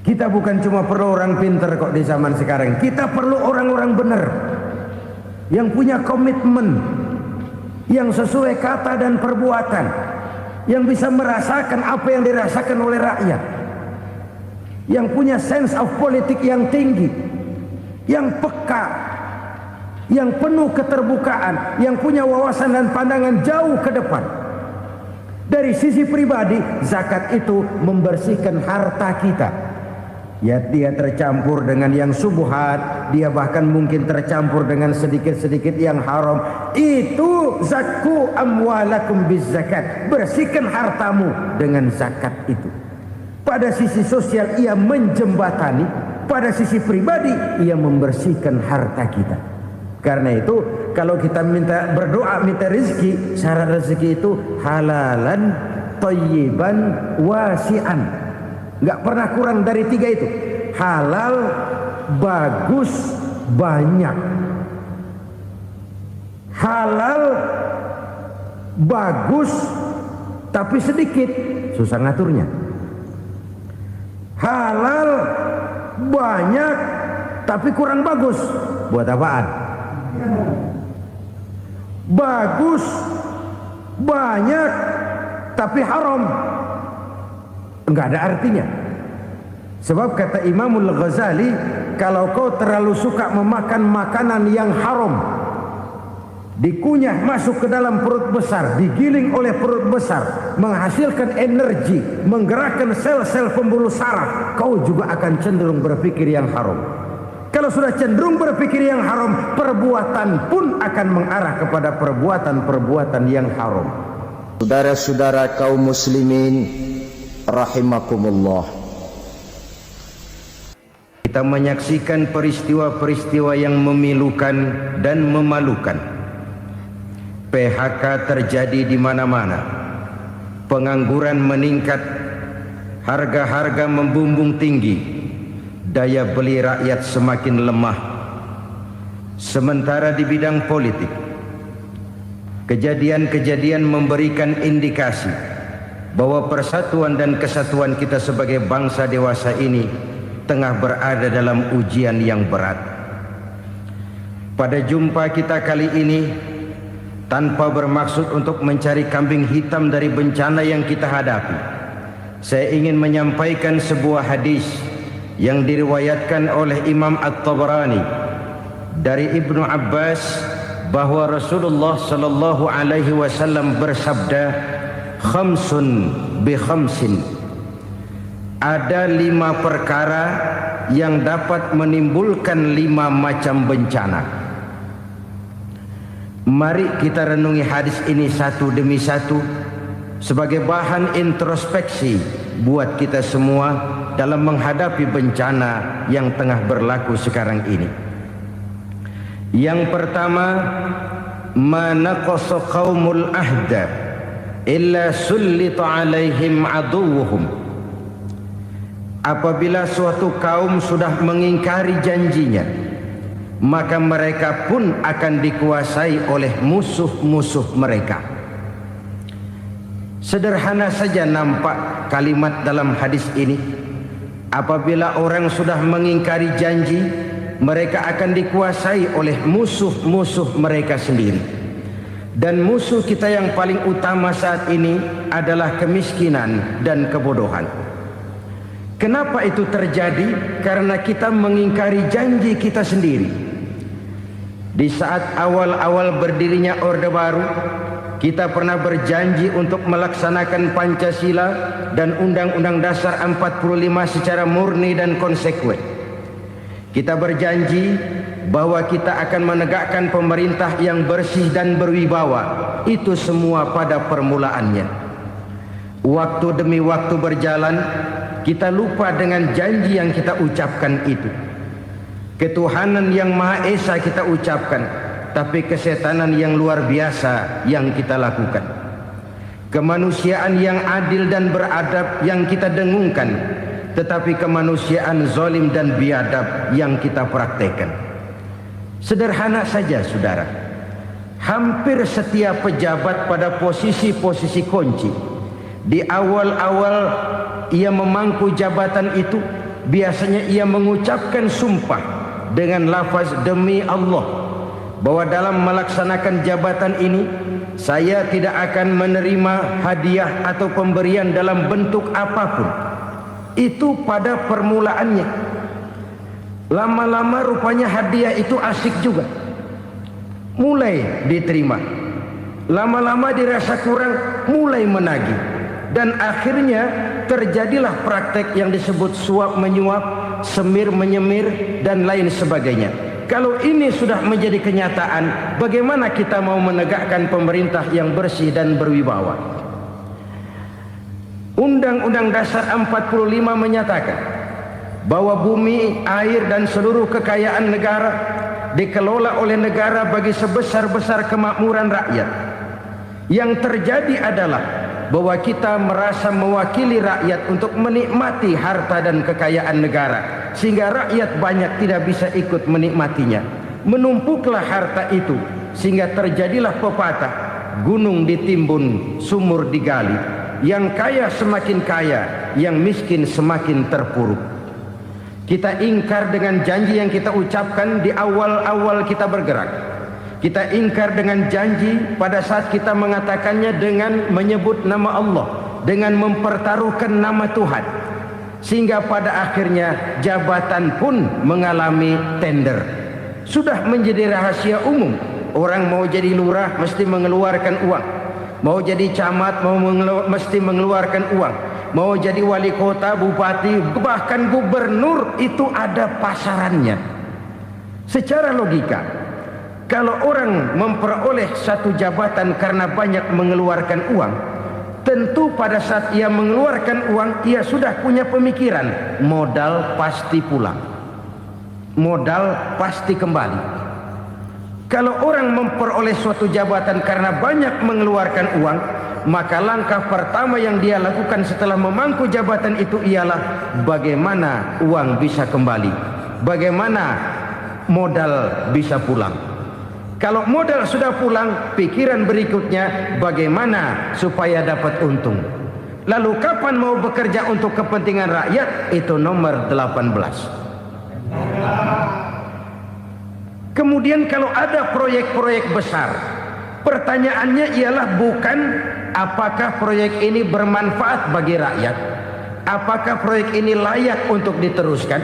Kita bukan cuma perlu orang pintar kok di zaman sekarang. Kita perlu orang-orang benar yang punya komitmen, yang sesuai kata dan perbuatan, yang bisa merasakan apa yang dirasakan oleh rakyat, yang punya sense of politik yang tinggi, yang peka, yang penuh keterbukaan, yang punya wawasan dan pandangan jauh ke depan. Dari sisi pribadi, zakat itu membersihkan harta kita. Ya, dia tercampur dengan yang subuhat, dia bahkan mungkin tercampur dengan sedikit-sedikit yang haram. Itu zakku amwalakum bizzakat. Bersihkan hartamu dengan zakat itu. Pada sisi sosial ia menjembatani, pada sisi pribadi ia membersihkan harta kita. Karena itu kalau kita minta berdoa, minta rezeki, syarat rezeki itu halalan thayyiban wasi'an. Nggak pernah kurang dari 3 itu. Halal, bagus, banyak. Halal, bagus, tapi sedikit, susah ngaturnya. Halal, banyak, tapi kurang bagus, buat apaan? Bagus, banyak, tapi haram, enggak ada artinya. Sebab kata Imamul Ghazali, kalau kau terlalu suka memakan makanan yang haram, dikunyah masuk ke dalam perut besar, digiling oleh perut besar, menghasilkan energi, menggerakkan sel-sel pembuluh saraf, kau juga akan cenderung berpikir yang haram. Kalau sudah cenderung berpikir yang haram, perbuatan pun akan mengarah kepada perbuatan-perbuatan yang haram. Saudara-saudara kaum muslimin rahimakumullah, kita menyaksikan peristiwa-peristiwa yang memilukan dan memalukan. PHK terjadi di mana-mana, pengangguran meningkat, harga-harga membumbung tinggi, daya beli rakyat semakin lemah. Sementara di bidang politik, kejadian-kejadian memberikan indikasi bahwa persatuan dan kesatuan kita sebagai bangsa dewasa ini tengah berada dalam ujian yang berat. Pada jumpa kita kali ini, tanpa bermaksud untuk mencari kambing hitam dari bencana yang kita hadapi, saya ingin menyampaikan sebuah hadis yang diriwayatkan oleh Imam At-Tabarani dari Ibnu Abbas bahwa Rasulullah sallallahu alaihi wasallam bersabda, khamsun bi khamsin, ada 5 perkara yang dapat menimbulkan 5 macam bencana. Mari kita renungi hadis ini satu demi satu sebagai bahan introspeksi buat kita semua dalam menghadapi bencana yang tengah berlaku sekarang ini. Yang pertama, manaqasa qaumul ahda illa sullita alaihim aduwwuhum. Apabila suatu kaum sudah mengingkari janjinya, maka mereka pun akan dikuasai oleh musuh-musuh mereka. Sederhana saja nampak kalimat dalam hadis ini. Apabila orang sudah mengingkari janji, mereka akan dikuasai oleh musuh-musuh mereka sendiri. Dan musuh kita yang paling utama saat ini adalah kemiskinan dan kebodohan. Kenapa itu terjadi? Karena kita mengingkari janji kita sendiri. Di saat awal-awal berdirinya Orde Baru, kita pernah berjanji untuk melaksanakan Pancasila dan Undang-Undang Dasar 45 secara murni dan konsekuen. Kita berjanji bahwa kita akan menegakkan pemerintah yang bersih dan berwibawa. Itu semua pada permulaannya. Waktu demi waktu berjalan, kita lupa dengan janji yang kita ucapkan itu. Ketuhanan yang Maha Esa kita ucapkan, tapi kesetanan yang luar biasa yang kita lakukan. Kemanusiaan yang adil dan beradab yang kita dengungkan, tetapi kemanusiaan zalim dan biadab yang kita praktekkan. Sederhana saja saudara, hampir setiap pejabat pada posisi-posisi kunci, di awal-awal ia memangku jabatan itu, biasanya ia mengucapkan sumpah dengan lafaz demi Allah bahwa dalam melaksanakan jabatan ini saya tidak akan menerima hadiah atau pemberian dalam bentuk apapun. Itu pada permulaannya. Lama-lama rupanya hadiah itu asik juga, mulai diterima. Lama-lama dirasa kurang, mulai menagih. Dan akhirnya terjadilah praktek yang disebut suap menyuap, semir menyemir, dan lain sebagainya. Kalau ini sudah menjadi kenyataan, bagaimana kita mau menegakkan pemerintah yang bersih dan berwibawa? Undang-Undang Dasar 45 menyatakan bahwa bumi, air, dan seluruh kekayaan negara dikelola oleh negara bagi sebesar-besar kemakmuran rakyat. Yang terjadi adalah bahwa kita merasa mewakili rakyat untuk menikmati harta dan kekayaan negara, sehingga rakyat banyak tidak bisa ikut menikmatinya. Menumpuklah harta itu sehingga terjadilah pepatah, gunung ditimbun, sumur digali. Yang kaya semakin kaya, yang miskin semakin terpuruk. Kita ingkar dengan janji yang kita ucapkan di awal-awal kita bergerak. Kita ingkar dengan janji pada saat kita mengatakannya dengan menyebut nama Allah, dengan mempertaruhkan nama Tuhan. Sehingga pada akhirnya jabatan pun mengalami tender. Sudah menjadi rahasia umum. Orang mau jadi lurah mesti mengeluarkan uang. Mau jadi camat mesti mengeluarkan uang. Mau jadi wali kota, bupati, bahkan gubernur, itu ada pasarannya. Secara logika, kalau orang memperoleh satu jabatan karena banyak mengeluarkan uang, tentu pada saat ia mengeluarkan uang, ia sudah punya pemikiran, modal pasti pulang, modal pasti kembali. Kalau orang memperoleh suatu jabatan karena banyak mengeluarkan uang, maka langkah pertama yang dia lakukan setelah memangku jabatan itu ialah bagaimana uang bisa kembali, bagaimana modal bisa pulang. Kalau modal sudah pulang, pikiran berikutnya bagaimana supaya dapat untung. Lalu kapan mau bekerja untuk kepentingan rakyat? Itu nomor 18. Kemudian kalau ada proyek-proyek besar, pertanyaannya ialah bukan apakah proyek ini bermanfaat bagi rakyat, apakah proyek ini layak untuk diteruskan,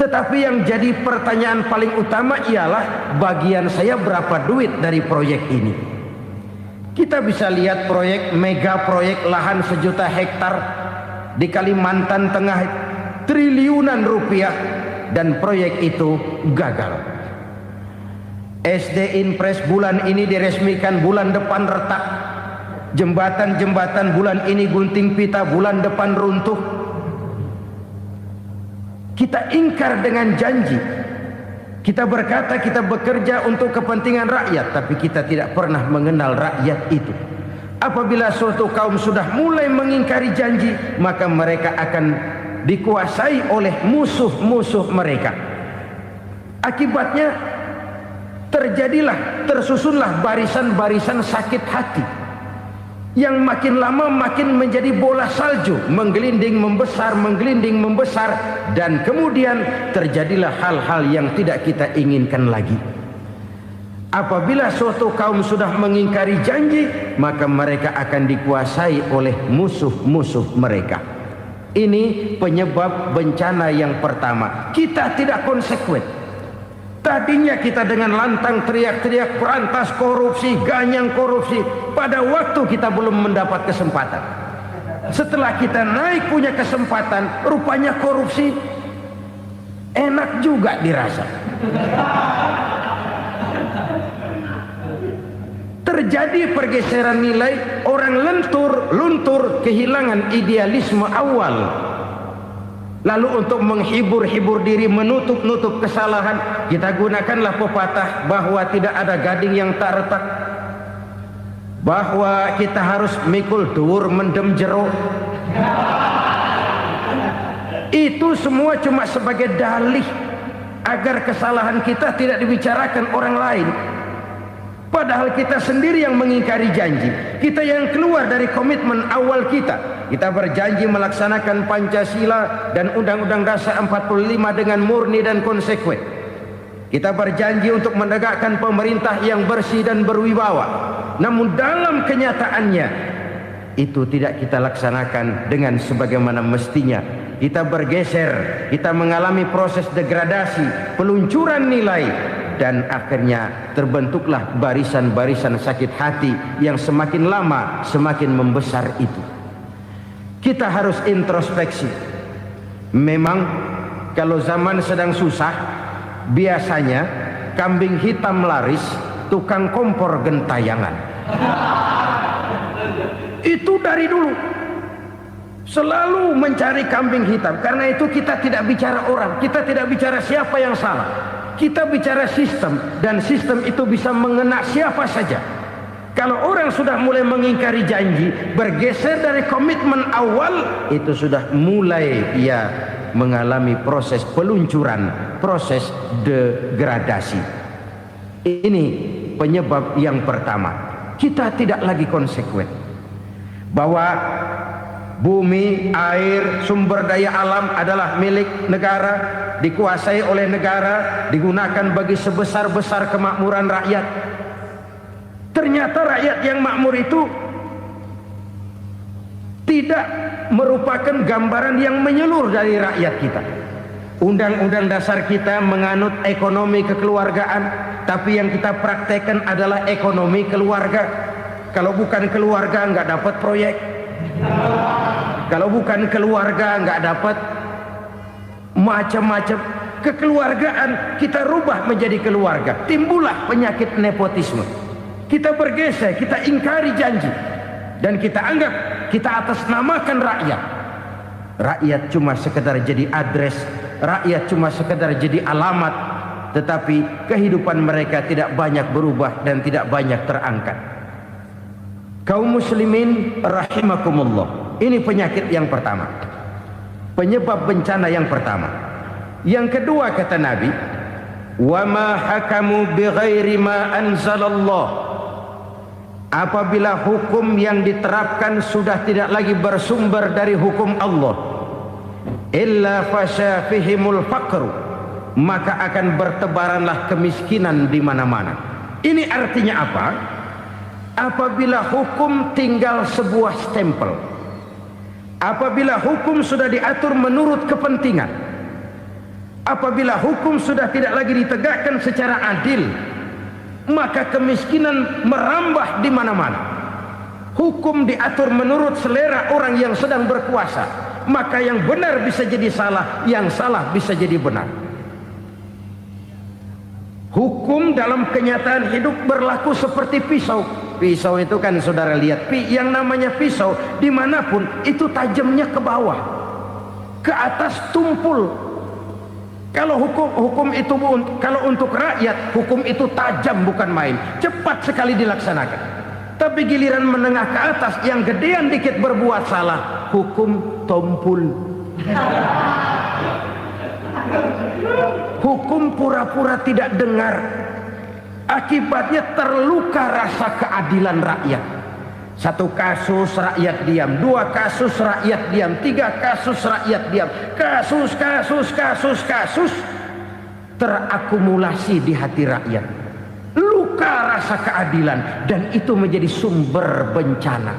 tetapi yang jadi pertanyaan paling utama ialah bagian saya berapa duit dari proyek ini. Kita bisa lihat proyek, mega proyek lahan 1 juta hektar di Kalimantan Tengah, triliunan rupiah, dan proyek itu gagal. SD Impres bulan ini diresmikan, bulan depan retak. Jembatan-jembatan bulan ini gunting pita, bulan depan runtuh. Kita ingkar dengan janji. Kita berkata kita bekerja untuk kepentingan rakyat, tapi kita tidak pernah mengenal rakyat itu. Apabila suatu kaum sudah mulai mengingkari janji, maka mereka akan dikuasai oleh musuh-musuh mereka. Akibatnya tersusunlah barisan-barisan sakit hati yang makin lama makin menjadi bola salju, menggelinding membesar, dan kemudian terjadilah hal-hal yang tidak kita inginkan lagi. Apabila suatu kaum sudah mengingkari janji, maka mereka akan dikuasai oleh musuh-musuh mereka. Ini penyebab bencana yang pertama. Kita tidak konsekuen. Tadinya kita dengan lantang teriak-teriak berantas korupsi, ganyang korupsi. Pada waktu kita belum mendapat kesempatan. Setelah kita naik punya kesempatan, rupanya korupsi enak juga dirasa. Terjadi pergeseran nilai, orang luntur, kehilangan idealisme awal. Lalu untuk menghibur diri, menutup kesalahan, kita gunakanlah pepatah bahwa tidak ada gading yang tak retak, bahwa kita harus mikul dhuwur mendem jero. Itu semua cuma sebagai dalih agar kesalahan kita tidak dibicarakan orang lain. Padahal kita sendiri yang mengingkari janji. Kita yang keluar dari komitmen awal kita. Kita berjanji melaksanakan Pancasila dan Undang-Undang Dasar 45 dengan murni dan konsekuen. Kita berjanji untuk menegakkan pemerintah yang bersih dan berwibawa. Namun dalam kenyataannya itu tidak kita laksanakan dengan sebagaimana mestinya. Kita bergeser, kita mengalami proses degradasi, peluncuran nilai, dan akhirnya terbentuklah barisan-barisan sakit hati yang semakin lama semakin membesar itu. Kita harus introspeksi. Memang kalau zaman sedang susah, biasanya kambing hitam laris, tukang kompor gentayangan. Itu dari dulu selalu mencari kambing hitam. Karena itu kita tidak bicara orang, kita tidak bicara siapa yang salah, kita bicara sistem. Dan sistem itu bisa mengena siapa saja. Kalau orang sudah mulai mengingkari janji, bergeser dari komitmen awal, itu sudah mulai ia mengalami proses peluncuran, proses degradasi. Ini penyebab yang pertama. Kita tidak lagi konsekuen bahwa bumi, air, sumber daya alam adalah milik negara, dikuasai oleh negara, digunakan bagi sebesar-besar kemakmuran rakyat. Ternyata rakyat yang makmur itu tidak merupakan gambaran yang menyeluruh dari rakyat kita. Undang-undang dasar kita menganut ekonomi kekeluargaan, tapi yang kita praktekkan adalah ekonomi keluarga. Kalau bukan keluarga nggak dapat proyek. Kalau bukan keluarga nggak dapat macam-macam. Kekeluargaan kita rubah menjadi keluarga. Timbullah penyakit nepotisme. Kita bergeser, kita ingkari janji, dan kita anggap kita atasnamakan rakyat. Rakyat cuma sekedar jadi address, rakyat cuma sekedar jadi alamat, tetapi kehidupan mereka tidak banyak berubah dan tidak banyak terangkat. Kaum muslimin rahimakumullah, ini penyakit yang pertama, penyebab bencana yang pertama. Yang kedua kata Nabi, wa ma hakamu bighairi ma anzalallah. Apabila hukum yang diterapkan sudah tidak lagi bersumber dari hukum Allah, illa fasya fihimul faqru, maka akan bertebaranlah kemiskinan di mana-mana. Ini artinya apa? Apabila hukum tinggal sebuah stempel, apabila hukum sudah diatur menurut kepentingan, apabila hukum sudah tidak lagi ditegakkan secara adil, maka kemiskinan merambah di mana-mana. Hukum diatur menurut selera orang yang sedang berkuasa, maka yang benar bisa jadi salah, yang salah bisa jadi benar. Hukum dalam kenyataan hidup berlaku seperti pisau. Pisau itu kan saudara lihat, yang namanya pisau dimanapun itu tajamnya ke bawah, ke atas tumpul. Kalau hukum itu, kalau untuk rakyat, hukum itu tajam bukan main, cepat sekali dilaksanakan. Tapi giliran menengah ke atas, yang gedean dikit berbuat salah, hukum tumpul. Hukum pura-pura tidak dengar. Akibatnya terluka rasa keadilan rakyat. Satu kasus rakyat diam, dua kasus rakyat diam, tiga kasus rakyat diam, kasus terakumulasi di hati rakyat. Luka rasa keadilan, dan itu menjadi sumber bencana.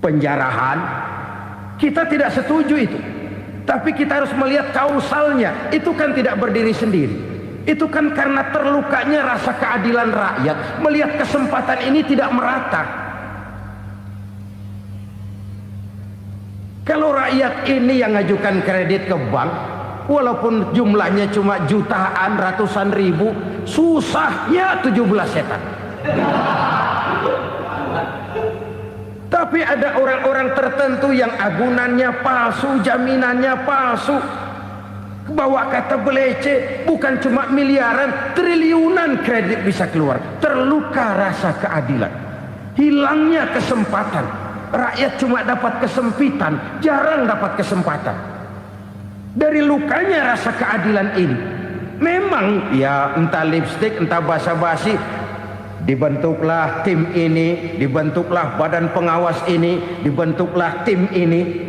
Penjarahan, kita tidak setuju itu, tapi kita harus melihat kausalnya. Itu kan tidak berdiri sendiri. Itu kan karena terlukanya rasa keadilan rakyat, melihat kesempatan ini tidak merata. Kalau rakyat ini yang ngajukan kredit ke bank, walaupun jumlahnya cuma jutaan, ratusan ribu, susahnya 17 setan. Tapi ada orang-orang tertentu yang agunannya palsu, jaminannya palsu, bawa kata belece, bukan cuma miliaran, triliunan kredit bisa keluar. Terluka rasa keadilan, hilangnya kesempatan. Rakyat cuma dapat kesempitan, jarang dapat kesempatan. Dari lukanya rasa keadilan ini, Memang ya entah lipstik, entah basa-basi, dibentuklah tim ini, dibentuklah badan pengawas ini, dibentuklah tim ini.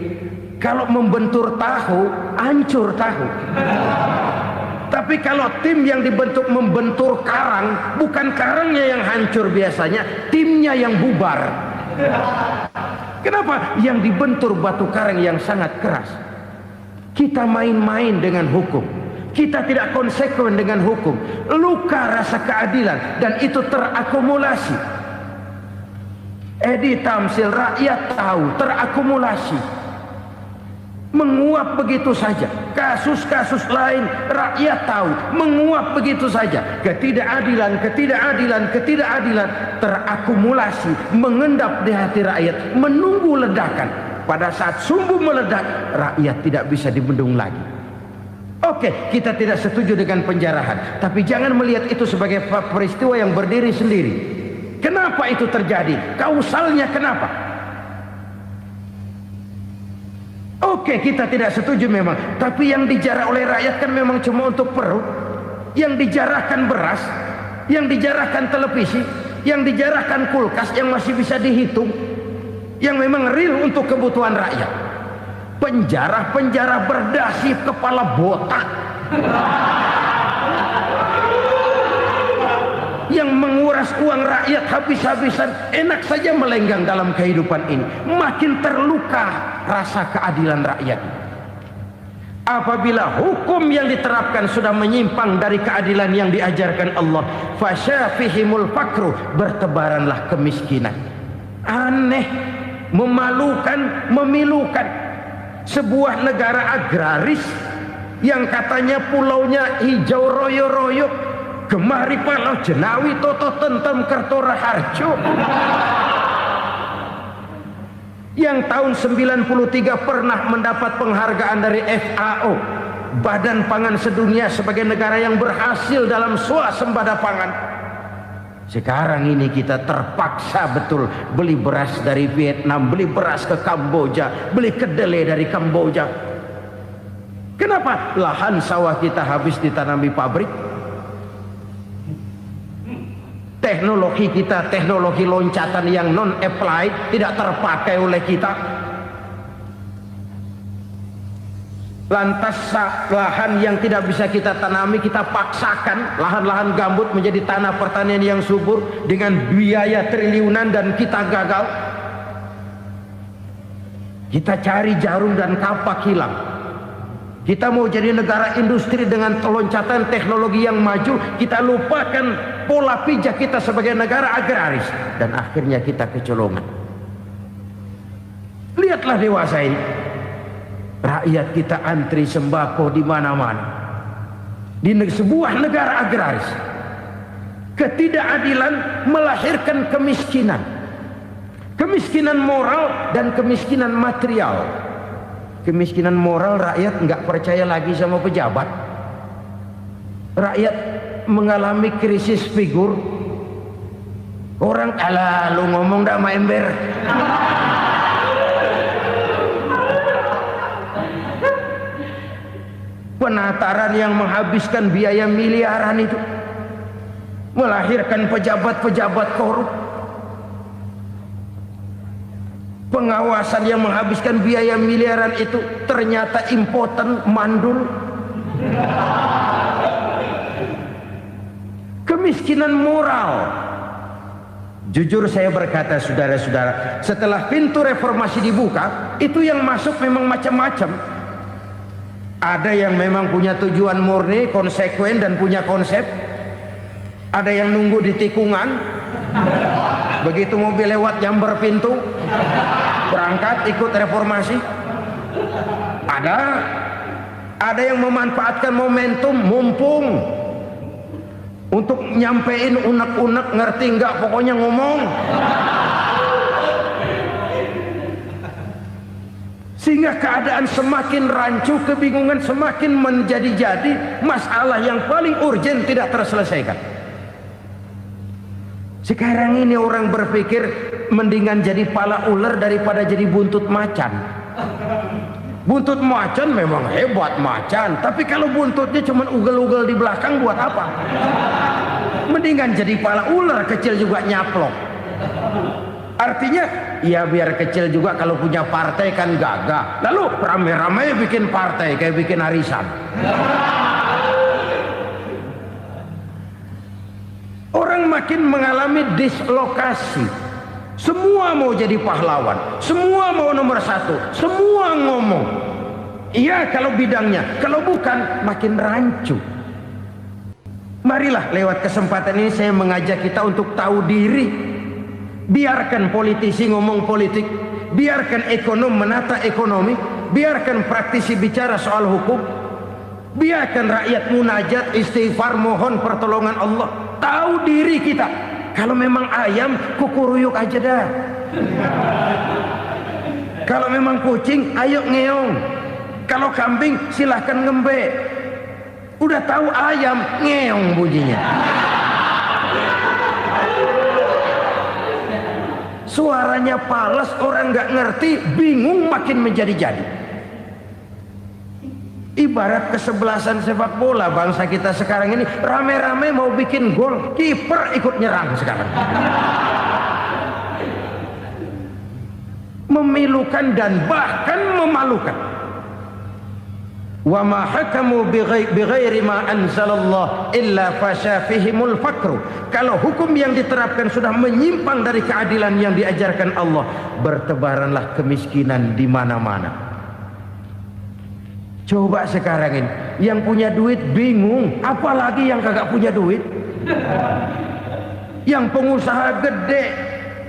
Kalau membentur tahu, hancur tahu. Tapi kalau tim yang dibentuk membentur karang, bukan karangnya yang hancur biasanya, timnya yang bubar. Kenapa? Yang dibentur batu karang yang sangat keras. Kita main-main dengan hukum. Kita tidak konsekuen dengan hukum. Luka rasa keadilan dan itu terakumulasi. Edi Tamsil, rakyat tahu, terakumulasi. Menguap begitu saja. Kasus-kasus lain rakyat tahu, menguap begitu saja. Ketidakadilan terakumulasi, mengendap di hati rakyat, menunggu ledakan. Pada saat sumbu meledak, rakyat tidak bisa dibendung lagi. Oke, kita tidak setuju dengan penjarahan, tapi jangan melihat itu sebagai peristiwa yang berdiri sendiri. Kenapa itu terjadi? Kausalnya kenapa? Oke, kita tidak setuju memang, tapi yang dijarah oleh rakyat kan memang cuma untuk perut. Yang dijarahkan beras, yang dijarahkan televisi, yang dijarahkan kulkas yang masih bisa dihitung, yang memang real untuk kebutuhan rakyat. Penjara-penjara berdasi kepala botak yang menguras uang rakyat habis-habisan, enak saja melenggang dalam kehidupan ini. Makin terluka rasa keadilan rakyat. Apabila hukum yang diterapkan sudah menyimpang dari keadilan yang diajarkan Allah, fasyafihimul fakru, bertebaranlah kemiskinan. Aneh, memalukan, memilukan. Sebuah negara agraris yang katanya pulaunya hijau royo-royo, Gemari Palau Jenawi Toto Tentem Kertora Harjo, yang tahun 93 pernah mendapat penghargaan dari FAO, Badan Pangan Sedunia, sebagai negara yang berhasil dalam swasembada pangan. Sekarang ini kita terpaksa betul beli beras dari Vietnam, beli beras ke Kamboja, beli kedelai dari Kamboja. Kenapa? Lahan sawah kita habis ditanami pabrik. Teknologi kita, teknologi loncatan yang non-applied, tidak terpakai oleh kita. Lantas lahan yang tidak bisa kita tanami, kita paksakan lahan-lahan gambut menjadi tanah pertanian yang subur dengan biaya triliunan, dan kita gagal. Kita cari jarum dan kapak hilang. Kita mau jadi negara industri dengan loncatan teknologi yang maju, kita lupakan pola pijak kita sebagai negara agraris, dan akhirnya kita kecolongan. Lihatlah dewasa ini. Rakyat kita antri sembako di mana-mana. Di sebuah negara agraris, ketidakadilan melahirkan kemiskinan. Kemiskinan moral dan kemiskinan material. Kemiskinan moral, rakyat nggak percaya lagi sama pejabat. Rakyat mengalami krisis figur. Orang, alah lu ngomong dah main ember. Penataran yang menghabiskan biaya miliaran itu melahirkan pejabat-pejabat korup. Pengawasan yang menghabiskan biaya miliaran itu ternyata impoten, mandul. Kemiskinan moral. Jujur saya berkata, saudara-saudara, setelah pintu reformasi dibuka, itu yang masuk memang macam-macam. Ada yang memang punya tujuan murni, konsekuen dan punya konsep. Ada yang nunggu di tikungan, begitu mobil lewat nyamber pintu, berangkat ikut reformasi. Ada yang memanfaatkan momentum, mumpung, untuk nyampein unek-unek, ngerti nggak, pokoknya ngomong. Sehingga keadaan semakin rancu, kebingungan semakin menjadi-jadi, masalah yang paling urgen tidak terselesaikan. Sekarang ini orang berpikir mendingan jadi pala ular daripada jadi buntut macan. Buntut macan memang hebat macan, tapi kalau buntutnya cuma ugel-ugel di belakang buat apa? Mendingan jadi pala ular kecil juga nyaplok. Artinya ya biar kecil juga kalau punya partai kan gagah. Lalu rame-rame bikin partai kayak bikin arisan. Orang makin mengalami dislokasi. Semua mau jadi pahlawan, semua mau nomor satu, semua ngomong. Iya kalau bidangnya, kalau bukan makin rancu. Marilah lewat kesempatan ini saya mengajak kita untuk tahu diri. Biarkan politisi ngomong politik, biarkan ekonom menata ekonomi, biarkan praktisi bicara soal hukum, biarkan rakyat munajat, istighfar, mohon pertolongan Allah. Tahu diri kita. Kalau memang ayam, kukuruyuk aja dah. Kalau memang kucing, ayo ngeong. Kalau kambing, silahkan ngembe. Udah tahu ayam, ngeong bunyinya. Suaranya palas, orang nggak ngerti, bingung makin menjadi-jadi. Ibarat kesebelasan sepak bola bangsa kita sekarang ini, rame-rame mau bikin gol, kiper ikut nyerang sekarang. Memilukan dan bahkan memalukan. Wa ma hakamu bighairi ma anzalallah illa fasha fihimul fakru. Kalau hukum yang diterapkan sudah menyimpang dari keadilan yang diajarkan Allah, bertebaranlah kemiskinan di mana-mana. Coba sekarang ini, yang punya duit bingung, apalagi yang kagak punya duit. Yang pengusaha gede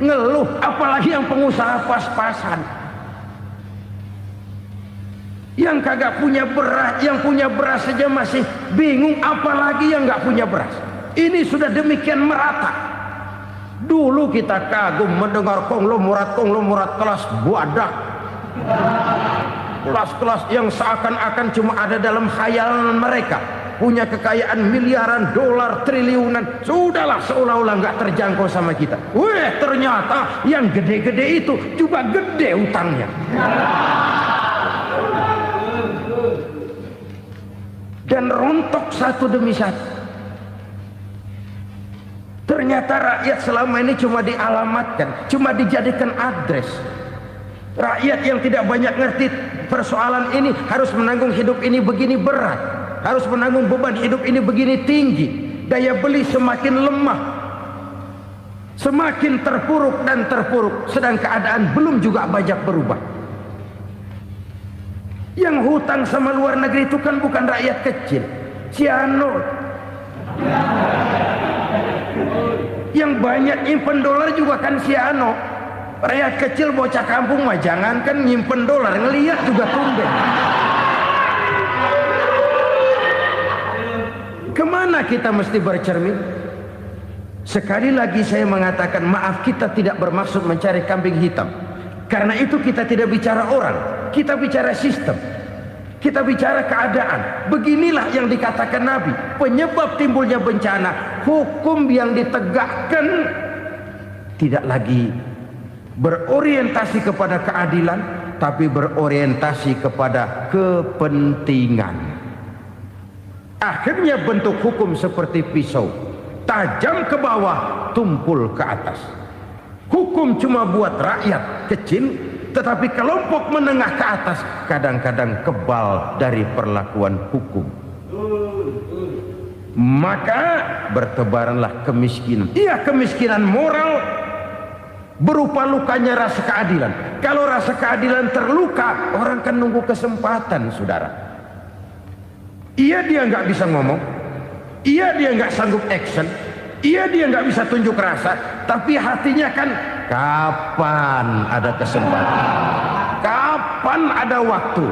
ngeluh, apalagi yang pengusaha pas-pasan. Yang kagak punya beras, yang punya beras saja masih bingung, apalagi yang nggak punya beras. Ini sudah demikian merata. Dulu kita kagum mendengar konglomerat kelas buadak, kelas-kelas yang seakan-akan cuma ada dalam khayalan mereka, punya kekayaan miliaran dolar, triliunan. Sudahlah, seolah-olah nggak terjangkau sama kita. Weh, ternyata yang gede-gede itu juga gede utangnya. Dan rontok satu demi satu. Ternyata rakyat selama ini cuma dialamatkan, cuma dijadikan address. Rakyat yang tidak banyak ngerti persoalan ini harus menanggung hidup ini begini berat, harus menanggung beban hidup ini begini tinggi, daya beli semakin lemah, semakin terpuruk dan terpuruk, sedang keadaan belum juga banyak berubah. Yang hutang sama luar negeri itu kan bukan rakyat kecil, Ciano. Yang banyak nyimpen dolar juga kan Ciano. Rakyat kecil bocah kampung mah jangankan nyimpen dolar, ngelihat juga tumben. Kemana kita mesti bercermin? Sekali lagi saya mengatakan maaf, kita tidak bermaksud mencari kambing hitam. Karena itu kita tidak bicara orang, kita bicara sistem, kita bicara keadaan. Beginilah yang dikatakan Nabi, penyebab timbulnya bencana, hukum yang ditegakkan tidak lagi berorientasi kepada keadilan, tapi berorientasi kepada kepentingan. Akhirnya bentuk hukum seperti pisau, tajam ke bawah, tumpul ke atas. Hukum cuma buat rakyat kecil, tetapi kelompok menengah ke atas kadang-kadang kebal dari perlakuan hukum. Maka bertebaranlah kemiskinan. Iya, kemiskinan moral berupa lukanya rasa keadilan. Kalau rasa keadilan terluka, orang kan nunggu kesempatan, saudara. Iya, dia nggak bisa ngomong, iya dia nggak sanggup action, iya dia nggak bisa tunjuk rasa, tapi hatinya kan kapan ada kesempatan, kapan ada waktu,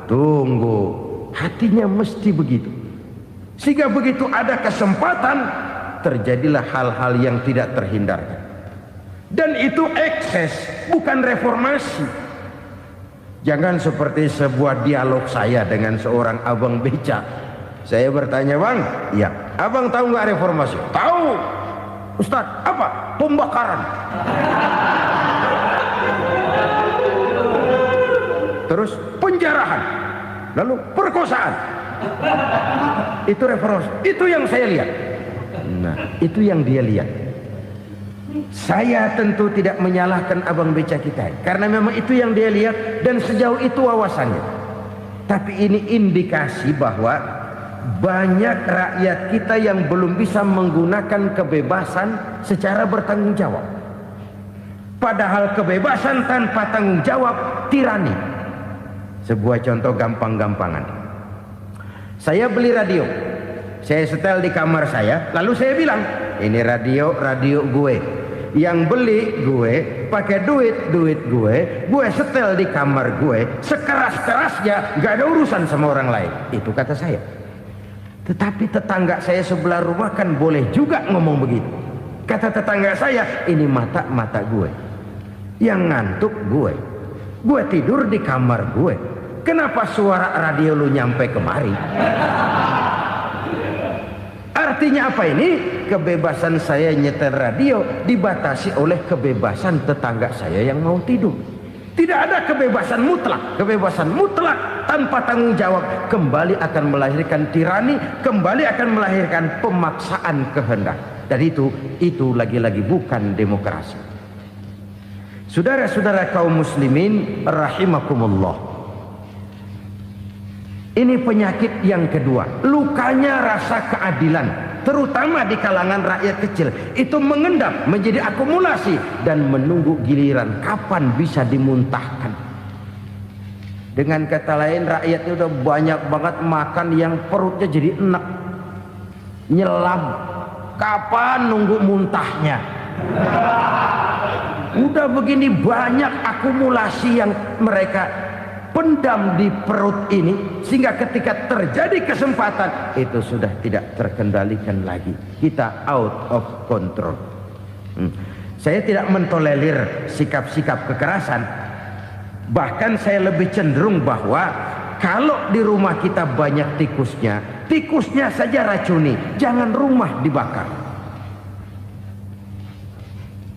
tunggu. Hatinya mesti begitu. Sehingga begitu ada kesempatan, terjadilah hal-hal yang tidak terhindarkan. Dan itu ekses, bukan reformasi. Jangan seperti sebuah dialog saya dengan seorang abang beca. Saya bertanya, bang, iya, abang tahu nggak reformasi? Tahu. Ustaz, apa? Pembakaran. Terus penjara. penjarahan, lalu perkosaan. Itu referensi, itu yang saya lihat. Nah, itu yang dia lihat. Saya tentu tidak menyalahkan abang beca kita, karena memang itu yang dia lihat dan sejauh itu wawasannya. Tapi ini indikasi bahwa banyak rakyat kita yang belum bisa menggunakan kebebasan secara bertanggung jawab. Padahal kebebasan tanpa tanggung jawab tirani. Sebuah contoh gampang-gampangan. Saya beli radio, saya setel di kamar saya, lalu saya bilang, ini radio gue. Yang beli gue, pakai duit gue setel di kamar gue, sekeras-kerasnya, gak ada urusan sama orang lain. Itu kata saya. Tetapi tetangga saya sebelah rumah kan boleh juga ngomong begitu. Kata tetangga saya, ini mata gue, yang ngantuk gue tidur di kamar gue, kenapa suara radio lu nyampe kemari? Artinya apa ini? Kebebasan saya nyetel radio dibatasi oleh kebebasan tetangga saya yang mau tidur. Tidak ada kebebasan mutlak. Kebebasan mutlak tanpa tanggung jawab kembali akan melahirkan tirani, kembali akan melahirkan pemaksaan kehendak. Dan itu lagi-lagi bukan demokrasi. Saudara-saudara kaum muslimin rahimakumullah. Ini penyakit yang kedua, lukanya rasa keadilan, terutama di kalangan rakyat kecil. Itu mengendap menjadi akumulasi dan menunggu giliran kapan bisa dimuntahkan. Dengan kata lain, rakyatnya udah banyak banget makan yang perutnya jadi enak, nyelam. Kapan nunggu muntahnya? Udah begini banyak akumulasi yang mereka pendam di perut ini, sehingga ketika terjadi kesempatan itu sudah tidak terkendalikan lagi. Kita out of control. Saya tidak mentolerir sikap-sikap kekerasan. Bahkan saya lebih cenderung bahwa kalau di rumah kita banyak tikusnya saja racuni, jangan rumah dibakar.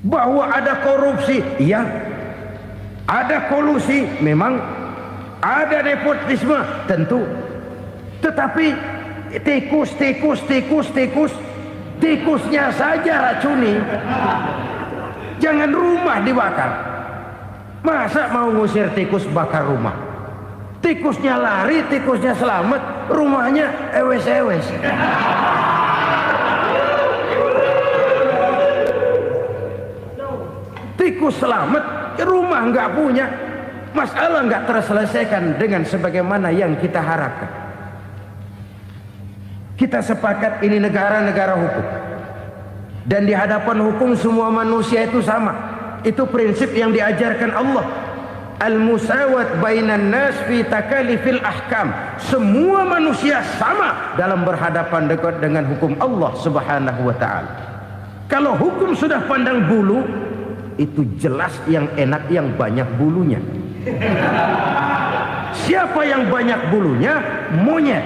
Bahwa ada korupsi, iya. Ada kolusi, memang. Ada nepotisme, tentu. Tetapi tikusnya saja racuni. Jangan rumah dibakar. Masa mau ngusir tikus bakar rumah? Tikusnya lari, tikusnya selamat, rumahnya ewes-ewes. Tikus selamat, rumah nggak punya. Masalah nggak terselesaikan dengan sebagaimana yang kita harapkan. Kita sepakat ini negara hukum, dan di hadapan hukum semua manusia itu sama. Itu prinsip yang diajarkan Allah. Al-musawat bainan nas fi takalifil ahkam. Semua manusia sama dalam berhadapan dekat dengan hukum Allah Subhanahu wa taala. Kalau hukum sudah pandang bulu, itu jelas yang enak yang banyak bulunya. Siapa yang banyak bulunya? Monyet.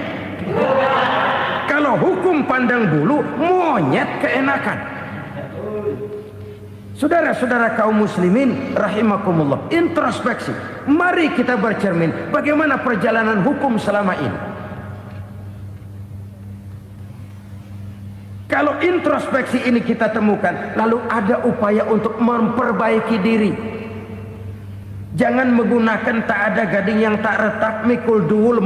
Kalau hukum pandang bulu, monyet keenakan. Saudara-saudara kaum muslimin rahimakumullah, introspeksi. Mari kita bercermin bagaimana perjalanan hukum selama ini. Kalau introspeksi ini kita temukan, lalu ada upaya untuk memperbaiki diri. Jangan menggunakan tak ada gading yang tak retak, mikul duwur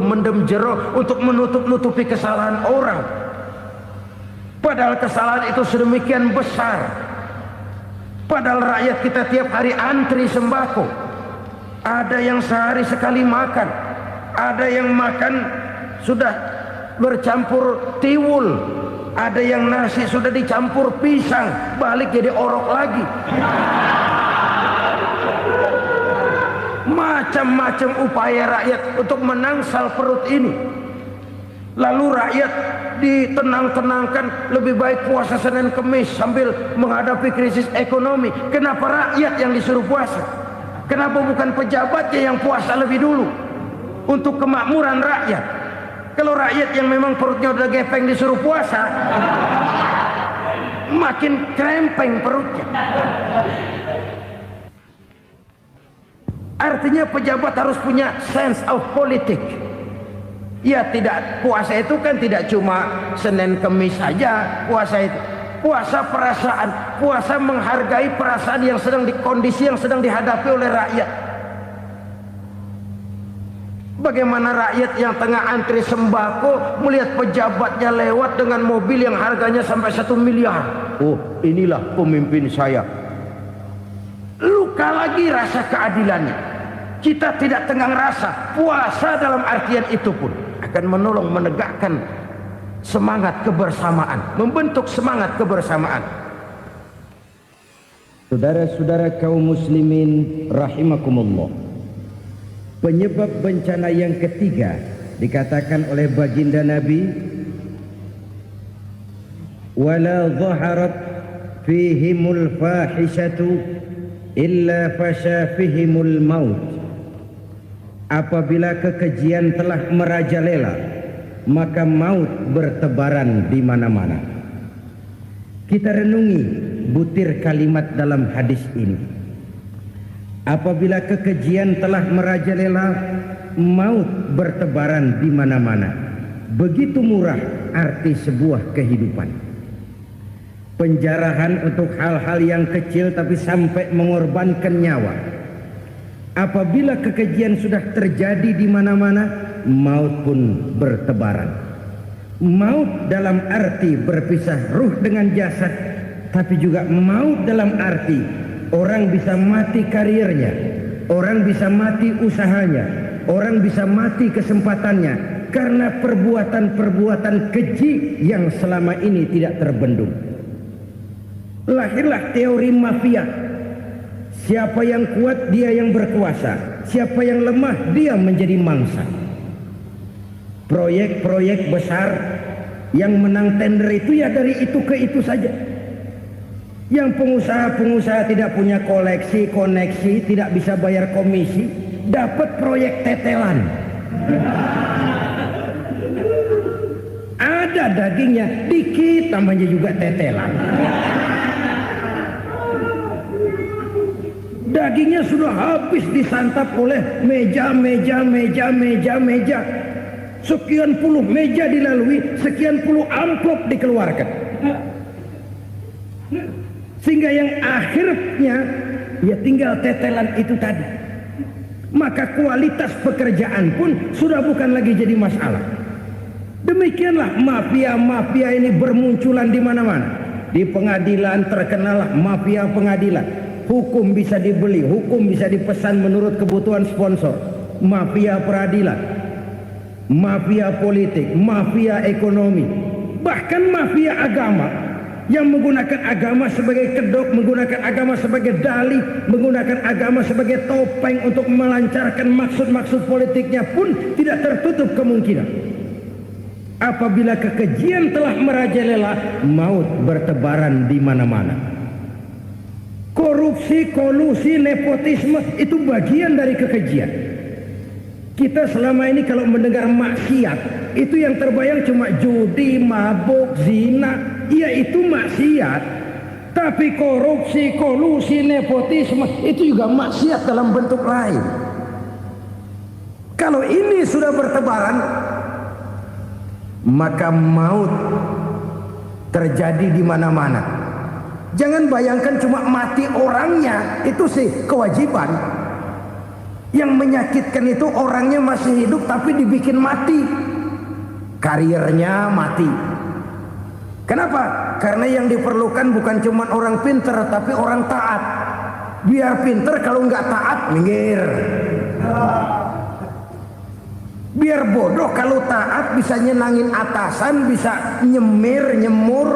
mendem jero untuk menutup-nutupi kesalahan orang. Padahal kesalahan itu sedemikian besar. Padahal rakyat kita tiap hari antri sembako. Ada yang sehari sekali makan, ada yang makan sudah bercampur tiwul, ada yang nasi sudah dicampur pisang, balik jadi orok lagi. Macam-macam upaya rakyat untuk menangsal perut ini. Lalu rakyat ditenang-tenangkan, lebih baik puasa Senin Kemis sambil menghadapi krisis ekonomi. Kenapa rakyat yang disuruh puasa? Kenapa bukan pejabatnya yang puasa lebih dulu untuk kemakmuran rakyat? Kalau rakyat yang memang perutnya udah gepeng disuruh puasa, makin krempeng perutnya. Artinya pejabat harus punya sense of politik. Ya, tidak, puasa itu kan tidak cuma Senin Kemis saja puasa itu. Puasa perasaan, puasa menghargai perasaan yang sedang kondisi yang sedang dihadapi oleh rakyat. Bagaimana rakyat yang tengah antri sembako melihat pejabatnya lewat dengan mobil yang harganya sampai 1 miliar. Oh, inilah pemimpin saya. Luka lagi rasa keadilannya. Kita tidak tenggang rasa. Puasa dalam artian itu pun akan menolong menegakkan semangat kebersamaan, membentuk semangat kebersamaan. Saudara-saudara kaum muslimin rahimakumullah, penyebab bencana yang ketiga dikatakan oleh baginda Nabi, wala dhaharat fihimul fahishatu illa fasha fihimul maut. Apabila kekejian telah merajalela, maka maut bertebaran di mana-mana. Kita renungi butir kalimat dalam hadis ini. Apabila kekejian telah merajalela, maut bertebaran di mana-mana. Begitu murah arti sebuah kehidupan. Penjarahan untuk hal-hal yang kecil tapi sampai mengorbankan nyawa. Apabila kekejian sudah terjadi di mana-mana, maut pun bertebaran. Maut dalam arti berpisah ruh dengan jasad, tapi juga maut dalam arti orang bisa mati karirnya, orang bisa mati usahanya, orang bisa mati kesempatannya karena perbuatan-perbuatan keji yang selama ini tidak terbendung. Lahirlah teori mafia. Siapa yang kuat dia yang berkuasa, siapa yang lemah dia menjadi mangsa. Proyek-proyek besar yang menang tender itu ya dari itu ke itu saja. Yang pengusaha-pengusaha tidak punya koleksi, koneksi, tidak bisa bayar komisi, dapat proyek tetelan. Ada dagingnya, dikit namanya juga tetelan. Dagingnya sudah habis disantap oleh meja. Sekian puluh meja dilalui, sekian puluh amplop dikeluarkan. Sehingga yang akhirnya ya tinggal tetelan itu tadi. Maka kualitas pekerjaan pun sudah bukan lagi jadi masalah. Demikianlah mafia-mafia ini bermunculan di mana-mana. Di pengadilan terkenallah mafia pengadilan. Hukum bisa dibeli, hukum bisa dipesan menurut kebutuhan sponsor. Mafia peradilan, mafia politik, mafia ekonomi, bahkan mafia agama yang menggunakan agama sebagai kedok, menggunakan agama sebagai dalih, menggunakan agama sebagai topeng untuk melancarkan maksud-maksud politiknya pun tidak tertutup kemungkinan. Apabila kekejian telah merajalela, maut bertebaran di mana-mana. Korupsi, kolusi, nepotisme itu bagian dari kekejian. Kita selama ini kalau mendengar maksiat, itu yang terbayang cuma judi, mabuk, zina. Ya itu maksiat. Tapi korupsi, kolusi, nepotisme itu juga maksiat dalam bentuk lain. Kalau ini sudah bertebaran, maka maut terjadi di mana-mana. Jangan bayangkan cuma mati orangnya, itu sih kewajiban. Yang menyakitkan itu orangnya masih hidup tapi dibikin mati, karirnya mati. Kenapa? Karena yang diperlukan bukan cuma orang pinter tapi orang taat. Biar pinter, kalau nggak taat minggir. Biar bodoh, kalau taat bisa nyenangin atasan, bisa nyemur.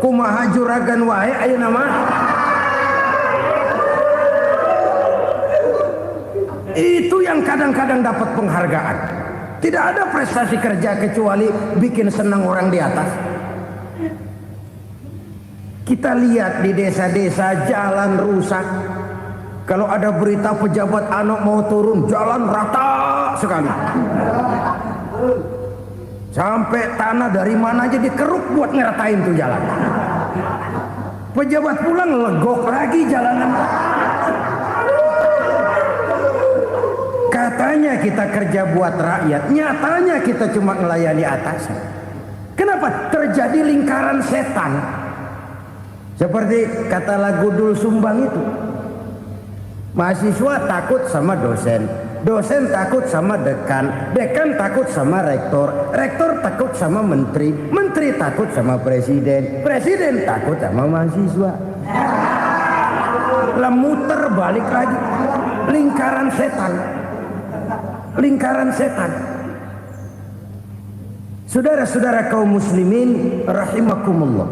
Kumaha juragan wae ayo nama. Itu yang kadang-kadang dapat penghargaan. Tidak ada prestasi kerja kecuali bikin senang orang di atas. Kita lihat di desa-desa jalan rusak. Kalau ada berita pejabat anak mau turun, jalan rata sekali. Sampai tanah dari mana aja dikeruk buat ngeratain tuh jalan. Pejabat pulang legok lagi jalanan. Katanya kita kerja buat rakyat, nyatanya kita cuma melayani atasan. Kenapa? Terjadi lingkaran setan. Seperti kata lagu Dul Sumbang itu. Mahasiswa takut sama dosen, dosen takut sama dekan, dekan takut sama rektor, rektor takut sama menteri, menteri takut sama presiden, presiden takut sama mahasiswa. Lah muter balik lagi. Lingkaran setan. Lingkaran setan. Saudara-saudara kaum muslimin rahimakumullah,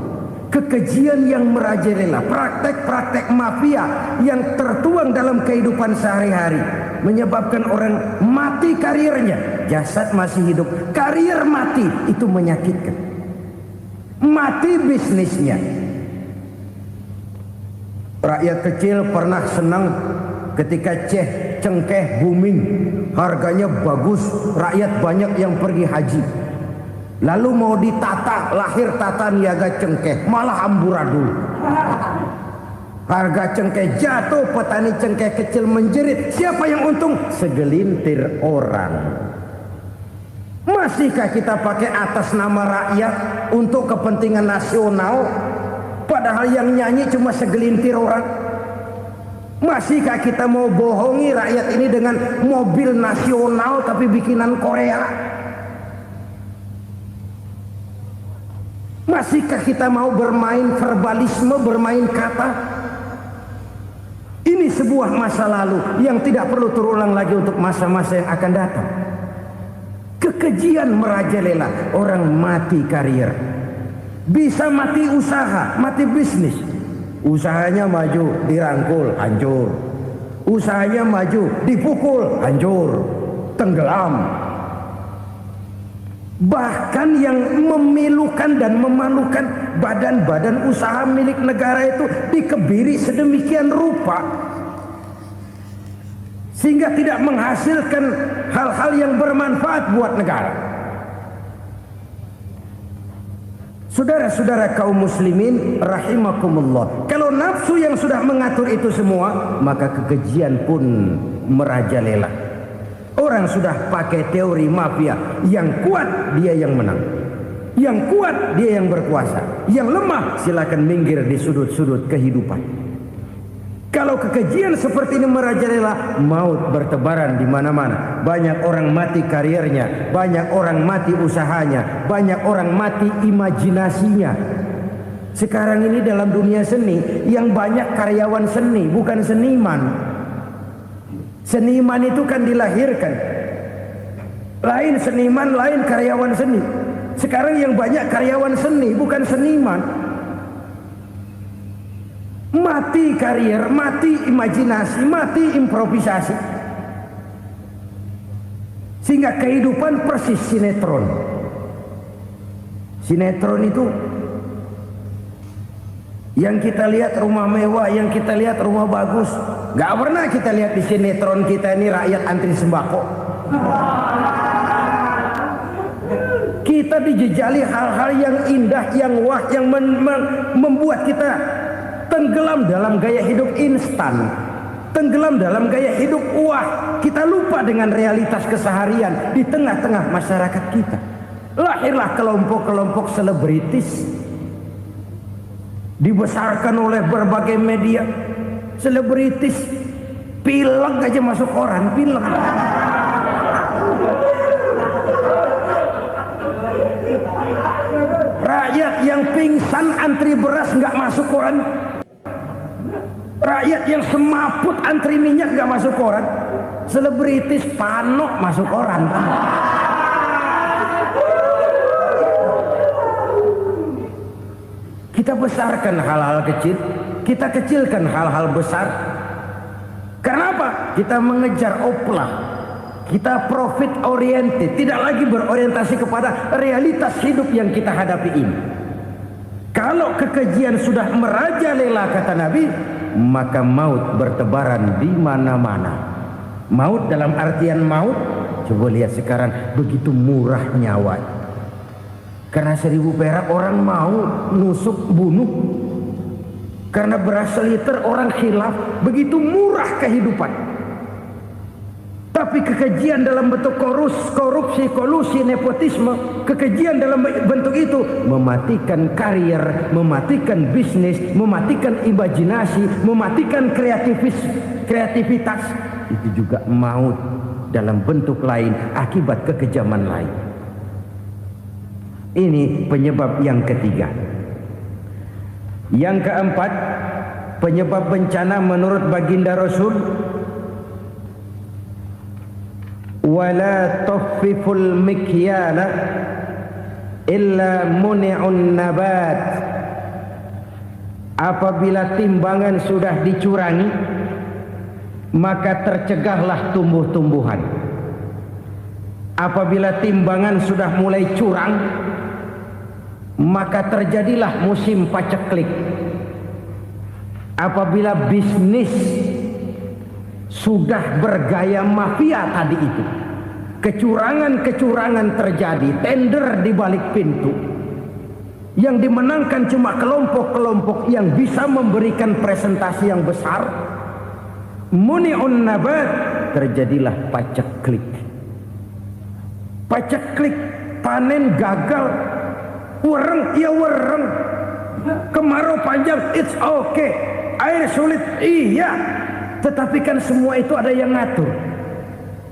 kekejian yang merajalela, praktek-praktek mafia yang tertuang dalam kehidupan sehari-hari menyebabkan orang mati karirnya, jasad masih hidup, karir mati, itu menyakitkan. Mati bisnisnya. Rakyat kecil pernah senang ketika cengkeh booming, harganya bagus, rakyat banyak yang pergi haji. Lalu mau ditata, lahir tata niaga cengkeh, malah amburadul. Harga cengkeh jatuh, petani cengkeh kecil menjerit. Siapa yang untung? Segelintir orang. Masihkah kita pakai atas nama rakyat untuk kepentingan nasional, padahal yang nyanyi cuma segelintir orang? Masihkah kita mau bohongi rakyat ini dengan mobil nasional tapi bikinan Korea? Masihkah kita mau bermain verbalisme, bermain kata? Ini sebuah masa lalu yang tidak perlu terulang lagi untuk masa-masa yang akan datang. Kekejian merajalela, orang mati karir. Bisa mati usaha, mati bisnis. Usahanya maju, dirangkul, hancur. Usahanya maju, dipukul, hancur, tenggelam. Bahkan yang memilukan dan memalukan badan-badan usaha milik negara itu dikebiri sedemikian rupa sehingga tidak menghasilkan hal-hal yang bermanfaat buat negara. Saudara-saudara kaum muslimin rahimakumullah, kalau nafsu yang sudah mengatur itu semua, maka kekejian pun merajalela. Orang sudah pakai teori mafia, yang kuat dia yang menang, yang kuat dia yang berkuasa, yang lemah silakan minggir di sudut-sudut kehidupan. Kalau kekejian seperti ini merajalela, maut bertebaran di mana-mana. Banyak orang mati karirnya, banyak orang mati usahanya, banyak orang mati imajinasinya. Sekarang ini dalam dunia seni yang banyak karyawan seni, bukan seniman. Seniman itu kan dilahirkan, lain seniman, lain karyawan seni. Sekarang yang banyak karyawan seni, bukan seniman. Mati karir, mati imajinasi, mati improvisasi. Sehingga kehidupan persis sinetron. Sinetron itu yang kita lihat rumah mewah, yang kita lihat rumah bagus. Gak pernah kita lihat di sinetron kita ini rakyat antri sembako. Kita dijejali hal-hal yang indah, yang wah, yang membuat kita tenggelam dalam gaya hidup instan, tenggelam dalam gaya hidup wah. Kita lupa dengan realitas keseharian di tengah-tengah masyarakat kita. Lahirlah kelompok-kelompok selebritis, dibesarkan oleh berbagai media. Selebritis pilek aja masuk koran, pilek. Rakyat yang pingsan antri beras nggak masuk koran. Rakyat yang semaput antri minyak nggak masuk koran. Selebritis panok masuk koran. Kita besarkan hal-hal kecil, kita kecilkan hal-hal besar. Kenapa? Kita mengejar oplah, kita profit oriented, tidak lagi berorientasi kepada realitas hidup yang kita hadapi ini. Kalau kekejian sudah merajalela kata Nabi, maka maut bertebaran di mana-mana. Maut dalam artian maut, coba lihat sekarang begitu murah nyawa. Karena 1000 perak orang mau nusuk bunuh. Karena beras seliter orang khilaf, begitu murah kehidupan. Tapi kekejian dalam bentuk korupsi, kolusi, nepotisme, kekejian dalam bentuk itu mematikan karier, mematikan bisnis, mematikan imajinasi, mematikan kreativitas. Itu juga maut dalam bentuk lain akibat kekejaman lain. Ini penyebab yang ketiga. Yang keempat, penyebab bencana menurut baginda Rasul, wala tukhfiful mikyala illa muni'un nabat. Apabila timbangan sudah dicurangi, maka tercegahlah tumbuh-tumbuhan. Apabila timbangan sudah mulai curang, maka terjadilah musim paceklik. Apabila bisnis sudah bergaya mafia tadi itu, kecurangan-kecurangan terjadi, tender di balik pintu, yang dimenangkan cuma kelompok-kelompok yang bisa memberikan presentasi yang besar, muni'un nabat, terjadilah paceklik. Paceklik, panen gagal, wereng ya wereng, kemarau panjang it's okay, air sulit iya, tetapi kan semua itu ada yang ngatur.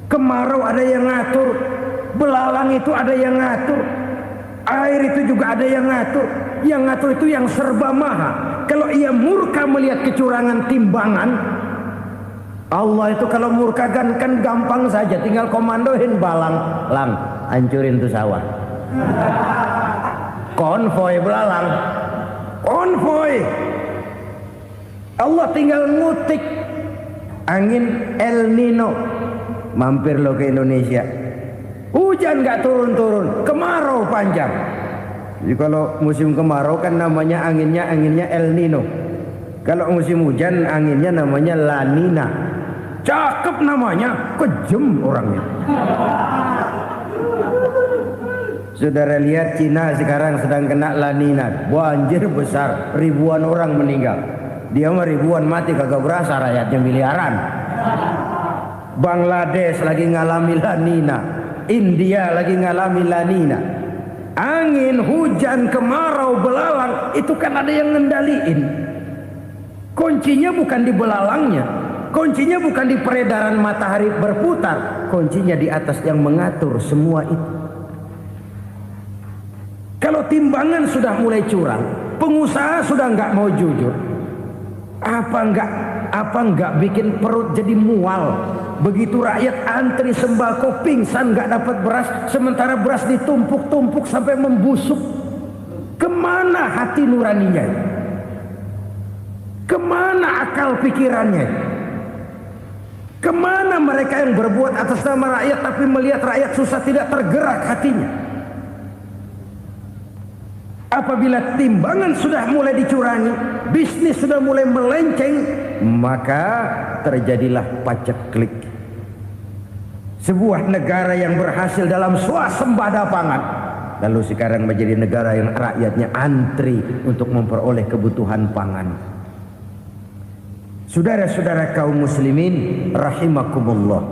Kemarau ada yang ngatur, belalang itu ada yang ngatur, air itu juga ada yang ngatur. Yang ngatur itu yang serba maha. Kalau ia murka melihat kecurangan timbangan, Allah itu kalau murka kan gampang saja, tinggal komandoin balang, lang hancurin tuh sawah. Konvoy belalang, konvoy. Allah tinggal ngutik. Angin El Nino mampir lo ke Indonesia, hujan gak turun-turun, kemarau panjang. Jadi kalau musim kemarau kan namanya anginnya El Nino. Kalau musim hujan anginnya namanya La Nina. Cakep namanya, kejem orangnya. Saudara lihat Cina sekarang sedang kena La Nina, banjir besar, ribuan orang meninggal. Dia mah ribuan mati kagak berasa, rakyatnya miliaran. Bangladesh lagi ngalami La Nina, India lagi ngalami La Nina. Angin, hujan, kemarau, belalang itu kan ada yang ngendaliin. Kuncinya bukan di belalangnya, kuncinya bukan di peredaran matahari berputar, kuncinya di atas yang mengatur semua itu. Kalau timbangan sudah mulai curang, pengusaha sudah nggak mau jujur, apa enggak bikin perut jadi mual. Begitu rakyat antri sembako pingsan nggak dapat beras, sementara beras ditumpuk-tumpuk sampai membusuk. Kemana hati nuraninya? Kemana akal pikirannya? Kemana mereka yang berbuat atas nama rakyat tapi melihat rakyat susah tidak tergerak hatinya? Apabila timbangan sudah mulai dicurangi, bisnis sudah mulai melenceng, maka terjadilah paceklik. Sebuah negara yang berhasil dalam swasembada pangan, lalu sekarang menjadi negara yang rakyatnya antri untuk memperoleh kebutuhan pangan. Saudara-saudara kaum muslimin rahimakumullah,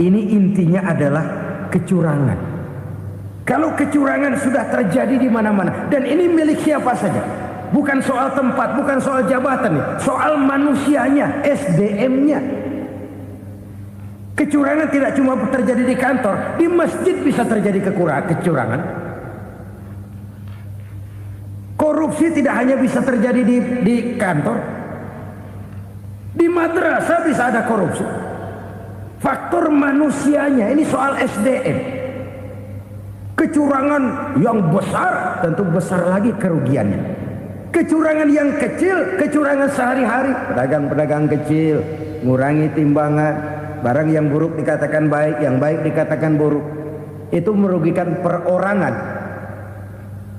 ini intinya adalah kecurangan. Kalau kecurangan sudah terjadi di mana-mana, dan ini milik siapa saja, bukan soal tempat, bukan soal jabatan, soal manusianya, SDM-nya. Kecurangan tidak cuma terjadi di kantor, di masjid bisa terjadi kecurangan. Korupsi tidak hanya bisa terjadi di kantor, di madrasah bisa ada korupsi. Faktor manusianya, ini soal SDM. Kecurangan yang besar tentu besar lagi kerugiannya. Kecurangan yang kecil, kecurangan sehari-hari, pedagang-pedagang kecil ngurangi timbangan, barang yang buruk dikatakan baik, yang baik dikatakan buruk, itu merugikan perorangan.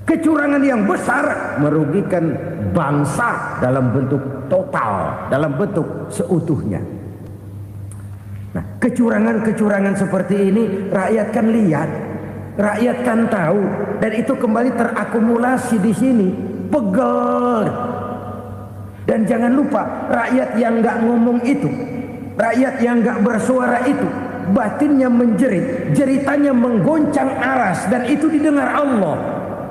Kecurangan yang besar merugikan bangsa dalam bentuk total, dalam bentuk seutuhnya. Nah, kecurangan-kecurangan seperti ini rakyat kan lihat, rakyat kan tahu, dan itu kembali terakumulasi di sini, pegel. Dan jangan lupa, rakyat yang nggak ngomong itu, rakyat yang nggak bersuara itu, batinnya menjerit, jeritannya menggoncang aras, dan itu didengar Allah.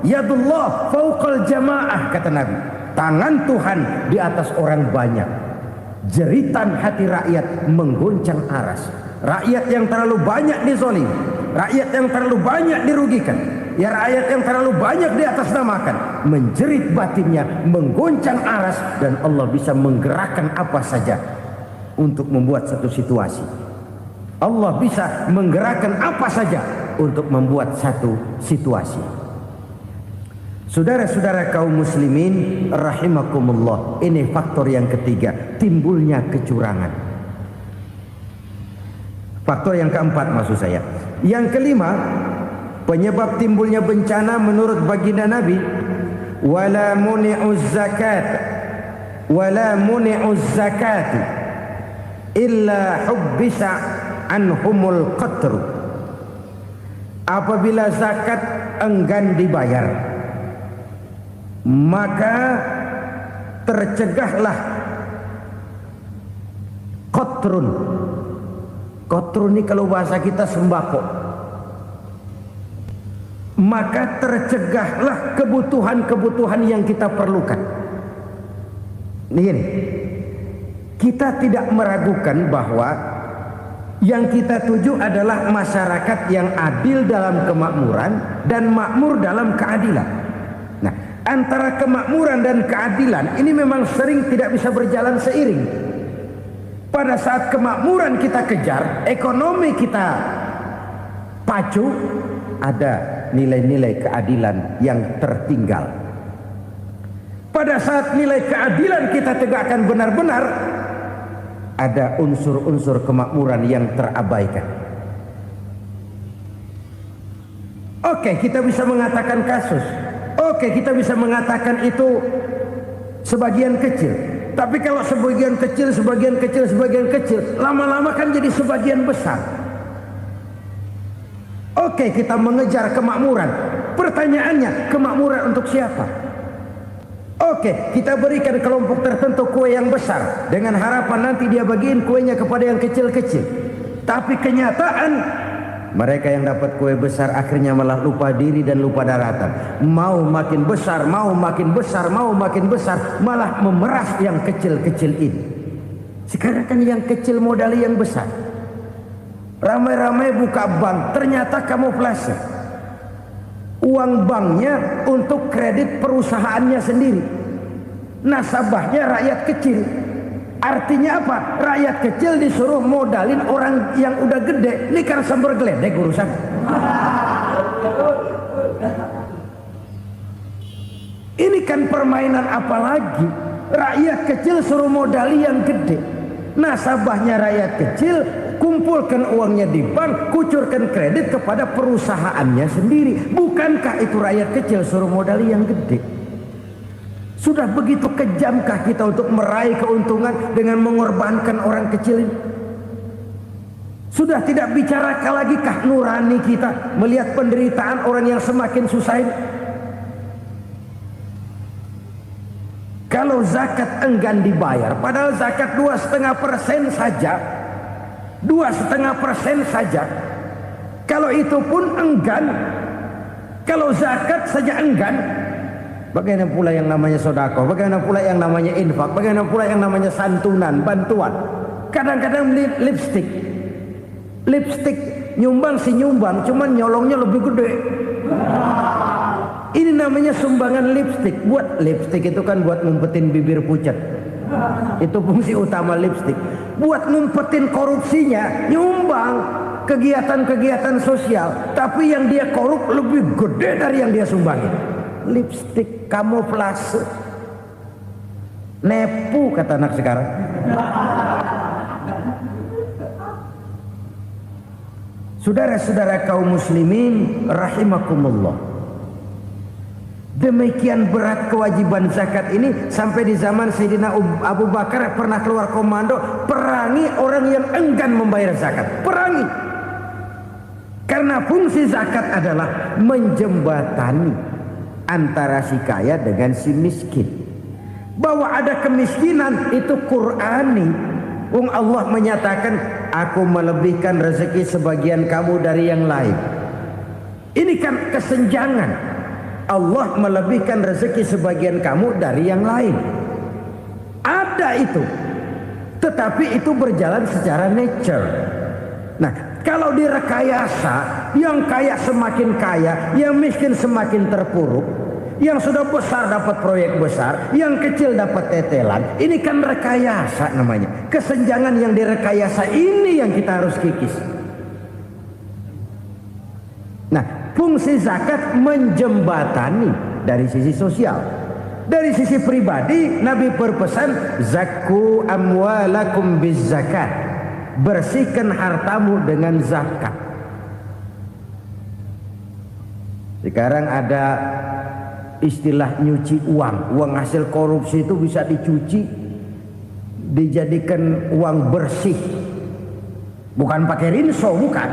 Yadullah fauqal jamaah, kata Nabi. Tangan Tuhan di atas orang banyak. Jeritan hati rakyat menggoncang aras. Rakyat yang terlalu banyak dizolim, rakyat yang terlalu banyak dirugikan, ya rakyat yang terlalu banyak di atas namakan, menjerit batinnya, menggoncang aras, dan Allah bisa menggerakkan apa saja untuk membuat satu situasi. Allah bisa menggerakkan apa saja untuk membuat satu situasi. Saudara-saudara kaum muslimin rahimakumullah, ini faktor yang ketiga, timbulnya kecurangan. Faktor yang keempat maksud saya. Yang kelima, penyebab timbulnya bencana menurut baginda Nabi, wala muni'uz zakat illa hubbisa anhumul qatru. Apabila zakat enggan dibayar, maka tercegahlah qatrun. Qatrun ini kalau bahasa kita sembako. Maka tercegahlah kebutuhan-kebutuhan yang kita perlukan. Ini, kita tidak meragukan bahwa yang kita tuju adalah masyarakat yang adil dalam kemakmuran dan makmur dalam keadilan. Nah, antara kemakmuran dan keadilan ini memang sering tidak bisa berjalan seiring. Pada saat kemakmuran kita kejar, ekonomi kita pacu, ada nilai-nilai keadilan yang tertinggal. Pada saat nilai keadilan kita tegakkan benar-benar, ada unsur-unsur kemakmuran yang terabaikan. Oke, kita bisa mengatakan kasus. Oke, kita bisa mengatakan itu sebagian kecil. Tapi kalau sebagian kecil, lama-lama kan jadi sebagian besar. Oke, kita mengejar kemakmuran. Pertanyaannya, kemakmuran untuk siapa? Oke, kita berikan kelompok tertentu kue yang besar dengan harapan nanti dia bagiin kuenya kepada yang kecil-kecil. Tapi kenyataan, mereka yang dapat kue besar akhirnya malah lupa diri dan lupa daratan. Mau makin besar, malah memeras yang kecil-kecil ini. Sekarang kan yang kecil modali yang besar. Ramai-ramai buka bank, ternyata kamuflase. Uang banknya untuk kredit perusahaannya sendiri. Nasabahnya rakyat kecil. Artinya apa? Rakyat kecil disuruh modalin orang yang udah gede. Ini kan sambar geledek urusan. Ini kan permainan apa lagi? Rakyat kecil suruh modali yang gede. Nasabahnya rakyat kecil, kumpulkan uangnya di bank, kucurkan kredit kepada perusahaannya sendiri. Bukankah itu rakyat kecil suruh modali yang gede? Sudah begitu kejamkah kita untuk meraih keuntungan dengan mengorbankan orang kecil ini? Sudah tidak bicara lagi kah nurani kita melihat penderitaan orang yang semakin susah ini? Kalau zakat enggan dibayar, padahal zakat 2,5% saja, 2,5% saja. Kalau itu pun enggan, kalau zakat saja enggan, bagaimana pula yang namanya sedekah, bagaimana pula yang namanya infak, bagaimana pula yang namanya santunan, bantuan. Kadang-kadang lipstick nyumbang si nyumbang, cuman nyolongnya lebih gede. Ini namanya sumbangan lipstick. Buat lipstick itu kan buat ngumpetin bibir pucat. Itu fungsi utama lipstick. Buat ngumpetin korupsinya, nyumbang kegiatan-kegiatan sosial. Tapi yang dia korup lebih gede dari yang dia sumbangin. Lipstick kamuflase. Nepu kata anak sekarang. Saudara-saudara kaum muslimin rahimakumullah. Demikian berat kewajiban zakat ini sampai di zaman Sayyidina Abu Bakar pernah keluar komando perangi orang yang enggan membayar zakat. Perangi. Karena fungsi zakat adalah menjembatani antara si kaya dengan si miskin. Bahwa ada kemiskinan itu Qur'ani. Allah menyatakan, aku melebihkan rezeki sebagian kamu dari yang lain. Ini kan kesenjangan. Allah melebihkan rezeki sebagian kamu dari yang lain. Ada itu. Tetapi itu berjalan secara nature. Nah, kalau direkayasa, yang kaya semakin kaya, yang miskin semakin terpuruk, yang sudah besar dapat proyek besar, yang kecil dapat tetelan. Ini kan rekayasa namanya. Kesenjangan yang direkayasa ini yang kita harus kikis. Nah, fungsi zakat menjembatani dari sisi sosial. Dari sisi pribadi, Nabi berpesan, zakku amwalakum biz zakat. Bersihkan hartamu dengan zakat. Sekarang ada istilah nyuci uang. Uang hasil korupsi itu bisa dicuci, dijadikan uang bersih. Bukan pakai rinso, bukan.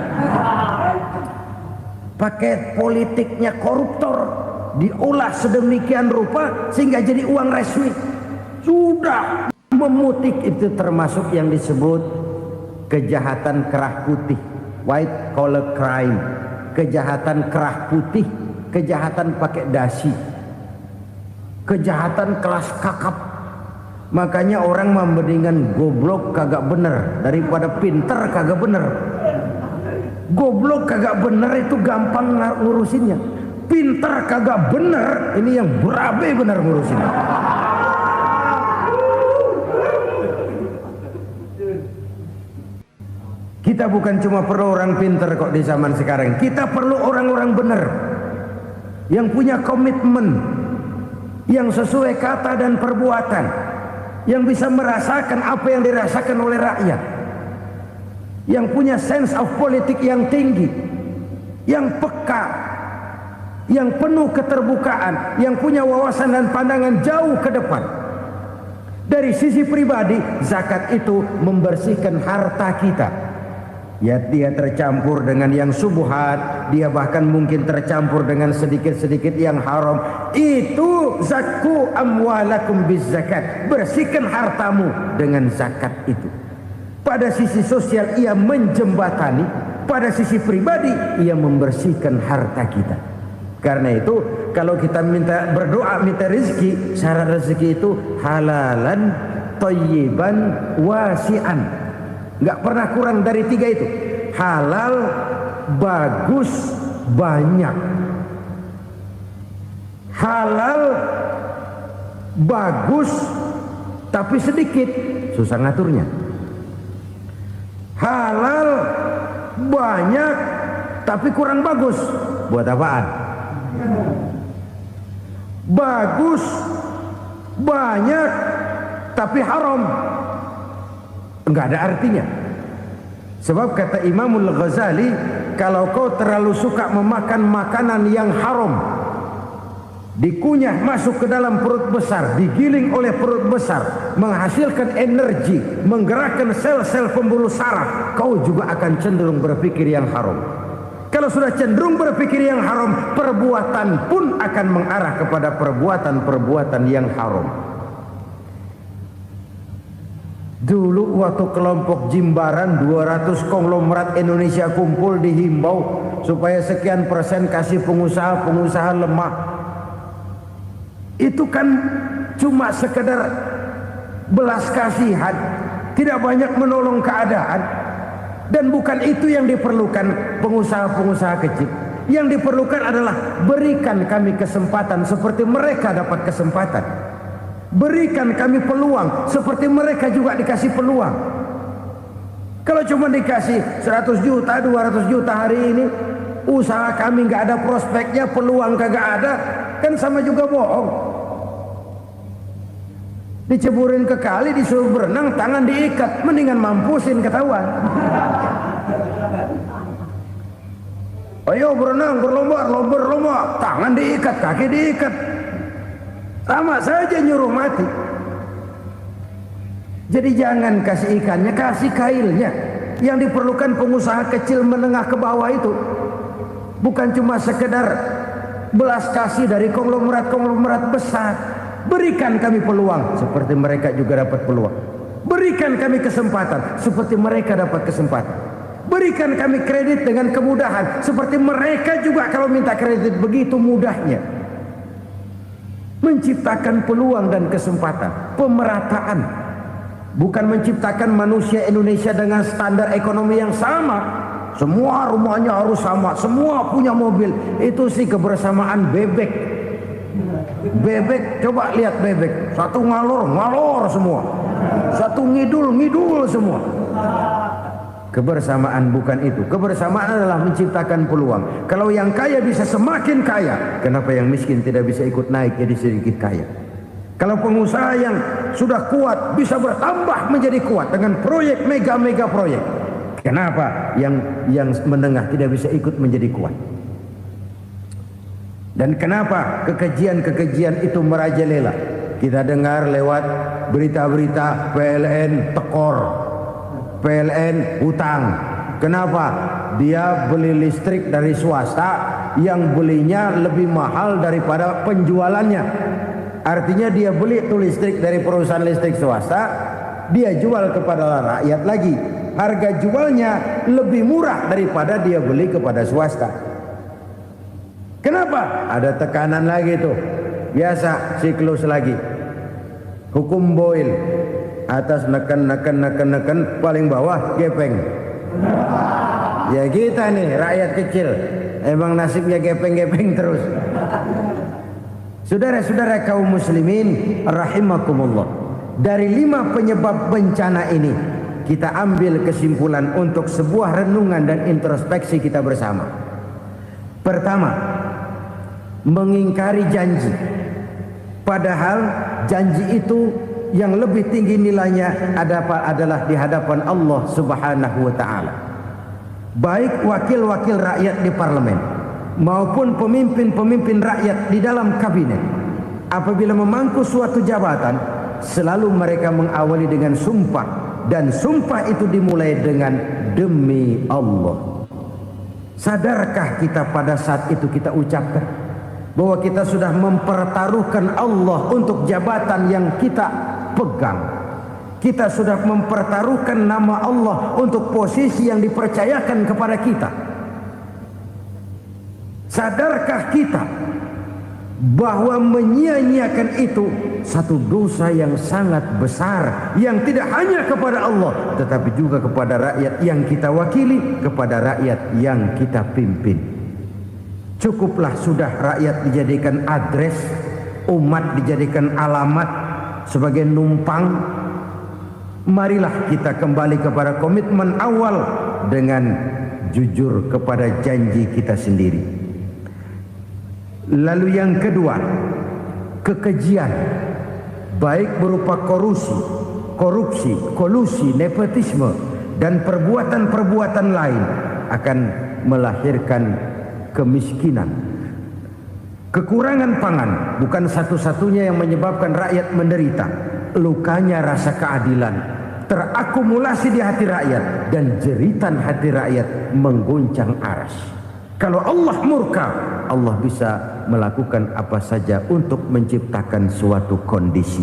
Pakai politiknya koruptor, diolah sedemikian rupa sehingga jadi uang resmi. Sudah memutik, itu termasuk yang disebut kejahatan kerah putih, white collar crime. Kejahatan kerah putih, kejahatan pakai dasi, kejahatan kelas kakap. Makanya orang mendingan goblok kagak bener daripada pinter kagak bener. Goblok kagak bener itu gampang ngurusinnya. Pinter kagak bener, ini yang berabe bener ngurusinnya. Kita bukan cuma perlu orang pinter kok di zaman sekarang. Kita perlu orang-orang bener yang punya komitmen, yang sesuai kata dan perbuatan, yang bisa merasakan apa yang dirasakan oleh rakyat, yang punya sense of politik yang tinggi, yang peka, yang penuh keterbukaan, yang punya wawasan dan pandangan jauh ke depan. Dari sisi pribadi, zakat itu membersihkan harta kita. Ya, dia tercampur dengan yang subuhat, dia bahkan mungkin tercampur dengan sedikit-sedikit yang haram. Itu zakku amwalakum biz zakat. Bersihkan hartamu dengan zakat itu. Pada sisi sosial ia menjembatani, pada sisi pribadi ia membersihkan harta kita. Karena itu kalau kita minta berdoa minta rezeki, syarat rezeki itu halalan thayyiban wasi'an. Nggak pernah kurang dari 3 itu. Halal, bagus, banyak. Halal, bagus, tapi sedikit, susah ngaturnya. Halal, banyak, tapi kurang bagus. Buat apaan? Bagus, banyak, tapi haram. Enggak ada artinya. Sebab kata Imamul Ghazali, kalau kau terlalu suka memakan makanan yang haram, dikunyah masuk ke dalam perut besar, digiling oleh perut besar, menghasilkan energi, menggerakkan sel-sel pembuluh saraf, kau juga akan cenderung berpikir yang haram. Kalau sudah cenderung berpikir yang haram, perbuatan pun akan mengarah kepada perbuatan-perbuatan yang haram. Dulu waktu kelompok Jimbaran 200 konglomerat Indonesia kumpul dihimbau supaya sekian persen kasih pengusaha-pengusaha lemah. Itu kan cuma sekedar belas kasihan, tidak banyak menolong keadaan. Dan bukan itu yang diperlukan pengusaha-pengusaha kecil. Yang diperlukan adalah berikan kami kesempatan seperti mereka dapat kesempatan. Berikan kami peluang seperti mereka juga dikasih peluang. Kalau cuma dikasih 100 juta, 200 juta hari ini, usaha kami nggak ada prospeknya, peluang kagak ada, kan sama juga bohong. Diceburin ke kali, disuruh berenang, tangan diikat, mendingan mampusin ketahuan. Ayo berenang, berlomba, tangan diikat, kaki diikat. Sama saja nyuruh mati. Jadi jangan kasih ikannya, kasih kailnya. Yang diperlukan pengusaha kecil menengah ke bawah itu bukan cuma sekedar belas kasih dari konglomerat-konglomerat besar. Berikan kami peluang seperti mereka juga dapat peluang. Berikan kami kesempatan seperti mereka dapat kesempatan. Berikan kami kredit dengan kemudahan seperti mereka juga kalau minta kredit begitu mudahnya. Menciptakan peluang dan kesempatan, pemerataan. Bukan menciptakan manusia Indonesia dengan standar ekonomi yang sama. Semua rumahnya harus sama, semua punya mobil. Itu sih kebersamaan bebek. Bebek, coba lihat bebek. Satu ngalor semua. Satu ngidul semua. Kebersamaan bukan itu. Kebersamaan adalah menciptakan peluang. Kalau yang kaya bisa semakin kaya, kenapa yang miskin tidak bisa ikut naik jadi sedikit kaya? Kalau pengusaha yang sudah kuat bisa bertambah menjadi kuat dengan proyek mega proyek, kenapa yang menengah tidak bisa ikut menjadi kuat? Dan kenapa kekejian itu merajalela? Kita dengar lewat berita-berita PLN tekor, PLN hutang. Kenapa? Dia beli listrik dari swasta yang belinya lebih mahal daripada penjualannya. Artinya dia beli itu listrik dari perusahaan listrik swasta, dia jual kepada rakyat lagi. Harga jualnya lebih murah daripada dia beli kepada swasta. Kenapa? Ada tekanan lagi tuh. Biasa siklus lagi. Hukum Boyle. Atas neken, paling bawah gepeng. Ya kita nih rakyat kecil, emang nasibnya gepeng terus. Saudara-saudara kaum muslimin rahimakumullah, dari 5 penyebab bencana ini kita ambil kesimpulan untuk sebuah renungan dan introspeksi kita bersama. Pertama, mengingkari janji, padahal janji itu yang lebih tinggi nilainya adalah di hadapan Allah Subhanahu wa taala. Baik wakil-wakil rakyat di parlemen maupun pemimpin-pemimpin rakyat di dalam kabinet, apabila memangku suatu jabatan, selalu mereka mengawali dengan sumpah, dan sumpah itu dimulai dengan demi Allah. Sadarkah kita pada saat itu kita ucapkan bahwa kita sudah mempertaruhkan Allah untuk jabatan yang kita pegang? Kita sudah mempertaruhkan nama Allah untuk posisi yang dipercayakan kepada kita. Sadarkah kita bahwa menyia-nyiakan itu satu dosa yang sangat besar, yang tidak hanya kepada Allah tetapi juga kepada rakyat yang kita wakili, kepada rakyat yang kita pimpin. Cukuplah sudah rakyat dijadikan adres, umat dijadikan alamat sebagai numpang. Marilah kita kembali kepada komitmen awal dengan jujur kepada janji kita sendiri. Lalu yang kedua, kekejian, baik berupa korupsi, kolusi, nepotisme, dan perbuatan-perbuatan lain akan melahirkan kemiskinan. Kekurangan pangan bukan satu-satunya yang menyebabkan rakyat menderita. Lukanya rasa keadilan terakumulasi di hati rakyat, dan jeritan hati rakyat mengguncang aras. Kalau Allah murka, Allah bisa melakukan apa saja untuk menciptakan suatu kondisi.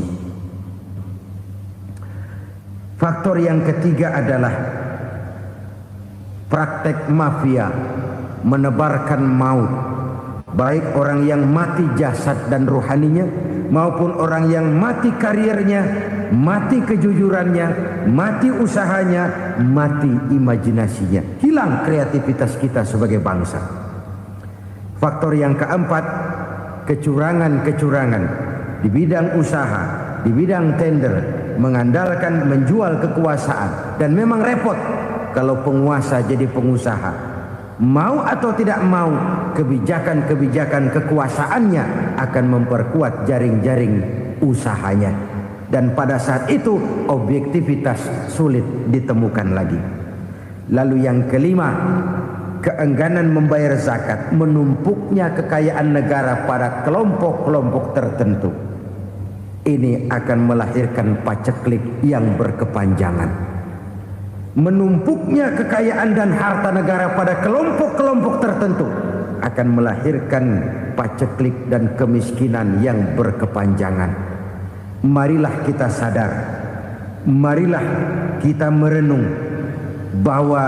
Faktor yang ketiga adalah praktek mafia menebarkan maut, baik orang yang mati jasad dan rohaninya maupun orang yang mati karirnya, mati kejujurannya, mati usahanya, mati imajinasinya. Hilang kreativitas kita sebagai bangsa. Faktor yang keempat, kecurangan-kecurangan di bidang usaha, di bidang tender, mengandalkan menjual kekuasaan. Dan memang repot kalau penguasa jadi pengusaha. Mau atau tidak mau, kebijakan-kebijakan kekuasaannya akan memperkuat jaring-jaring usahanya. Dan pada saat itu objektivitas sulit ditemukan lagi. Lalu yang kelima, keengganan membayar zakat, menumpuknya kekayaan negara pada kelompok-kelompok tertentu. Ini akan melahirkan paceklik yang berkepanjangan. Menumpuknya kekayaan dan harta negara pada kelompok-kelompok tertentu akan melahirkan paceklik dan kemiskinan yang berkepanjangan. marilah kita sadar, marilah kita merenung bahwa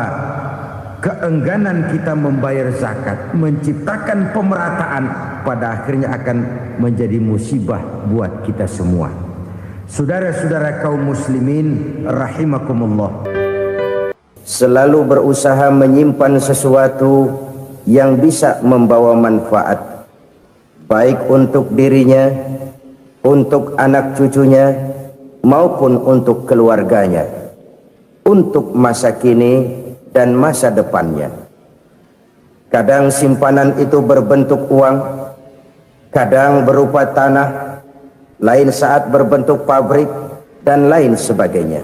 keengganan kita membayar zakat menciptakan pemerataan pada akhirnya akan menjadi musibah buat kita semua. Saudara-saudara kaum muslimin rahimakumullah, selalu berusaha menyimpan sesuatu yang bisa membawa manfaat, baik untuk dirinya, untuk anak cucunya, maupun untuk keluarganya, untuk masa kini dan masa depannya. Kadang simpanan itu berbentuk uang, kadang berupa tanah, lain saat berbentuk pabrik, dan lain sebagainya.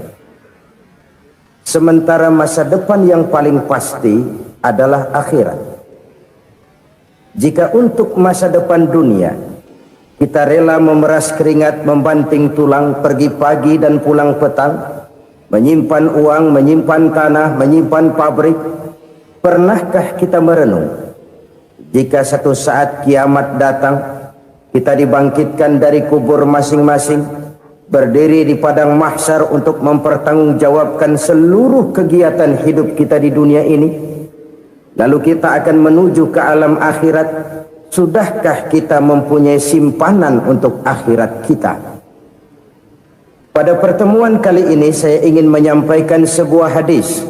Sementara masa depan yang paling pasti adalah akhirat. Jika untuk masa depan dunia kita rela memeras keringat, membanting tulang, pergi pagi dan pulang petang, menyimpan uang, menyimpan tanah, menyimpan pabrik, pernahkah kita merenung jika satu saat kiamat datang, kita dibangkitkan dari kubur masing-masing, berdiri di padang mahsyar untuk mempertanggungjawabkan seluruh kegiatan hidup kita di dunia ini, lalu kita akan menuju ke alam akhirat. Sudahkah kita mempunyai simpanan untuk akhirat kita? Pada pertemuan kali ini saya ingin menyampaikan sebuah hadis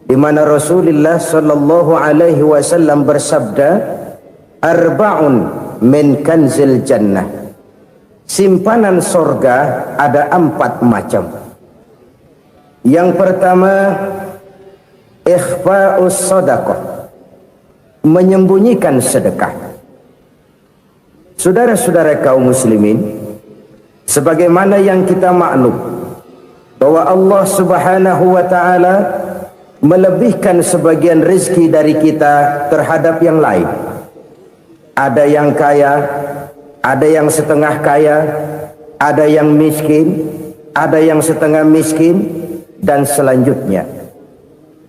di mana Rasulullah sallallahu alaihi wasallam bersabda, arba'un min kanzil jannah. Simpanan sorga ada 4 macam. Yang pertama, ikhfa'us sadaqah, menyembunyikan sedekah. Saudara-saudara kaum muslimin, sebagaimana yang kita maklum bahwa Allah Subhanahu wa taala melebihkan sebagian rezeki dari kita terhadap yang lain. Ada yang kaya, ada yang setengah kaya, ada yang miskin, ada yang setengah miskin, dan selanjutnya.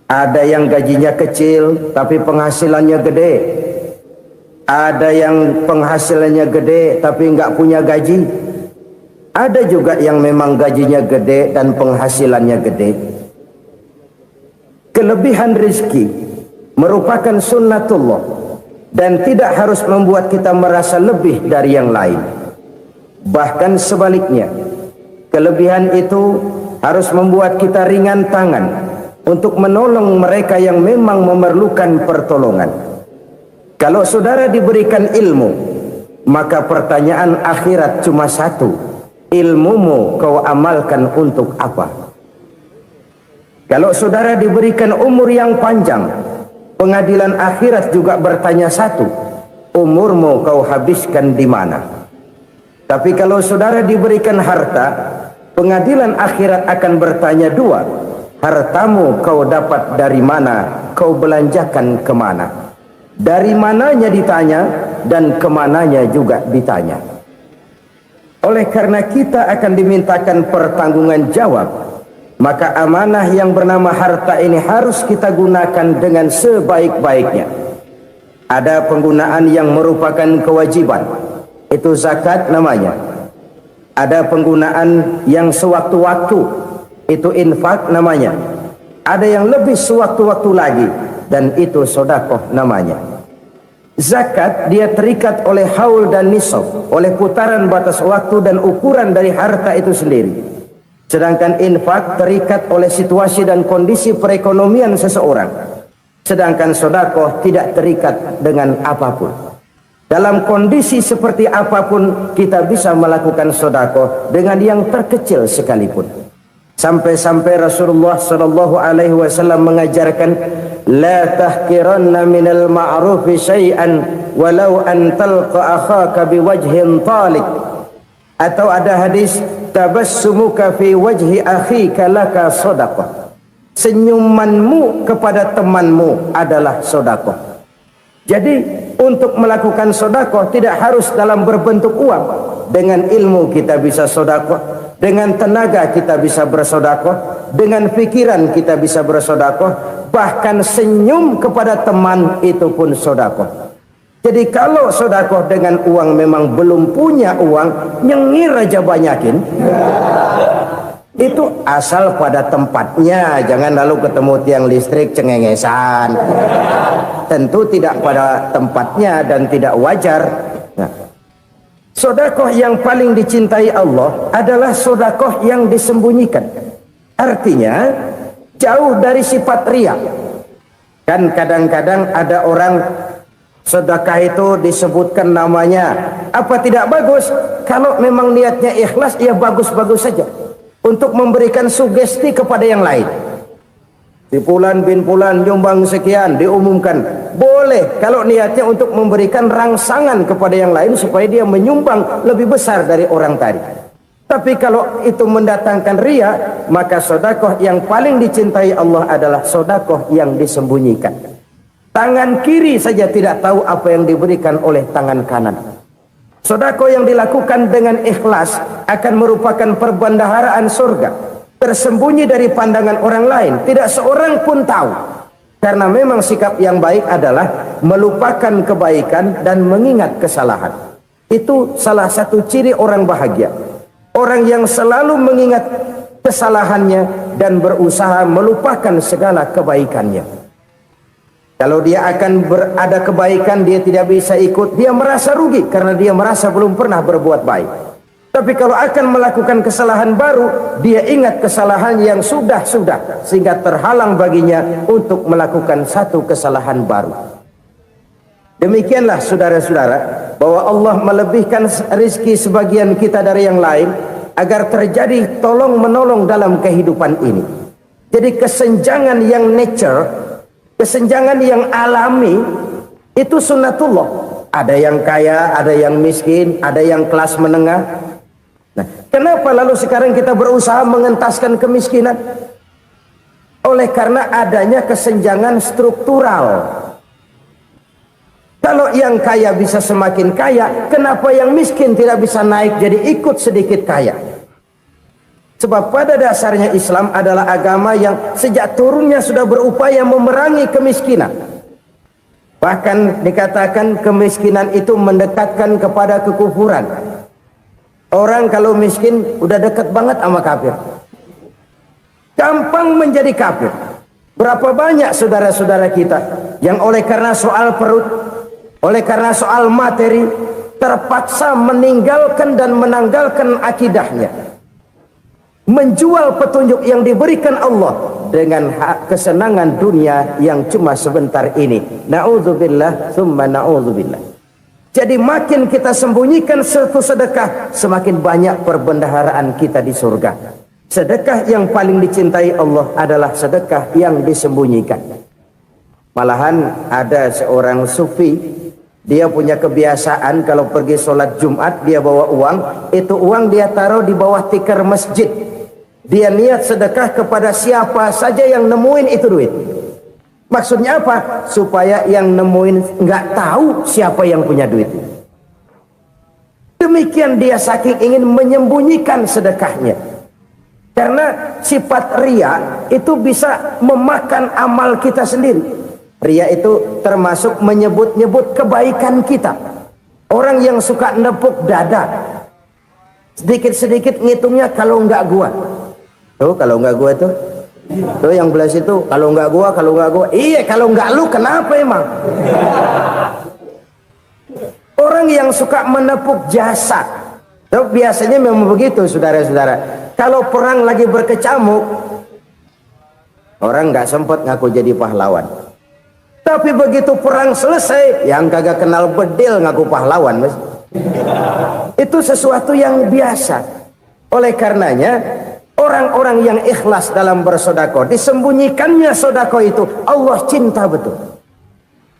Ada yang gajinya kecil tapi penghasilannya gede. Ada yang penghasilannya gede tapi nggak punya gaji. Ada juga yang memang gajinya gede dan penghasilannya gede. Kelebihan rezeki merupakan sunnatullah dan tidak harus membuat kita merasa lebih dari yang lain. Bahkan sebaliknya, kelebihan itu harus membuat kita ringan tangan untuk menolong mereka yang memang memerlukan pertolongan. Kalau saudara diberikan ilmu, maka pertanyaan akhirat cuma satu: ilmumu kau amalkan untuk apa? Kalau saudara diberikan umur yang panjang, pengadilan akhirat juga bertanya satu: umurmu kau habiskan di mana? Tapi kalau saudara diberikan harta, pengadilan akhirat akan bertanya dua: hartamu kau dapat dari mana? Kau belanjakan kemana? Dari mananya ditanya dan kemananya juga ditanya. Oleh karena kita akan dimintakan pertanggungan jawab, maka amanah yang bernama harta ini harus kita gunakan dengan sebaik-baiknya. Ada penggunaan yang merupakan kewajiban, itu zakat namanya. Ada penggunaan yang sewaktu-waktu, itu infak namanya. Ada yang lebih sewaktu-waktu lagi, dan itu sedekah namanya. Zakat dia terikat oleh haul dan nisab, oleh putaran batas waktu dan ukuran dari harta itu sendiri. Sedangkan infak terikat oleh situasi dan kondisi perekonomian seseorang. Sedangkan sedekah tidak terikat dengan apapun. Dalam kondisi seperti apapun kita bisa melakukan sedekah dengan yang terkecil sekalipun. Sampai-sampai Rasulullah sallallahu alaihi wasallam mengajarkan, la tahqiranna minal ma'rufi syai'an walau an talqa akhaka biwajhin talik. Atau ada hadis, tabassumuka fi wajhi akhika laka sadaqah. Senyumanmu kepada temanmu adalah sedekah. Jadi untuk melakukan sedekah tidak harus dalam berbentuk uang. Dengan ilmu kita bisa sedekah, dengan tenaga kita bisa bersedekah, dengan pikiran kita bisa bersedekah, bahkan senyum kepada teman itu pun sedekah. Jadi kalau sodakoh dengan uang memang belum punya uang, nyengir aja banyakin. Itu asal pada tempatnya, jangan lalu ketemu tiang listrik cengengesan. Tentu tidak pada tempatnya dan tidak wajar. Nah, sodakoh yang paling dicintai Allah adalah sodakoh yang disembunyikan. Artinya jauh dari sifat riya. Kan kadang-kadang ada orang sedekah itu disebutkan namanya, apa tidak bagus? Kalau memang niatnya ikhlas, ya bagus-bagus saja untuk memberikan sugesti kepada yang lain. Si Fulan bin Fulan nyumbang sekian, diumumkan. Boleh kalau niatnya untuk memberikan rangsangan kepada yang lain supaya dia menyumbang lebih besar dari orang tadi. Tapi kalau itu mendatangkan riya, maka sedekah yang paling dicintai Allah adalah sedekah yang disembunyikan. Tangan kiri saja tidak tahu apa yang diberikan oleh tangan kanan. Sedekah yang dilakukan dengan ikhlas akan merupakan perbendaharaan surga, tersembunyi dari pandangan orang lain, tidak seorang pun tahu. Karena memang sikap yang baik adalah melupakan kebaikan dan mengingat kesalahan. Itu salah satu ciri orang bahagia. Orang yang selalu mengingat kesalahannya dan berusaha melupakan segala kebaikannya. Kalau dia akan berada kebaikan, dia tidak bisa ikut, dia merasa rugi karena dia merasa belum pernah berbuat baik. Tapi kalau akan melakukan kesalahan baru, dia ingat kesalahan yang sudah-sudah, sehingga terhalang baginya untuk melakukan satu kesalahan baru. Demikianlah saudara-saudara, bahwa Allah melebihkan rizki sebagian kita dari yang lain, agar terjadi tolong-menolong dalam kehidupan ini. Jadi kesenjangan yang nature, kesenjangan yang alami itu sunnatullah. Ada yang kaya, ada yang miskin, ada yang kelas menengah. Nah, kenapa lalu sekarang kita berusaha mengentaskan kemiskinan? Oleh karena adanya kesenjangan struktural. Kalau yang kaya bisa semakin kaya, kenapa yang miskin tidak bisa naik jadi ikut sedikit kaya? Sebab pada dasarnya Islam adalah agama yang sejak turunnya sudah berupaya memerangi kemiskinan. Bahkan dikatakan kemiskinan itu mendekatkan kepada kekufuran. Orang kalau miskin udah dekat banget sama kafir. Gampang menjadi kafir. Berapa banyak saudara-saudara kita yang oleh karena soal perut, oleh karena soal materi, terpaksa meninggalkan dan menanggalkan akidahnya. Menjual petunjuk yang diberikan Allah dengan kesenangan dunia yang cuma sebentar ini. Na'udzubillah thumma na'udzubillah. Jadi makin kita sembunyikan satu sedekah, semakin banyak perbendaharaan kita di surga. Sedekah yang paling dicintai Allah adalah sedekah yang disembunyikan. Malahan ada seorang sufi, dia punya kebiasaan kalau pergi sholat Jumat dia bawa uang, itu uang dia taruh di bawah tikar masjid. Dia niat sedekah kepada siapa saja yang nemuin itu duit. Maksudnya apa? Supaya yang nemuin nggak tahu siapa yang punya duit. Demikian dia saking ingin menyembunyikan sedekahnya. Karena sifat riya itu bisa memakan amal kita sendiri. Riya itu termasuk menyebut-nyebut kebaikan kita. Orang yang suka nepuk dada, sedikit-sedikit ngitungnya kalau nggak gua. Tuh kalau nggak gua tuh yang belah situ kalau nggak gua, iya kalau nggak lu kenapa emang? Orang yang suka menepuk jasa, tuh biasanya memang begitu saudara-saudara. Kalau perang lagi berkecamuk, orang nggak sempat ngaku jadi pahlawan. Tapi begitu perang selesai, yang kagak kenal bedil ngaku pahlawan, mas. Itu sesuatu yang biasa. Oleh karenanya, orang-orang yang ikhlas dalam bersedekah, disembunyikannya sedekah itu, Allah cinta betul.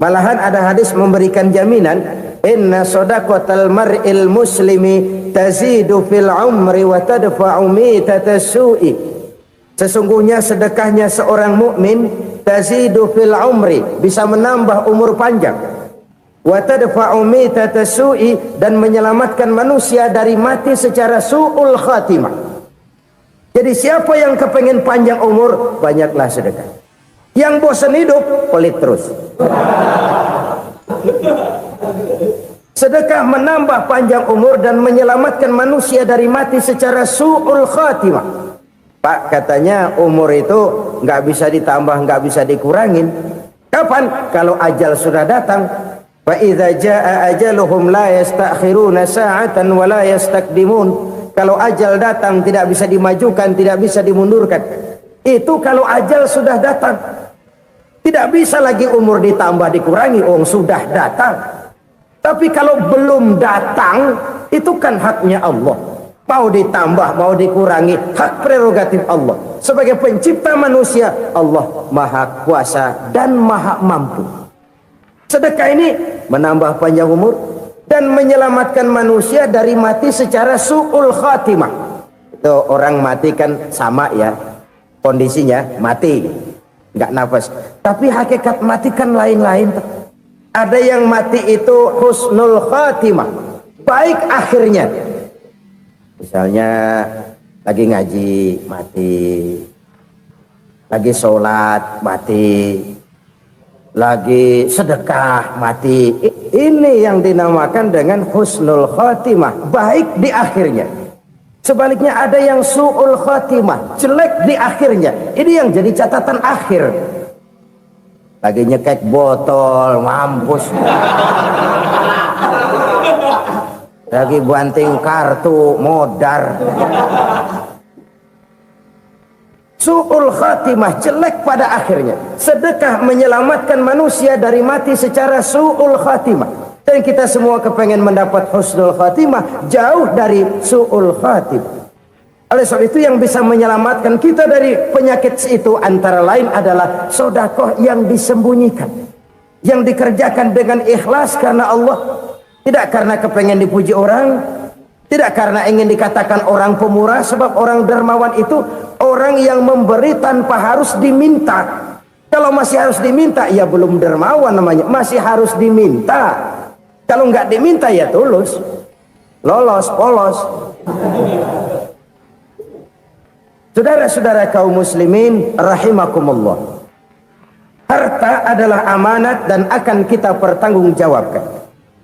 Malahan ada hadis memberikan jaminan, inna sedaqatal mar'il muslimi tazidu fil umri wa tadfa'u mitatas su'i. Sesungguhnya sedekahnya seorang mukmin tazidu fil umri, bisa menambah umur panjang, wa tadfa'u mitatas su'i, dan menyelamatkan manusia dari mati secara su'ul khatimah. Jadi siapa yang kepengen panjang umur, banyaklah sedekah. Yang bosan hidup, pelit terus. Sedekah menambah panjang umur dan menyelamatkan manusia dari mati secara su'ul khatimah. Pak, katanya umur itu nggak bisa ditambah, nggak bisa dikurangin. Kapan? Kalau ajal sudah datang. Fa idza jaa ajaluhum la yastakhiruna sa'atan wa la yastakdimun. Kalau ajal datang tidak bisa dimajukan, tidak bisa dimundurkan. Itu kalau ajal sudah datang. Tidak bisa lagi umur ditambah dikurangi, sudah datang. Tapi kalau belum datang, itu kan haknya Allah. Mau ditambah, mau dikurangi, hak prerogatif Allah. Sebagai pencipta manusia, Allah Maha Kuasa dan Maha Mampu. Sedekah ini menambah panjang umur dan menyelamatkan manusia dari mati secara su'ul khatimah. Itu orang mati kan sama ya, kondisinya mati, nggak nafas. Tapi hakikat mati kan lain-lain. Ada yang mati itu husnul khatimah, baik akhirnya. Misalnya lagi ngaji mati, lagi sholat mati, lagi sedekah mati. Ini yang dinamakan dengan husnul khatimah, baik di akhirnya. Sebaliknya ada yang su'ul khatimah, jelek di akhirnya. Ini yang jadi catatan akhir. Lagi nyekek botol, mampus. Lagi banting kartu, modar. Su'ul khatimah, jelek pada akhirnya. Sedekah menyelamatkan manusia dari mati secara su'ul khatimah. Dan kita semua kepengen mendapat husnul khatimah, jauh dari su'ul khatimah. Oleh sebab itu yang bisa menyelamatkan kita dari penyakit itu antara lain adalah sedekah yang disembunyikan, yang dikerjakan dengan ikhlas karena Allah, tidak karena kepengen dipuji orang, tidak karena ingin dikatakan orang pemurah. Sebab orang dermawan itu orang yang memberi tanpa harus diminta. Kalau masih harus diminta, ya belum dermawan namanya, masih harus diminta. Kalau nggak diminta ya tulus, lolos, polos. Saudara-saudara kaum muslimin rahimakumullah, harta adalah amanat dan akan kita pertanggungjawabkan.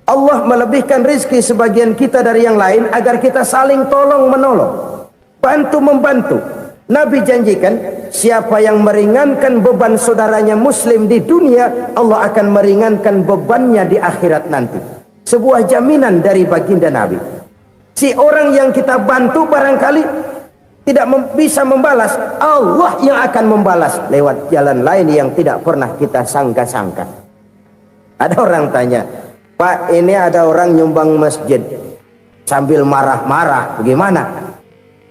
Allah melebihkan rizki sebagian kita dari yang lain agar kita saling tolong menolong, bantu membantu. Nabi janjikan siapa yang meringankan beban saudaranya muslim di dunia, Allah akan meringankan bebannya di akhirat nanti. Sebuah jaminan dari baginda Nabi. Si orang yang kita bantu barangkali tidak bisa membalas, Allah yang akan membalas lewat jalan lain yang tidak pernah kita sangka-sangka. Ada orang tanya, Pak, ini ada orang nyumbang masjid sambil marah-marah, bagaimana?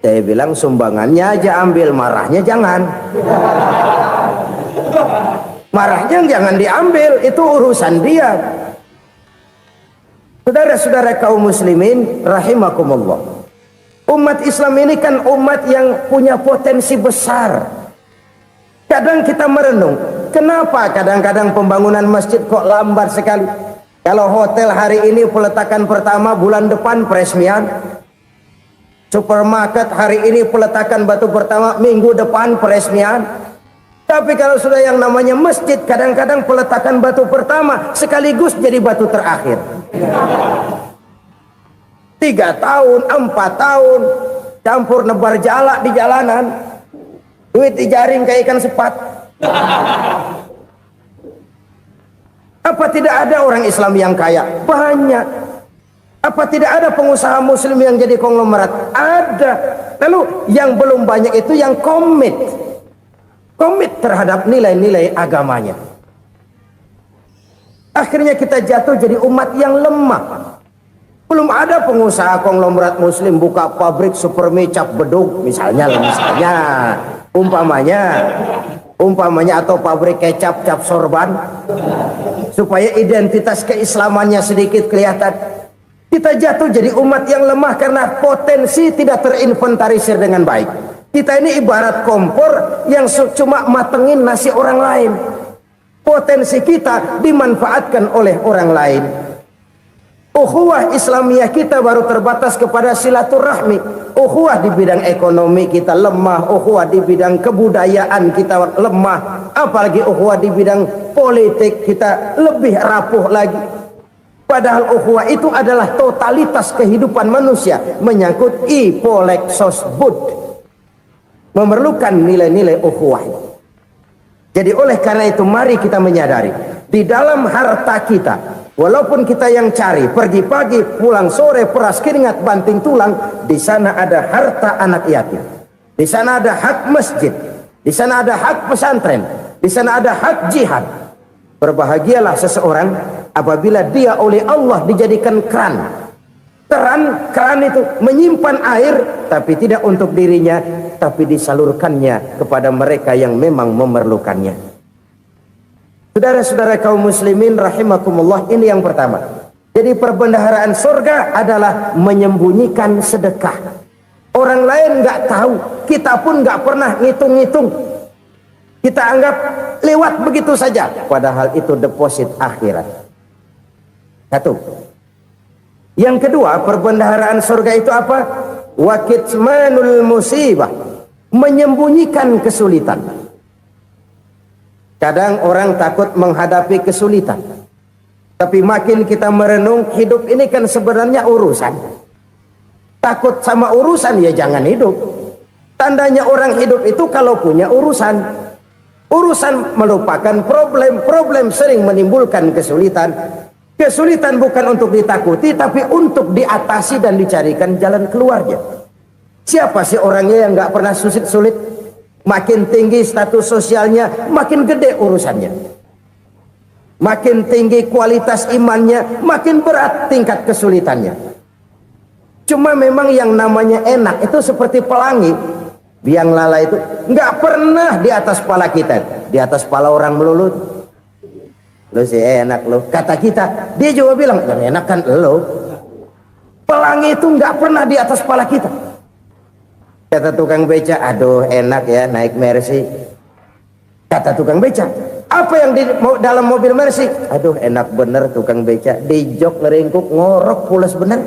Saya bilang sumbangannya aja ambil, marahnya jangan. Marahnya jangan diambil, itu urusan dia. Saudara-saudara kaum muslimin rahimakumullah, umat Islam ini kan umat yang punya potensi besar. Kadang kita merenung, kenapa kadang-kadang pembangunan masjid kok lambat sekali? Kalau hotel hari ini peletakan pertama, bulan depan peresmian. Supermarket hari ini peletakan batu pertama, minggu depan peresmian. Tapi kalau sudah yang namanya masjid, kadang-kadang peletakan batu pertama sekaligus jadi batu terakhir. 3 tahun, 4 tahun, campur nebar jalak di jalanan, duit dijaring kayak ikan sepat. Apa tidak ada orang Islam yang kaya? Banyak. Apa tidak ada pengusaha muslim yang jadi konglomerat? Ada. Lalu yang belum banyak itu yang komit terhadap nilai-nilai agamanya. Akhirnya kita jatuh jadi umat yang lemah. Belum ada pengusaha konglomerat muslim buka pabrik supermi cap beduk misalnya umpamanya atau pabrik kecap cap sorban supaya identitas keislamannya sedikit kelihatan. Kita jatuh jadi umat yang lemah karena potensi tidak terinventarisir dengan baik. Kita ini ibarat kompor yang cuma matengin nasi orang lain. Potensi kita dimanfaatkan oleh orang lain. Ukhuwah Islamiyah kita baru terbatas kepada silaturahmi. Ukhuwah di bidang ekonomi kita lemah, ukhuwah di bidang kebudayaan kita lemah, apalagi ukhuwah di bidang politik kita lebih rapuh lagi. Padahal ukhuwah itu adalah totalitas kehidupan manusia, menyangkut ipoleksos bud, memerlukan nilai-nilai ukhuwah. Jadi oleh karena itu mari kita menyadari di dalam harta kita, walaupun kita yang cari pergi pagi pulang sore peras keringat banting tulang, di sana ada harta anak yatim, di sana ada hak masjid, di sana ada hak pesantren, di sana ada hak jihad. Berbahagialah seseorang apabila dia oleh Allah dijadikan keran. Keran itu menyimpan air, tapi tidak untuk dirinya, tapi disalurkannya kepada mereka yang memang memerlukannya. Saudara-saudara kaum muslimin rahimakumullah, ini yang pertama. Jadi perbendaharaan surga adalah menyembunyikan sedekah. Orang lain nggak tahu, kita pun nggak pernah ngitung-ngitung. Kita anggap lewat begitu saja, padahal itu deposit akhirat. Satu. Yang kedua, perbendaharaan surga itu apa? Wa kitmanul musibah, menyembunyikan kesulitan. Kadang orang takut menghadapi kesulitan, tapi makin kita merenung, hidup ini kan sebenarnya urusan. Takut sama urusan ya jangan hidup. Tandanya orang hidup itu kalau punya urusan. Urusan melupakan problem, problem sering menimbulkan kesulitan. Kesulitan bukan untuk ditakuti, tapi untuk diatasi dan dicarikan jalan keluarnya. Siapa sih orangnya yang nggak pernah sulit-sulit? Makin tinggi status sosialnya, makin gede urusannya. Makin tinggi kualitas imannya, makin berat tingkat kesulitannya. Cuma memang yang namanya enak itu seperti pelangi. Biang lala itu nggak pernah di atas kepala kita, di atas kepala orang melulu. Lo sih enak lo, kata kita. Dia juga bilang yang enak kan lo. Pelangi itu nggak pernah di atas kepala kita. Kata tukang beca, aduh enak ya naik Mercy. Kata tukang beca, apa yang di dalam mobil Mercy? Aduh enak bener tukang beca, di jok ngeringkuk ngorok pulas bener.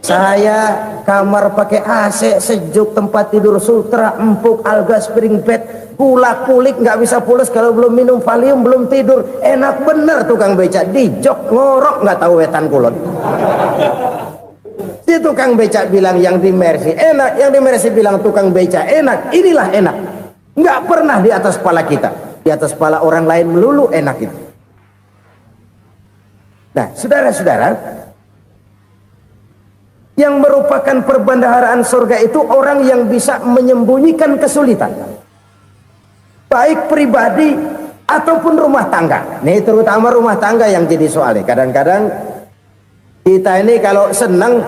Saya kamar pakai AC sejuk, tempat tidur sutra empuk, alga spring bed, kulak kulik nggak bisa pulas kalau belum minum Valium, belum tidur. Enak bener tukang beca, di jok ngorok nggak tahu wetan kulon. Si tukang beca bilang yang di Mercy enak, yang di Mercy bilang tukang beca enak. Inilah enak, nggak pernah di atas kepala kita, di atas kepala orang lain melulu enak itu. Nah saudara-saudara, yang merupakan perbendaharaan surga itu orang yang bisa menyembunyikan kesulitan, baik pribadi ataupun rumah tangga. Nih terutama rumah tangga yang jadi soalnya. Kadang-kadang kita ini kalau senang,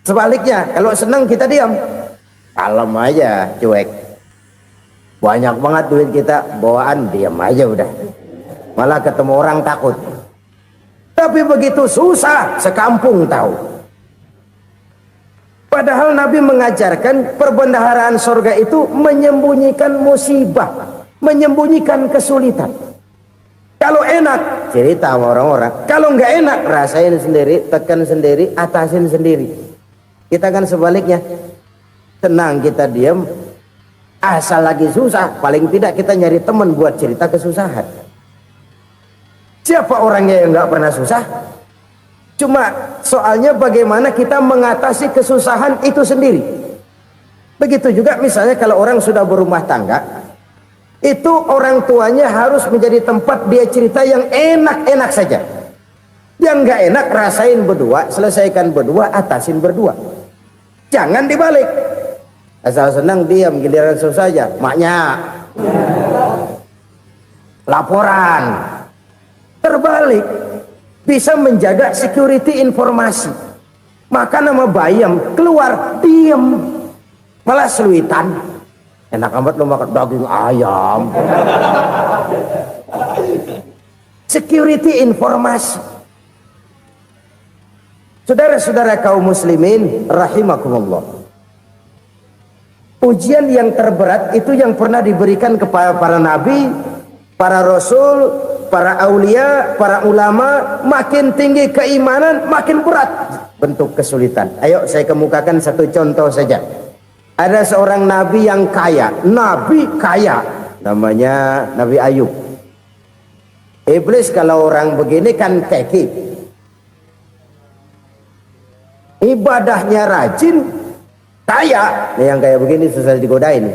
sebaliknya kalau senang kita diam, kalem aja, cuek. Banyak banget duit kita bawaan, diam aja udah. Malah ketemu orang takut. Tapi begitu susah, sekampung tahu. Padahal Nabi mengajarkan perbendaharaan surga itu menyembunyikan musibah, menyembunyikan kesulitan. Kalau enak, cerita sama orang-orang. Kalau nggak enak, rasain sendiri, tekan sendiri, atasin sendiri. Kita kan sebaliknya, tenang kita diam, asal lagi susah, paling tidak kita nyari teman buat cerita kesusahan. Siapa orangnya yang nggak pernah susah? Cuma soalnya bagaimana kita mengatasi kesusahan itu sendiri. Begitu juga misalnya kalau orang sudah berumah tangga, itu orang tuanya harus menjadi tempat dia cerita yang enak-enak saja. Yang nggak enak rasain berdua, selesaikan berdua, atasin berdua. Jangan dibalik. Asal senang diam, giliran susah aja. Maknya laporan. Terbalik. Bisa menjaga security informasi. Makan sama bayam, keluar diem, malah seluitan. Enak amat lo makan daging ayam. Security informasi. Saudara-saudara kaum muslimin rahimakumullah, ujian yang terberat itu yang pernah diberikan kepada para nabi, para rasul, para aulia, para ulama. Makin tinggi keimanan, makin berat bentuk kesulitan. Ayo saya kemukakan satu contoh saja. Ada seorang nabi yang kaya, nabi kaya, namanya Nabi Ayub. Iblis kalau orang begini kan keki. Ibadahnya rajin, kaya. Nih yang kayak begini susah digodain.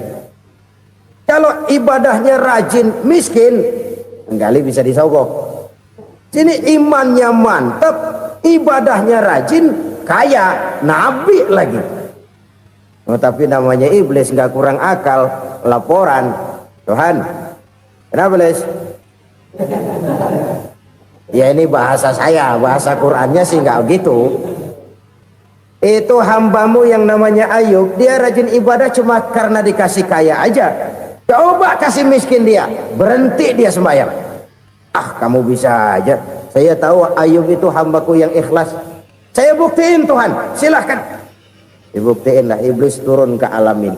Kalau ibadahnya rajin, miskin, kali bisa disogok. Sini imannya mantap, ibadahnya rajin, kaya, nabi lagi. Oh, tapi namanya iblis nggak kurang akal. Laporan, Tuhan, kenapa Les? Ya ini bahasa saya, bahasa Qurannya sih nggak gitu. Itu hambamu yang namanya Ayub, dia rajin ibadah cuma karena dikasih kaya aja. Coba kasih miskin dia, berhenti dia sembahyang. Ah, kamu bisa aja. Saya tahu Ayub itu hambaku yang ikhlas. Saya buktiin Tuhan, silahkan. Dibuktiin lah, iblis turun ke alam ini.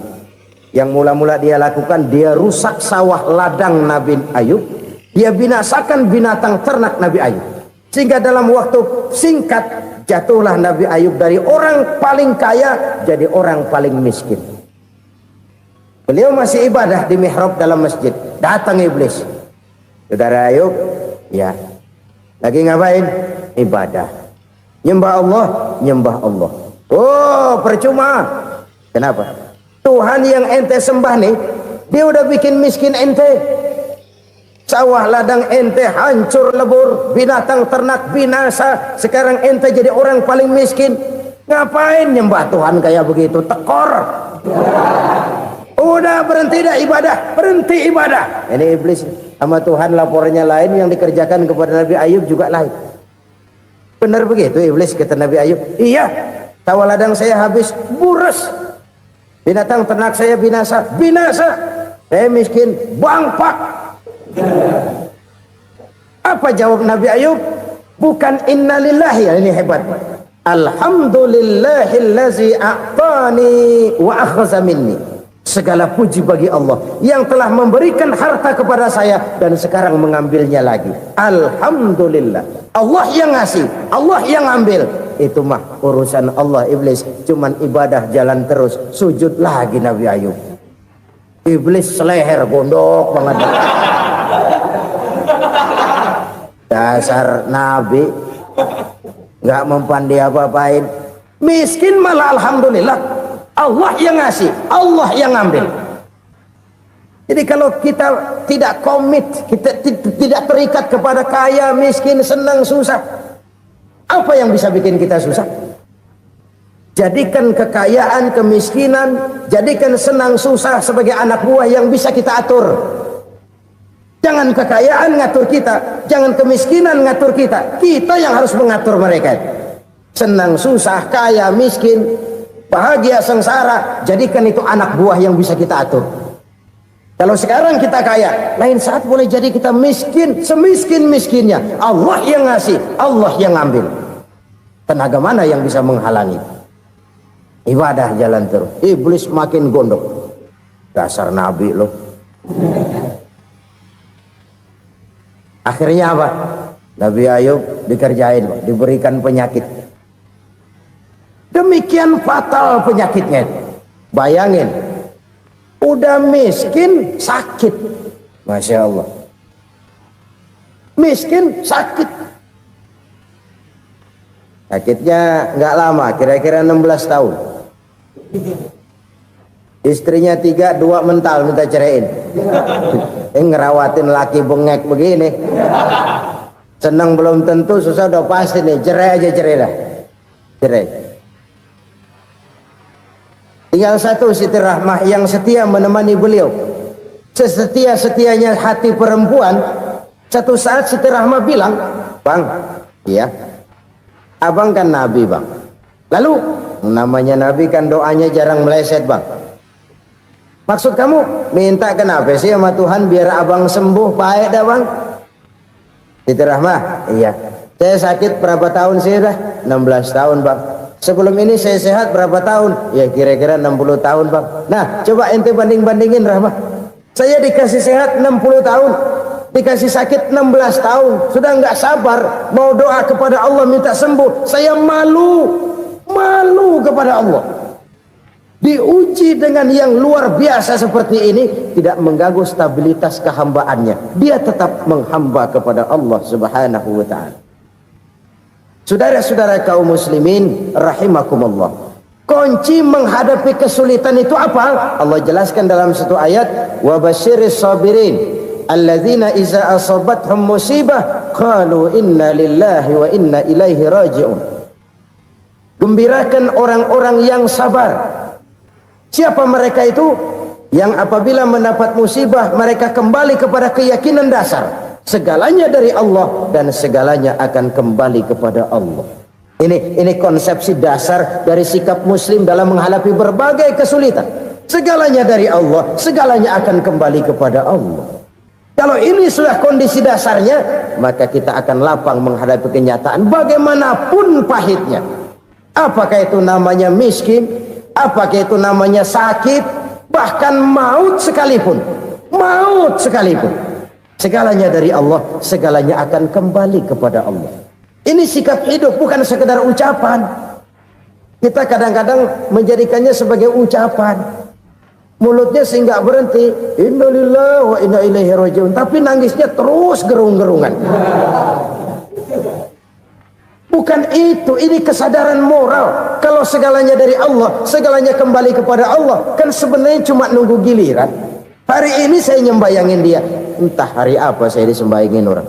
Yang mula-mula dia lakukan, dia rusak sawah ladang Nabi Ayub. Dia binasakan binatang ternak Nabi Ayub. Sehingga dalam waktu singkat, jatuhlah Nabi Ayub dari orang paling kaya, jadi orang paling miskin. Beliau masih ibadah di mihrab dalam masjid. Datang iblis. Saudara Ayub, ya. Lagi ngapain? Ibadah. Nyembah Allah, nyembah Allah. Oh, percuma. Kenapa? Tuhan yang ente sembah nih, dia udah bikin miskin ente. Sawah ladang ente hancur lebur, binatang ternak binasa. Sekarang ente jadi orang paling miskin. Ngapain nyembah Tuhan kayak begitu? Tekor. Udah berhenti dah ibadah, berhenti ibadah. Ini iblis sama Tuhan laporannya lain, yang dikerjakan kepada Nabi Ayub juga lain. Benar begitu iblis kata Nabi Ayub? Iya, sawah ladang saya habis, buras. Binatang ternak saya binasa, binasa. Saya miskin, bangpak. Apa jawab Nabi Ayub? Bukan innalillahi, ini hebat. Alhamdulillahillazi a'tani wa akhza minni. Segala puji bagi Allah yang telah memberikan harta kepada saya dan sekarang mengambilnya lagi. Alhamdulillah. Allah yang ngasih, Allah yang ambil. Itu mah urusan Allah. Iblis cuman ibadah jalan terus, sujud lagi Nabi Ayub. Iblis seleher gondok banget. Dasar Nabi nggak mempan dia apa-apain. Miskin malah alhamdulillah. Allah yang ngasih, Allah yang ambil. Jadi kalau kita tidak komit, kita tidak terikat kepada kaya, miskin, senang, susah, apa yang bisa bikin kita susah? Jadikan kekayaan, kemiskinan, jadikan senang, susah sebagai anak buah yang bisa kita atur. Jangan kekayaan ngatur kita, jangan kemiskinan ngatur kita. Kita yang harus mengatur mereka. Senang, susah, kaya, miskin, bahagia, sengsara, jadikan itu anak buah yang bisa kita atur. Kalau sekarang kita kaya, lain saat boleh jadi kita miskin, semiskin-miskinnya. Allah yang ngasih, Allah yang ambil. Tenaga mana yang bisa menghalangi? Ibadah jalan terus. Iblis makin gondok. Dasar Nabi loh. Akhirnya apa? Nabi Ayub dikerjain, diberikan penyakit. Demikian fatal penyakitnya. Bayangin, udah miskin sakit. Masya Allah. Miskin sakit. Sakitnya nggak lama, kira-kira 16 tahun. Istrinya 3, 2 mental minta ceraiin. Ngerawatin laki bengek begini. Senang belum tentu, susah udah pasti nih. Cerai aja, cerai dah. Cerai. Tinggal satu Siti Rahmah yang setia menemani beliau. Sesetia-setianya hati perempuan. Satu saat Siti Rahmah bilang, "Bang, iya, abang kan Nabi bang. Lalu namanya Nabi kan doanya jarang meleset bang. Maksud kamu minta kenapa sih sama Tuhan biar abang sembuh baik dah bang?" Siti Rahmah, iya. Saya sakit berapa tahun sih dah? 16 tahun bang. Sebelum ini saya sehat berapa tahun? Ya kira-kira 60 tahun bang. Nah coba ente banding-bandingin Rahmah. Saya dikasih sehat 60 tahun, dikasih sakit 16 tahun. Sudah nggak sabar mau doa kepada Allah minta sembuh. Saya malu kepada Allah. diuji dengan yang luar biasa seperti ini, tidak mengganggu stabilitas kehambaannya. Dia tetap menghamba kepada Allah Subhanahu wa ta'ala. Saudara-saudara kaum muslimin rahimakumullah, kunci menghadapi kesulitan itu apa? Allah jelaskan dalam satu ayat, wa basyiris sabirin alladzina iza asabathum musibah qalu inna lillahi wa inna ilaihi raji'un. Gembirakan orang-orang yang sabar. Siapa mereka itu? Yang apabila mendapat musibah mereka kembali kepada keyakinan dasar, segalanya dari Allah dan segalanya akan kembali kepada Allah. Ini konsepsi dasar dari sikap muslim dalam menghadapi berbagai kesulitan. Segalanya dari Allah, segalanya akan kembali kepada Allah. Kalau ini sudah kondisi dasarnya, maka kita akan lapang menghadapi kenyataan bagaimanapun pahitnya. Apakah itu namanya miskin, apakah itu namanya sakit, bahkan maut sekalipun. Maut sekalipun. Segalanya dari Allah, segalanya akan kembali kepada Allah. Ini sikap hidup, bukan sekedar ucapan. Kita kadang-kadang menjadikannya sebagai ucapan. Mulutnya sehingga berhenti, innalillahi wa inna ilaihi raji'un, tapi nangisnya terus gerung-gerungan. Bukan itu, ini kesadaran moral. Kalau segalanya dari Allah, segalanya kembali kepada Allah, kan sebenarnya cuma nunggu giliran. Hari ini saya nyembayangin dia, entah hari apa saya disembayangin orang.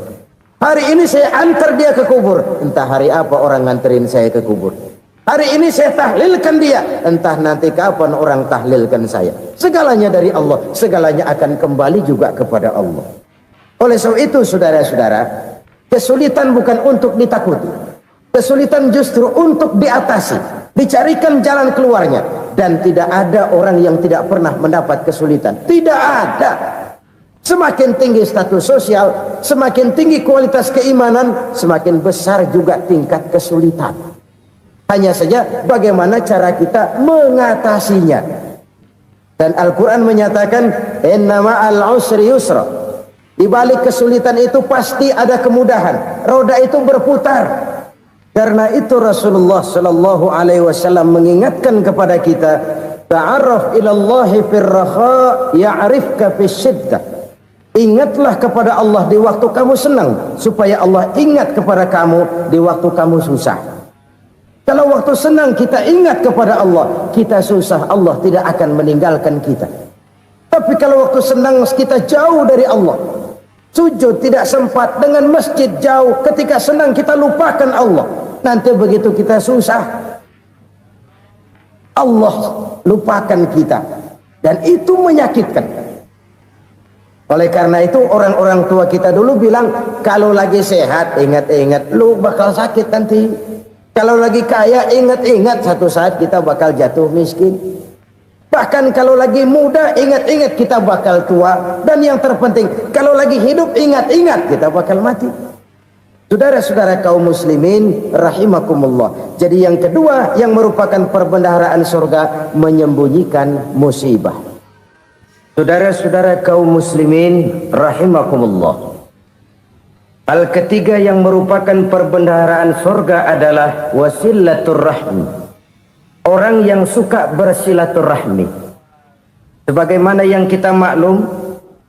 Hari ini saya antar dia ke kubur, entah hari apa orang nganterin saya ke kubur. Hari ini saya tahlilkan dia, entah nanti kapan orang tahlilkan saya. Segalanya dari Allah, segalanya akan kembali juga kepada Allah. Oleh sebab itu saudara-saudara, kesulitan bukan untuk ditakuti. Kesulitan justru untuk diatasi, dicarikan jalan keluarnya. Dan tidak ada orang yang tidak pernah mendapat kesulitan. Tidak ada. Semakin tinggi status sosial, semakin tinggi kualitas keimanan, semakin besar juga tingkat kesulitan. Hanya saja bagaimana cara kita mengatasinya. Dan Al-Quran menyatakan, inna ma'al usri yusra. Di balik kesulitan itu pasti ada kemudahan. Roda itu berputar. Karena itu Rasulullah sallallahu alaihi wasallam mengingatkan kepada kita, ta'arraf ilallahi fir raha ya'rifka fis syiddah. Ingatlah kepada Allah di waktu kamu senang, supaya Allah ingat kepada kamu di waktu kamu susah. Kalau waktu senang kita ingat kepada Allah, kita susah, Allah tidak akan meninggalkan kita. Tapi kalau waktu senang kita jauh dari Allah, sujud tidak sempat, dengan masjid jauh, ketika senang kita lupakan Allah, nanti begitu kita susah, Allah lupakan kita, dan itu menyakitkan. Oleh karena itu orang-orang tua kita dulu bilang, kalau lagi sehat ingat-ingat lu bakal sakit nanti. Kalau lagi kaya ingat-ingat satu saat kita bakal jatuh miskin. Bahkan kalau lagi muda ingat-ingat kita bakal tua. Dan yang terpenting kalau lagi hidup ingat-ingat kita bakal mati. Saudara-saudara kaum muslimin rahimakumullah. Jadi yang kedua yang merupakan perbendaharaan surga, menyembunyikan musibah. Saudara-saudara kaum muslimin rahimakumullah. Hal ketiga yang merupakan perbendaharaan surga adalah wasilatur rahmi. Orang yang suka bersilaturahmi. Sebagaimana yang kita maklum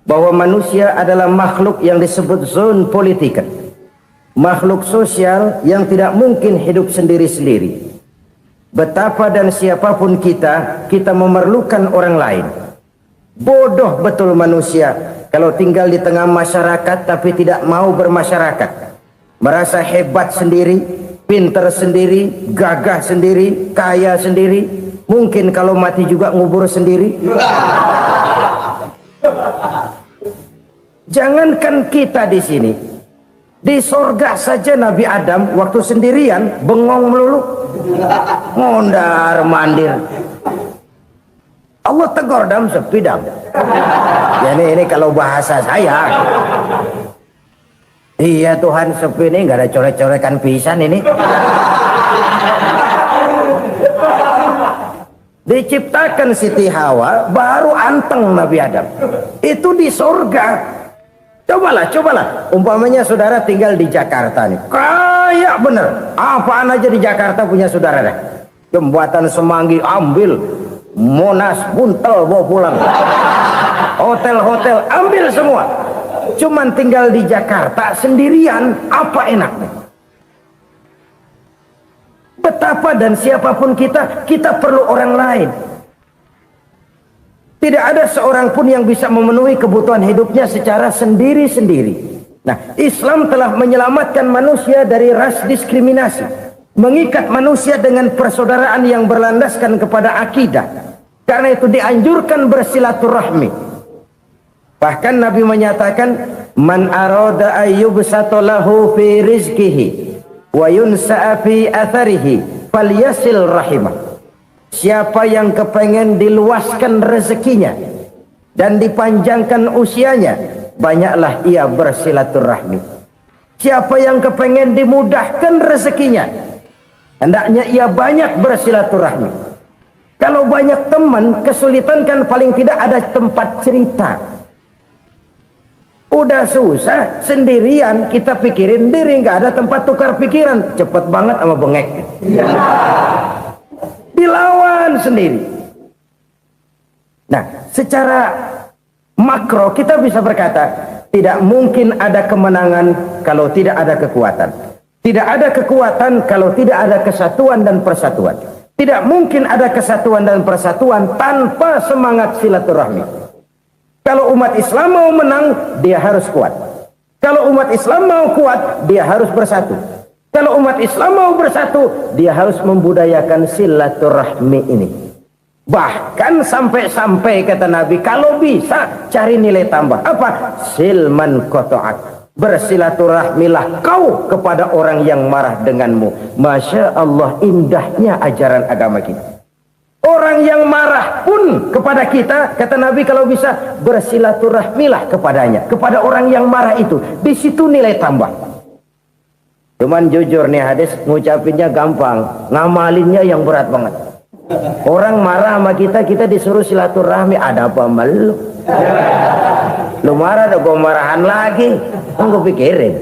bahwa manusia adalah makhluk yang disebut zon politika. Makhluk sosial yang tidak mungkin hidup sendiri-sendiri. Betapa dan siapapun kita memerlukan orang lain. Bodoh betul manusia kalau tinggal di tengah masyarakat tapi tidak mau bermasyarakat. Merasa hebat sendiri, pintar sendiri, gagah sendiri, kaya sendiri. Mungkin kalau mati juga ngubur sendiri. Jangankan kita di sini, di sorga saja Nabi Adam waktu sendirian bengong melulu, ngondar mandir. Allah tegur dam sepi dam. Ya ini kalau bahasa saya. Iya Tuhan sepi ini nggak ada coret-coretan pisan ini. Diciptakan Siti Hawa baru anteng Nabi Adam. Itu di sorga. Cobalah. Umpamanya saudara tinggal di Jakarta nih. Kayak bener. Apaan aja di Jakarta punya saudara dah. Jembatan Semanggi ambil. Monas, Buntel bawa pulang. Hotel-hotel ambil semua. Cuman tinggal di Jakarta sendirian, apa enaknya? Betapa dan siapapun kita perlu orang lain. Tidak ada seorang pun yang bisa memenuhi kebutuhan hidupnya secara sendiri-sendiri. Nah, Islam telah menyelamatkan manusia dari ras diskriminasi, mengikat manusia dengan persaudaraan yang berlandaskan kepada akidah. Karena itu dianjurkan bersilaturahmi. Bahkan Nabi menyatakan, man arada ayyubsata lahu fi rizqihi wa yunsa'a fi atharihi falyasil rahimah. Siapa yang kepengen diluaskan rezekinya dan dipanjangkan usianya, banyaklah ia bersilaturahmi. Siapa yang kepengen dimudahkan rezekinya, hendaknya ia banyak bersilaturahmi. Kalau banyak teman, kesulitan kan paling tidak ada tempat cerita. Udah susah sendirian, kita pikirin diri, nggak ada tempat tukar pikiran. Cepet banget sama bengek. Dilawan sendiri. Nah, secara makro kita bisa berkata, tidak mungkin ada kemenangan kalau tidak ada kekuatan. Tidak ada kekuatan kalau tidak ada kesatuan dan persatuan. Tidak mungkin ada kesatuan dan persatuan tanpa semangat silaturahmi. Kalau umat Islam mau menang, dia harus kuat. Kalau umat Islam mau kuat, dia harus bersatu. Kalau umat Islam mau bersatu, dia harus membudayakan silaturahmi ini. Bahkan sampai-sampai kata Nabi, kalau bisa cari nilai tambah. Apa? Silman qata'ak. Bersilaturahmilah kau kepada orang yang marah denganmu. Masya Allah, indahnya ajaran agama kita. Orang yang marah pun kepada kita, kata Nabi, kalau bisa bersilaturahmilah kepadanya, kepada orang yang marah itu. Di situ nilai tambah. Cuman jujur nih hadis, ngucapinnya gampang, ngamalinnya yang berat banget. Orang marah sama kita disuruh silaturahmi, ada apa malu? Lu marah, ada gua marahan lagi. Tunggu pikirin.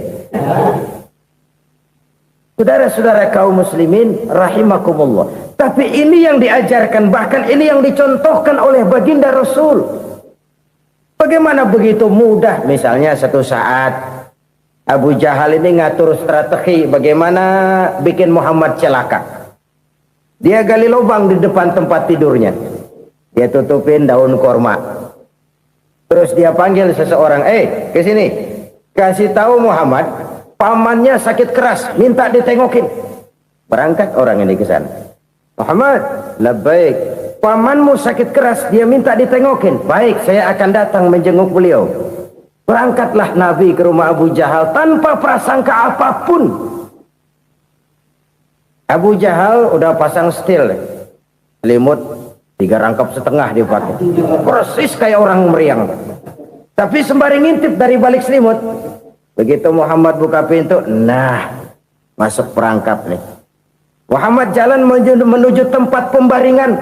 Saudara-saudara kaum muslimin rahimakumullah. Tapi ini yang diajarkan, bahkan ini yang dicontohkan oleh baginda Rasul. Bagaimana begitu mudah, misalnya satu saat Abu Jahal ini ngatur strategi bagaimana bikin Muhammad celaka. Dia gali lubang di depan tempat tidurnya. Dia tutupin daun korma. Terus dia panggil seseorang, ke sini. Kasih tahu Muhammad, pamannya sakit keras, minta ditengokin. Berangkat orang ini ke sana. Muhammad, labbaik. Pamanmu sakit keras, dia minta ditengokin. Baik, saya akan datang menjenguk beliau. Berangkatlah Nabi ke rumah Abu Jahal tanpa prasangka apapun. Abu Jahal udah pasang setil, selimut 3 rangkap setengah dia pakai, persis kayak orang meriang. Tapi sembari ngintip dari balik selimut, begitu Muhammad buka pintu, nah masuk perangkap nih. Muhammad jalan menuju tempat pembaringan.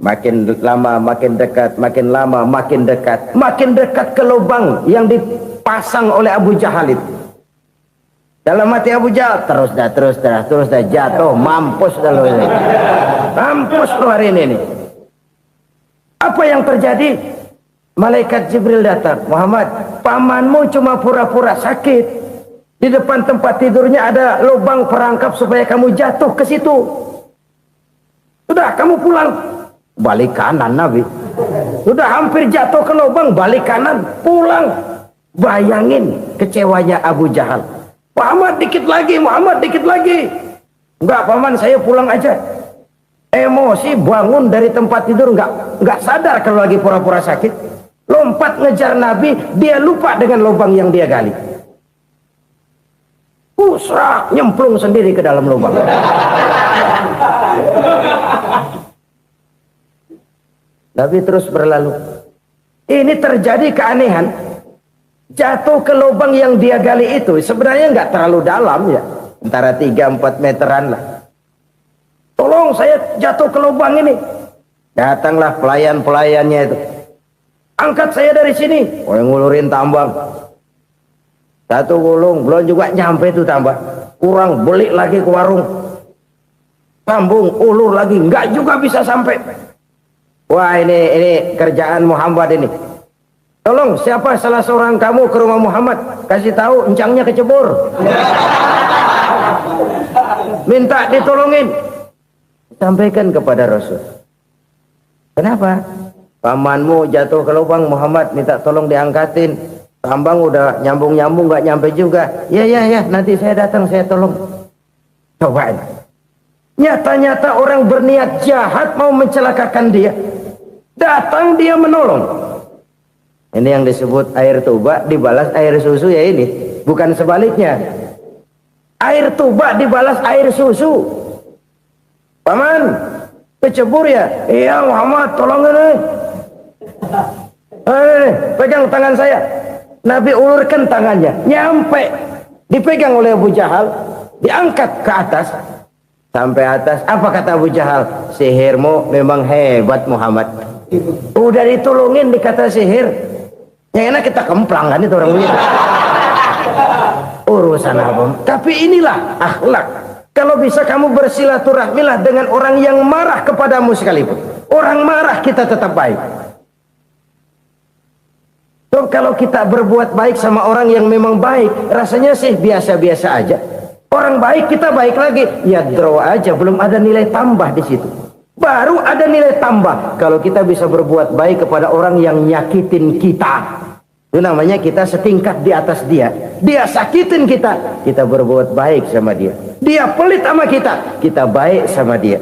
Makin lama makin dekat, makin lama makin dekat, makin dekat ke lubang yang dipasang oleh Abu Jahal itu. Dalam hati Abu Jahal, terus dah jatuh, mampus dah lo ini. Mampus lo hari ini nih. Apa yang terjadi? Malaikat Jibril datang. Muhammad, pamanmu cuma pura-pura sakit. Di depan tempat tidurnya ada lubang perangkap supaya kamu jatuh ke situ. Sudah, kamu pulang. Balik kanan Nabi. Sudah hampir jatuh ke lubang, balik kanan, pulang. Bayangin kecewanya Abu Jahal. Muhammad dikit lagi, Muhammad dikit lagi. Enggak paman, saya pulang aja. Emosi bangun dari tempat tidur, enggak sadar kalau lagi pura-pura sakit. Lompat ngejar Nabi, dia lupa dengan lubang yang dia gali. Usrak, nyemplung sendiri ke dalam lubang. Nabi terus berlalu. Ini terjadi keanehan. Jatuh ke lubang yang dia gali itu sebenarnya nggak terlalu dalam ya, antara 3-4 meteran lah. Tolong saya jatuh ke lubang ini. Datanglah pelayan-pelayannya itu. Angkat saya dari sini. Oh, yang ngulurin tambang. Satu gulung, belum juga nyampe itu tambang. Kurang, beli lagi ke warung. Sambung, ulur lagi, nggak juga bisa sampai. Wah, ini kerjaan Muhammad ini. Tolong, siapa salah seorang kamu ke rumah Muhammad, kasih tahu encangnya kecebur. Minta ditolongin. Sampaikan kepada Rasul. Kenapa? Pamanmu jatuh ke lubang, Muhammad minta tolong diangkatin. Tambang udah nyambung-nyambung nggak nyampe juga. Ya, nanti saya datang, saya tolong. Cobain. Nyata-nyata orang berniat jahat mau mencelakakan dia. Datang dia menolong. Ini yang disebut air tuba dibalas air susu ya ini. Bukan sebaliknya. Air tuba dibalas air susu. Paman, kecebur ya? Iya Muhammad, tolong ini. Pegang tangan saya. Nabi ulurkan tangannya. Nyampe. Dipegang oleh Abu Jahal. Diangkat ke atas. Sampai atas. Apa kata Abu Jahal? Sihirmu memang hebat Muhammad. Udah ditolongin dikata sihir. Yang enak kita kemplang kan itu orang begitu. Urusan apa? Tapi inilah akhlak. Kalau bisa kamu bersilaturahmilah dengan orang yang marah kepadamu sekalipun. Orang marah kita tetap baik. So, kalau kita berbuat baik sama orang yang memang baik, rasanya sih biasa-biasa aja. Orang baik kita baik lagi, ya draw aja, belum ada nilai tambah di situ. Baru ada nilai tambah kalau kita bisa berbuat baik kepada orang yang nyakitin kita. Itu namanya kita setingkat di atas dia. Dia sakitin kita, kita berbuat baik sama dia. Dia pelit sama kita, kita baik sama dia.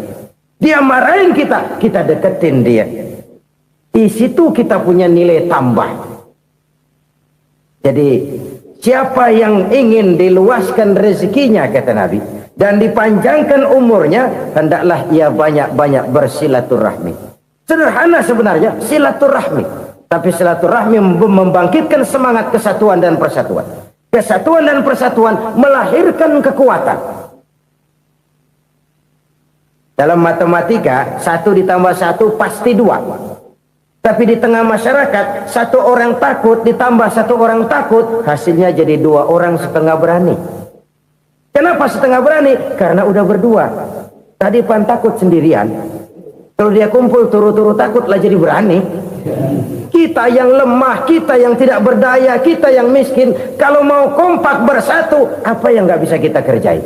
Dia marahin kita, kita deketin dia. Di situ kita punya nilai tambah. Jadi siapa yang ingin diluaskan rezekinya kata Nabi dan dipanjangkan umurnya, hendaklah ia banyak-banyak bersilaturahmi. Sederhana sebenarnya silaturahmi. Tapi silaturahmi membangkitkan semangat kesatuan dan persatuan. Kesatuan dan persatuan melahirkan kekuatan. Dalam matematika, 1 ditambah 1 pasti 2. Tapi di tengah masyarakat, 1 orang takut ditambah 1 orang takut, hasilnya jadi 2 orang setengah berani. Kenapa setengah berani? Karena udah berdua. Tadi pan takut sendirian. Kalau dia kumpul turu-turu takutlah jadi berani. Kita yang lemah, kita yang tidak berdaya, kita yang miskin, kalau mau kompak bersatu, apa yang nggak bisa kita kerjain?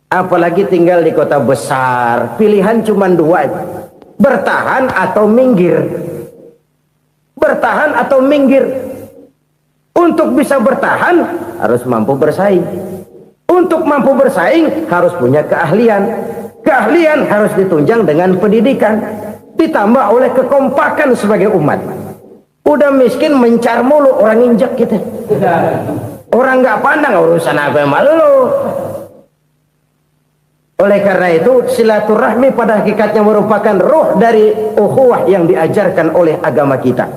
Apalagi tinggal di kota besar, pilihan cuma 2, bertahan atau minggir. Bertahan atau minggir. Untuk bisa bertahan harus mampu bersaing. Untuk mampu bersaing harus punya keahlian. Keahlian harus ditunjang dengan pendidikan, ditambah oleh kekompakan sebagai umat. Udah miskin mencar mulu, orang injak kita. Orang nggak pandang urusan apa yang malu. Oleh karena itu silaturahmi pada hakikatnya merupakan ruh dari ukhuwah yang diajarkan oleh agama kita.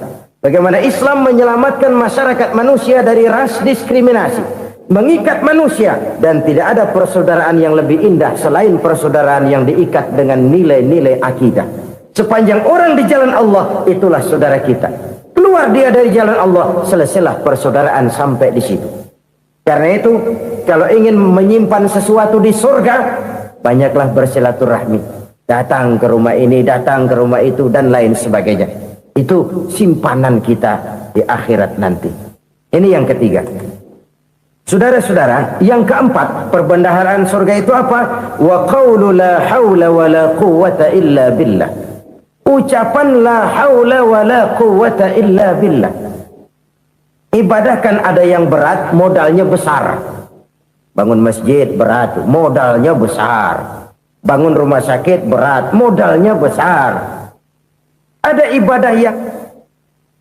Bagaimana Islam menyelamatkan masyarakat manusia dari ras diskriminasi, mengikat manusia, dan tidak ada persaudaraan yang lebih indah selain persaudaraan yang diikat dengan nilai-nilai akidah. Sepanjang orang di jalan Allah, itulah saudara kita. Keluar dia dari jalan Allah, selesailah persaudaraan sampai di situ. Karena itu, kalau ingin menyimpan sesuatu di surga, banyaklah bersilaturahmi. Datang ke rumah ini, datang ke rumah itu, dan lain sebagainya. Itu simpanan kita di akhirat nanti. Ini yang ketiga. Saudara-saudara, yang keempat, perbendaharaan surga itu apa? Wa qawlu la hawla wa la quwwata illa billah. Ucapan la hawla wa la quwwata illa billah. Ibadah kan ada yang berat, modalnya besar. Bangun masjid berat, modalnya besar. Bangun rumah sakit berat, modalnya besar. Ada ibadah yang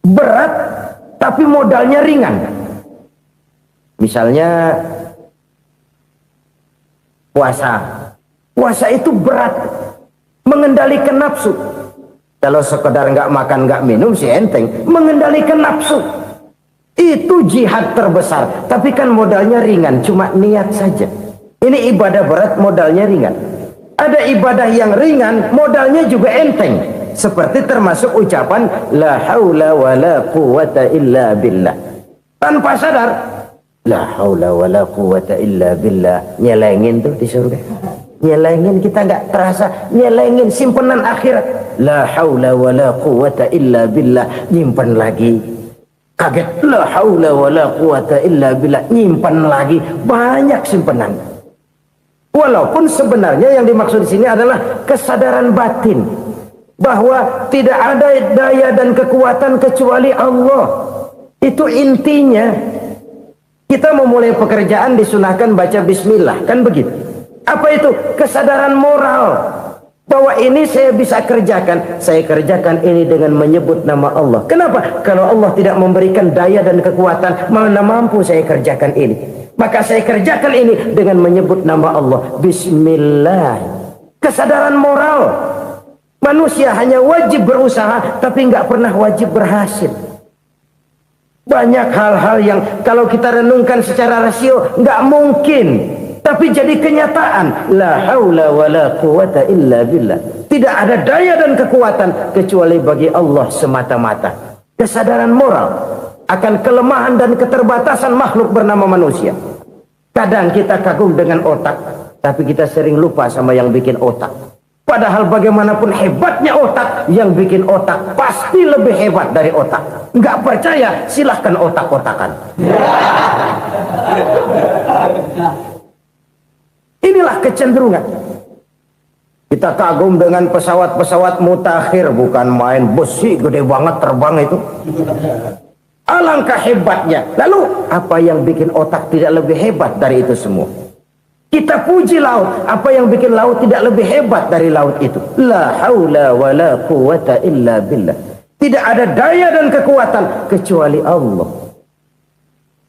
berat tapi modalnya ringan. Misalnya puasa. Puasa itu berat, mengendalikan nafsu. Kalau sekedar nggak makan nggak minum sih enteng. Mengendalikan nafsu itu jihad terbesar. Tapi kan modalnya ringan, cuma niat saja. Ini ibadah berat, modalnya ringan. Ada ibadah yang ringan, modalnya juga enteng. Seperti termasuk ucapan la haula wa la quwwata illa billah. Tanpa sadar, la haula wa la quwwata illa billah, nyelengin tuh di surga. Nyelengin kita nggak terasa, nyelengin simpenan akhirat. La haula wala quwata illa billah, nyimpen lagi. Kaget, la haula wala quwata illa billah, nyimpen lagi. Banyak simpenan. Walaupun sebenarnya yang dimaksud di sini adalah kesadaran batin bahwa tidak ada daya dan kekuatan kecuali Allah. Itu intinya. Kita memulai pekerjaan disunahkan baca bismillah, kan begitu? Apa itu? Kesadaran moral bahwa ini saya bisa kerjakan. Saya kerjakan ini dengan menyebut nama Allah. Kenapa? Kalau Allah tidak memberikan daya dan kekuatan, mana mampu saya kerjakan ini. Maka saya kerjakan ini dengan menyebut nama Allah. Bismillah. Kesadaran moral. Manusia hanya wajib berusaha, tapi nggak pernah wajib berhasil. Banyak hal-hal yang kalau kita renungkan secara rasio nggak mungkin, tapi jadi kenyataan. La haula wala quwata illa billah. Tidak ada daya dan kekuatan kecuali bagi Allah semata-mata. Kesadaran moral akan kelemahan dan keterbatasan makhluk bernama manusia. Kadang kita kagum dengan otak, tapi kita sering lupa sama yang bikin otak. Padahal bagaimanapun hebatnya otak, yang bikin otak pasti lebih hebat dari otak. Nggak percaya, silahkan otak-otakan. Inilah kecenderungan. Kita kagum dengan pesawat-pesawat mutakhir, bukan main, besi gede banget terbang itu. Alangkah hebatnya. Lalu apa yang bikin otak tidak lebih hebat dari itu semua? Kita puji laut, apa yang bikin laut tidak lebih hebat dari laut itu? La haula wala quwata illa billah. Tidak ada daya dan kekuatan kecuali Allah.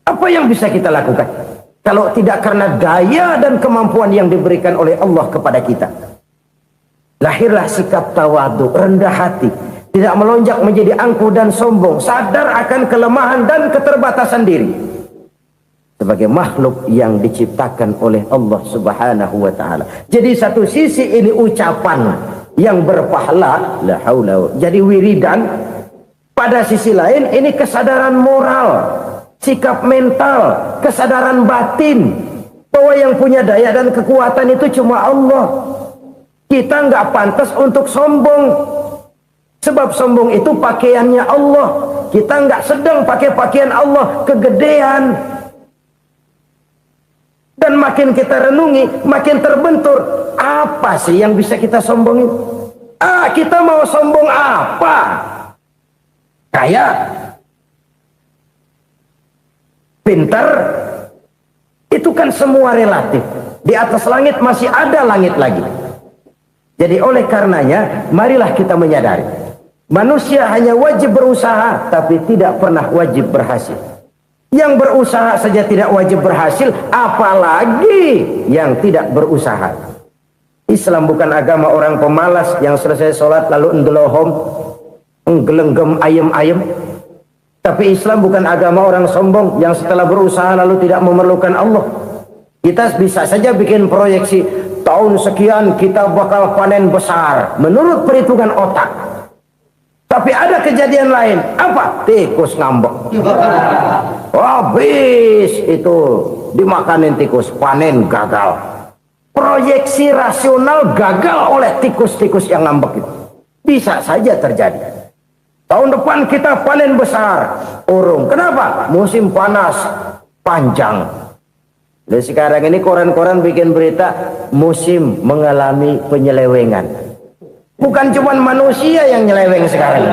Apa yang bisa kita lakukan kalau tidak karena daya dan kemampuan yang diberikan oleh Allah kepada kita? Lahirlah sikap tawadu, rendah hati, tidak melonjak menjadi angkuh dan sombong, sadar akan kelemahan dan keterbatasan diri sebagai makhluk yang diciptakan oleh Allah Subhanahu wa taala. Jadi satu sisi ini ucapan yang berpahala, la haula, jadi wiridan. Pada sisi lain ini kesadaran moral, sikap mental, kesadaran batin bahwa yang punya daya dan kekuatan itu cuma Allah. Kita nggak pantas untuk sombong, sebab sombong itu pakaiannya Allah. Kita nggak sedang pakai pakaian Allah, kegedean. Dan makin kita renungi, makin terbentur. Apa sih yang bisa kita sombongin? Kita mau sombong apa? Kaya? Pintar? Itu kan semua relatif. Di atas langit masih ada langit lagi. Jadi oleh karenanya, marilah kita menyadari. Manusia hanya wajib berusaha, tapi tidak pernah wajib berhasil. Yang berusaha saja tidak wajib berhasil, apalagi yang tidak berusaha. Islam bukan agama orang pemalas yang selesai sholat lalu ngelohom, nggelenggem ayem-ayem. Tapi Islam bukan agama orang sombong yang setelah berusaha lalu tidak memerlukan Allah. Kita bisa saja bikin proyeksi, tahun sekian kita bakal panen besar menurut perhitungan otak. Tapi ada kejadian lain. Apa? Tikus ngambek. Habis itu dimakanin tikus, panen gagal. Proyeksi rasional gagal oleh tikus-tikus yang ngambek itu. Bisa saja terjadi. Tahun depan kita panen besar, urung. Kenapa? Musim panas panjang. Dan sekarang ini koran-koran bikin berita musim mengalami penyelewengan. Bukan cuma manusia yang nyeleweng sekarang.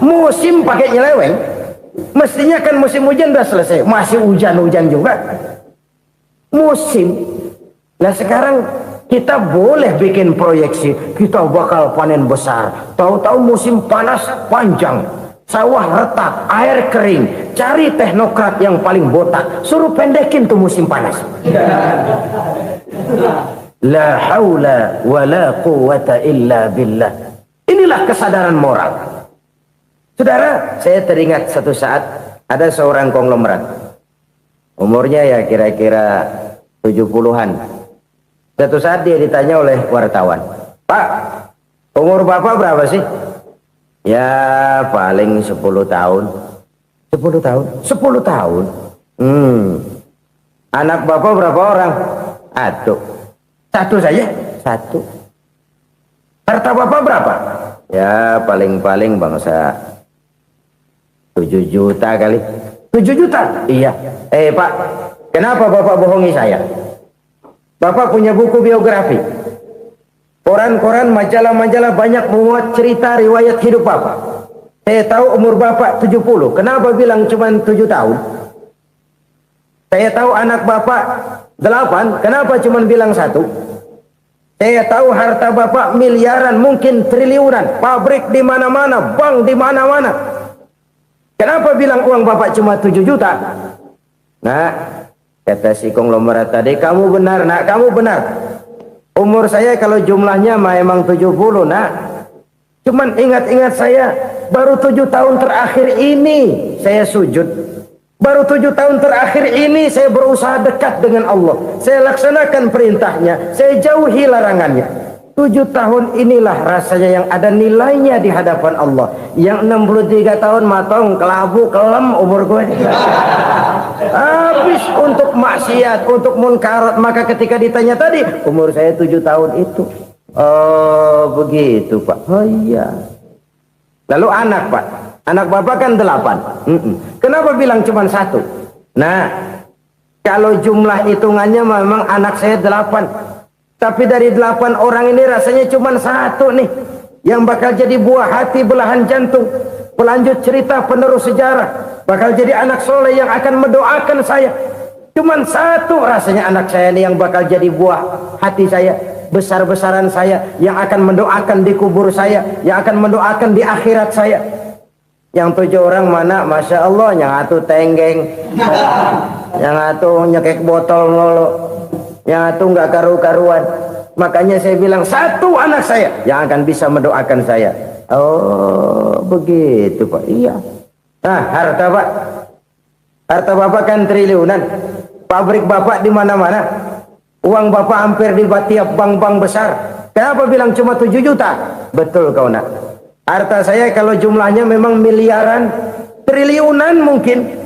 Musim pakai nyeleweng. Mestinya kan musim hujan udah selesai. Masih hujan-hujan juga. Musim. Nah sekarang kita boleh bikin proyeksi. Kita bakal panen besar. Tahu-tahu musim panas panjang. Sawah retak, air kering. Cari teknokrat yang paling botak. Suruh pendekin tuh musim panas. La haula wa la quwata illa billah. Inilah kesadaran moral. Saudara, saya teringat satu saat ada seorang konglomerat. Umurnya ya kira-kira 70-an. Satu saat dia ditanya oleh wartawan, "Pak, umur Bapak berapa sih?" "Ya paling 10 tahun." 10 tahun? 10 tahun? Anak Bapak berapa orang? Aduh. Satu saja, Satu. Harta bapak berapa? Ya paling-paling bangsa 7 juta kali. 7 juta? Iya. Pak, kenapa bapak bohongi saya? Bapak punya buku biografi, koran-koran, majalah-majalah banyak memuat cerita riwayat hidup bapak. Saya tahu umur bapak 70. Kenapa bilang cuma 7 tahun? Saya tahu anak bapak 8. Kenapa cuma bilang 1? Saya tahu harta bapak miliaran, mungkin triliunan, pabrik di mana-mana, bank di mana-mana. Kenapa bilang uang bapak cuma 7 juta? Nah, kata si konglomerat tadi, kamu benar nak, kamu benar. Umur saya kalau jumlahnya memang 70 nak. Cuman ingat-ingat saya, baru 7 tahun terakhir ini saya sujud. Baru 7 tahun terakhir ini saya berusaha dekat dengan Allah. Saya laksanakan perintahnya, saya jauhi larangannya. 7 tahun inilah rasanya yang ada nilainya di hadapan Allah. Yang 63 tahun matong, kelabu, kelem umur gue. Habis untuk maksiat, untuk munkarat. Maka ketika ditanya tadi, umur saya 7 tahun itu. Oh begitu Pak. Oh iya. Lalu anak Pak, anak bapak kan 8. Kenapa bilang cuma 1? Nah, kalau jumlah hitungannya memang anak saya 8. Tapi dari 8 orang ini rasanya cuma 1 nih yang bakal jadi buah hati, belahan jantung, pelanjut cerita, penerus sejarah, bakal jadi anak soleh yang akan mendoakan saya. Cuma 1 rasanya anak saya ini yang bakal jadi buah hati saya, besar-besaran saya, yang akan mendoakan di kubur saya, yang akan mendoakan di akhirat saya. Yang 7 orang mana? Masya Allah, yang 1 tenggeng, yang 1 nyekek botol nolo, yang 1 nggak karu-karuan. Makanya saya bilang 1 anak saya yang akan bisa mendoakan saya. Oh begitu Pak. Iya. Nah harta Pak, harta bapak kan triliunan, pabrik bapak di mana-mana, uang bapak hampir di tiap bank-bank besar. Kenapa bilang cuma 7 juta? Betul kau nak. Harta saya kalau jumlahnya memang miliaran, triliunan mungkin.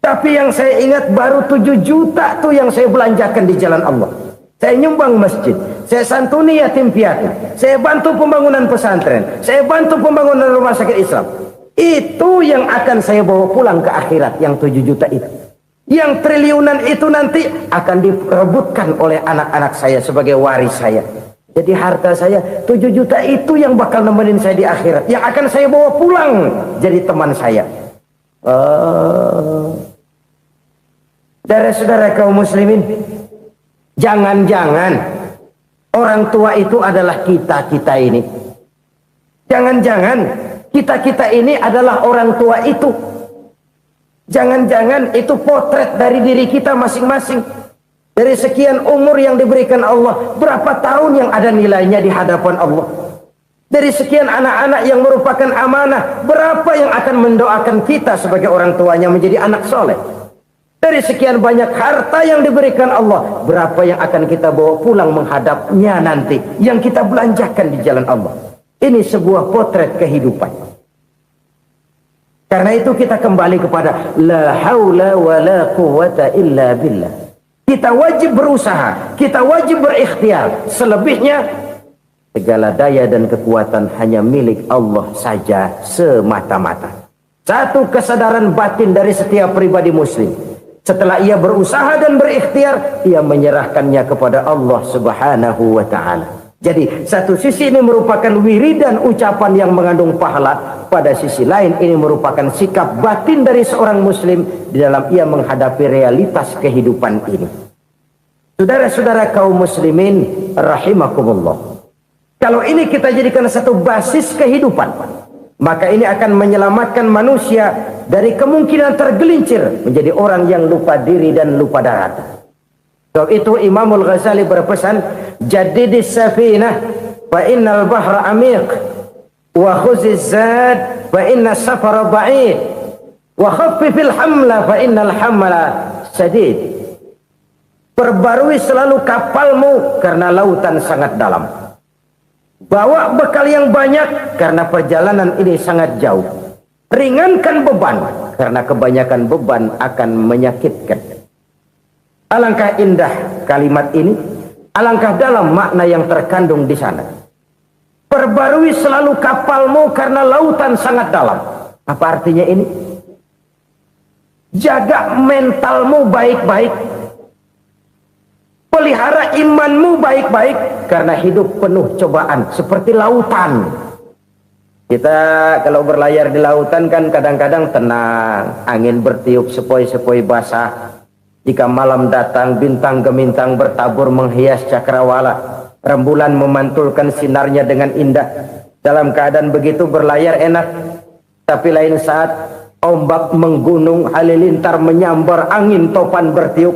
Tapi yang saya ingat baru 7 juta tuh yang saya belanjakan di jalan Allah. Saya nyumbang masjid, saya santuni yatim piatu, saya bantu pembangunan pesantren, saya bantu pembangunan rumah sakit Islam. Itu yang akan saya bawa pulang ke akhirat, yang 7 juta itu. Yang triliunan itu nanti akan diperebutkan oleh anak-anak saya sebagai waris saya. Jadi harta saya 7 juta itu yang bakal nemenin saya di akhirat, yang akan saya bawa pulang jadi teman saya. Saudara-saudara kaum muslimin, jangan-jangan orang tua itu adalah kita-kita ini. Jangan-jangan kita-kita ini adalah orang tua itu. Jangan-jangan itu potret dari diri kita masing-masing. Dari sekian umur yang diberikan Allah, berapa tahun yang ada nilainya di hadapan Allah. Dari sekian anak-anak yang merupakan amanah, berapa yang akan mendoakan kita sebagai orang tuanya menjadi anak soleh. Dari sekian banyak harta yang diberikan Allah, berapa yang akan kita bawa pulang menghadapnya nanti, yang kita belanjakan di jalan Allah. Ini sebuah potret kehidupan. Karena itu kita kembali kepada la haula wa la quwwata illa billah. Kita wajib berusaha, kita wajib berikhtiar. Selebihnya segala daya dan kekuatan hanya milik Allah saja semata-mata. Satu kesadaran batin dari setiap pribadi muslim. Setelah ia berusaha dan berikhtiar, ia menyerahkannya kepada Allah Subhanahu wa ta'ala. Jadi satu sisi ini merupakan wiridan ucapan yang mengandung pahala, pada sisi lain ini merupakan sikap batin dari seorang muslim di dalam ia menghadapi realitas kehidupan ini. Saudara-saudara kaum muslimin rahimakumullah, kalau ini kita jadikan satu basis kehidupan, maka ini akan menyelamatkan manusia dari kemungkinan tergelincir menjadi orang yang lupa diri dan lupa darat. Sebab itu Imamul Ghazali berpesan, jadidis safinah fa innal bahra amiq, wa khuziz zad fa inna safara ba'id, wa khaffifil hamla fa innal hamla sadid. Perbarui selalu kapalmu karena lautan sangat dalam. Bawa bekal yang banyak karena perjalanan ini sangat jauh. Ringankan beban karena kebanyakan beban akan menyakitkan. Alangkah indah kalimat ini Alangkah dalam makna yang terkandung di sana. Perbarui selalu kapalmu karena lautan sangat dalam. Apa artinya ini? Jaga mentalmu baik-baik. Pelihara imanmu baik-baik karena hidup penuh cobaan seperti lautan. Kita kalau berlayar di lautan kan kadang-kadang tenang, angin bertiup sepoi-sepoi basah. Jika malam datang, bintang gemintang bertabur menghias cakrawala. Rembulan memantulkan sinarnya dengan indah. Dalam keadaan begitu berlayar enak. Tapi lain saat ombak menggunung, halilintar menyambar, angin topan bertiup.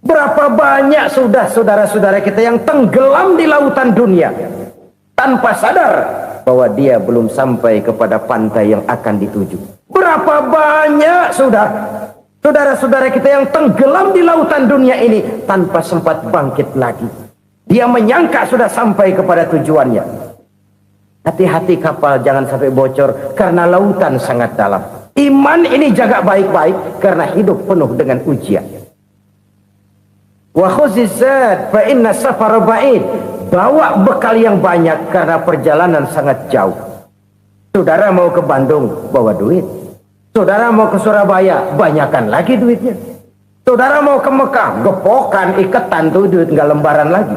Berapa banyak sudah saudara-saudara kita yang tenggelam di lautan dunia tanpa sadar bahwa dia belum sampai kepada pantai yang akan dituju. Berapa banyak sudah saudara-saudara kita yang tenggelam di lautan dunia ini tanpa sempat bangkit lagi. Dia menyangka sudah sampai kepada tujuannya. Hati-hati kapal jangan sampai bocor karena lautan sangat dalam. Iman ini jaga baik-baik karena hidup penuh dengan ujian. Wa khuzizat fa inna safara ba'id. Bawa bekal yang banyak karena perjalanan sangat jauh. Saudara mau ke Bandung, bawa duit. Saudara mau ke Surabaya, banyakan lagi duitnya. Saudara mau ke Mekah, gepokan, iketan tuh duit, nggak lembaran lagi.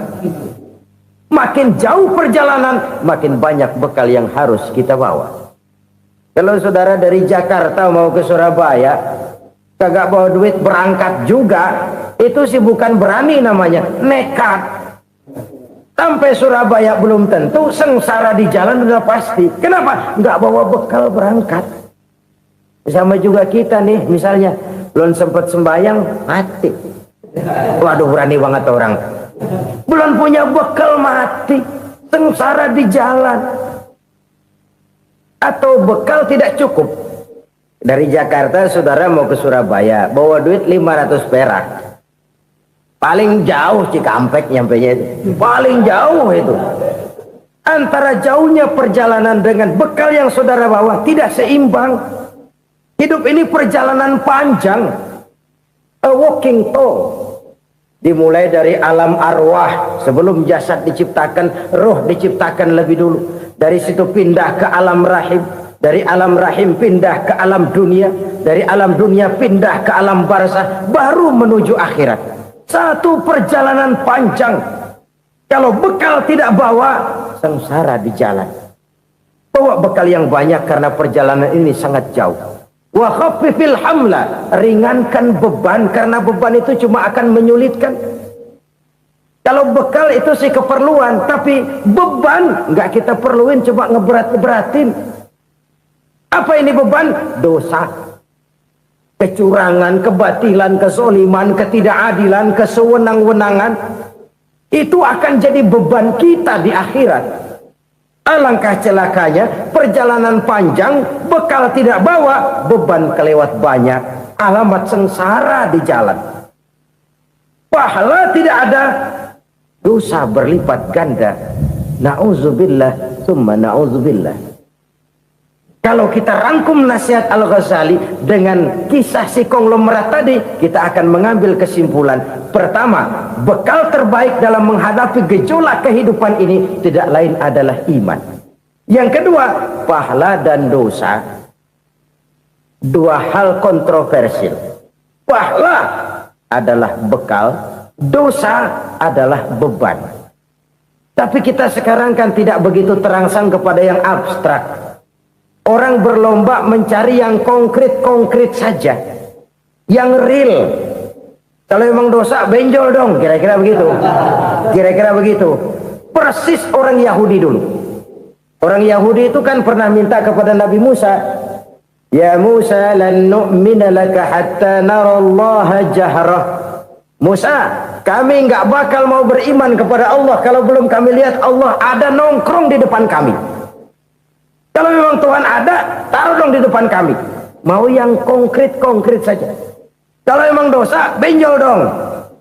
Makin jauh perjalanan, makin banyak bekal yang harus kita bawa. Kalau saudara dari Jakarta mau ke Surabaya, kagak bawa duit berangkat juga, itu sih bukan berani namanya, nekat. Sampai Surabaya belum tentu, sengsara di jalan udah pasti. Kenapa? Nggak bawa bekal berangkat. Sama juga kita nih, misalnya belum sempat sembahyang, mati. Waduh, berani banget orang. Belum punya bekal, mati. Sengsara di jalan. Atau bekal tidak cukup. Dari Jakarta saudara mau ke Surabaya, bawa duit 500 perak. Paling jauh Cikampek nyampenya itu. Paling jauh itu. Antara jauhnya perjalanan dengan bekal yang saudara bawa tidak seimbang. Hidup ini perjalanan panjang. A walking tour. Dimulai dari alam arwah. Sebelum jasad diciptakan, roh diciptakan lebih dulu. Dari situ pindah ke alam rahim. Dari alam rahim pindah ke alam dunia. Dari alam dunia pindah ke alam barzah. Baru menuju akhirat. Satu perjalanan panjang. Kalau bekal tidak bawa, sengsara di jalan. Bawa bekal yang banyak karena perjalanan ini sangat jauh. Wa khaffifil hamla, ringankan beban karena beban itu cuma akan menyulitkan. Kalau bekal itu sih keperluan, tapi beban nggak kita perluin, coba ngeberat-beratin. Apa ini beban? Dosa, kecurangan, kebatilan, kezoliman, ketidakadilan, kesewenang-wenangan. Itu akan jadi beban kita di akhirat. Alangkah celakanya, perjalanan panjang, bekal tidak bawa, beban kelewat banyak, alamat sengsara di jalan. Pahala tidak ada, dosa berlipat ganda. Na'udzubillah, summa na'udzubillah. Kalau kita rangkum nasihat Al-Ghazali dengan kisah si konglomerat tadi, kita akan mengambil kesimpulan. Pertama, bekal terbaik dalam menghadapi gejolak kehidupan ini tidak lain adalah iman. Yang kedua, pahala dan dosa. Dua hal kontroversial. Pahala adalah bekal, dosa adalah beban. Tapi kita sekarang kan tidak begitu terangsang kepada yang abstrak. Orang berlomba mencari yang konkret-konkret saja. Yang real. Kalau memang dosa, benjol dong. Kira-kira begitu. Kira-kira begitu. Persis orang Yahudi dulu. Orang Yahudi itu kan pernah minta kepada Nabi Musa. Ya Musa, lan nu'mina laka hatta narallaha jahrah. Musa, kami nggak bakal mau beriman kepada Allah kalau belum kami lihat Allah ada nongkrong di depan kami. Kalau memang Tuhan ada, taruh dong di depan kami. Mau yang konkret-konkret saja. Kalau memang dosa, benjol dong.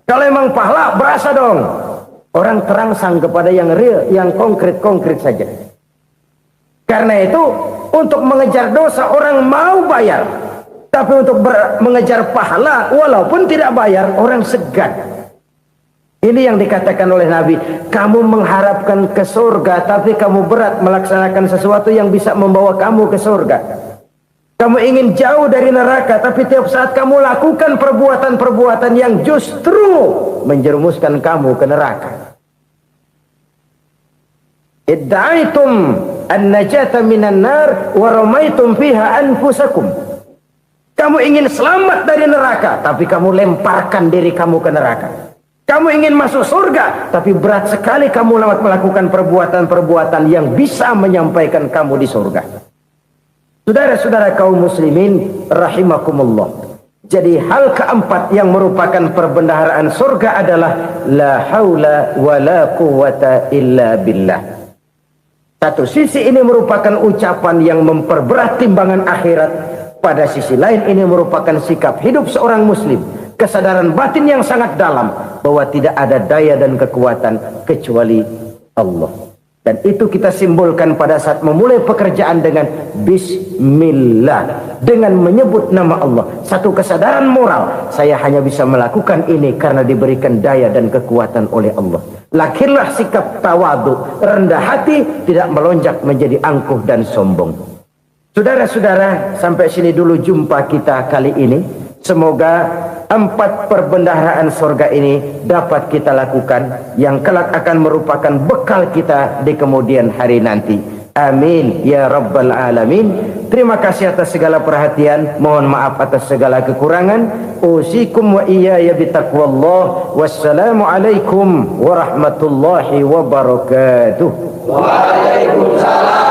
Kalau memang pahala, berasa dong. Orang terangsang kepada yang real, yang konkret-konkret saja. Karena itu, untuk mengejar dosa, orang mau bayar. Tapi untuk mengejar pahala, walaupun tidak bayar, orang segan. Ini yang dikatakan oleh Nabi, kamu mengharapkan ke surga tapi kamu berat melaksanakan sesuatu yang bisa membawa kamu ke surga. Kamu ingin jauh dari neraka tapi tiap saat kamu lakukan perbuatan-perbuatan yang justru menjerumuskan kamu ke neraka. Idda'aitum an-najata minan nar wa ramaitum fiha anfusakum. Kamu ingin selamat dari neraka tapi kamu lemparkan diri kamu ke neraka. Kamu ingin masuk surga, tapi berat sekali kamu melakukan perbuatan-perbuatan yang bisa menyampaikan kamu di surga. Saudara-saudara kaum muslimin, rahimakumullah. Jadi hal keempat yang merupakan perbendaharaan surga adalah la haula wa la quwata illa billah. Satu sisi ini merupakan ucapan yang memperberat timbangan akhirat. Pada sisi lain ini merupakan sikap hidup seorang muslim. Kesadaran batin yang sangat dalam bahwa tidak ada daya dan kekuatan kecuali Allah. Dan itu kita simbolkan pada saat memulai pekerjaan dengan bismillah, dengan menyebut nama Allah. Satu kesadaran moral, saya hanya bisa melakukan ini karena diberikan daya dan kekuatan oleh Allah. Lahirlah sikap tawadu, rendah hati, tidak melonjak menjadi angkuh dan sombong. Saudara-saudara, sampai sini dulu jumpa kita kali ini. Semoga 4 perbendaharaan surga ini dapat kita lakukan, yang kelak akan merupakan bekal kita di kemudian hari nanti. Amin ya rabbal alamin. Terima kasih atas segala perhatian, mohon maaf atas segala kekurangan. Usikum wa iyaya bitaqwallah. Wassalamu alaikum warahmatullahi wabarakatuh. Waalaikumsalam.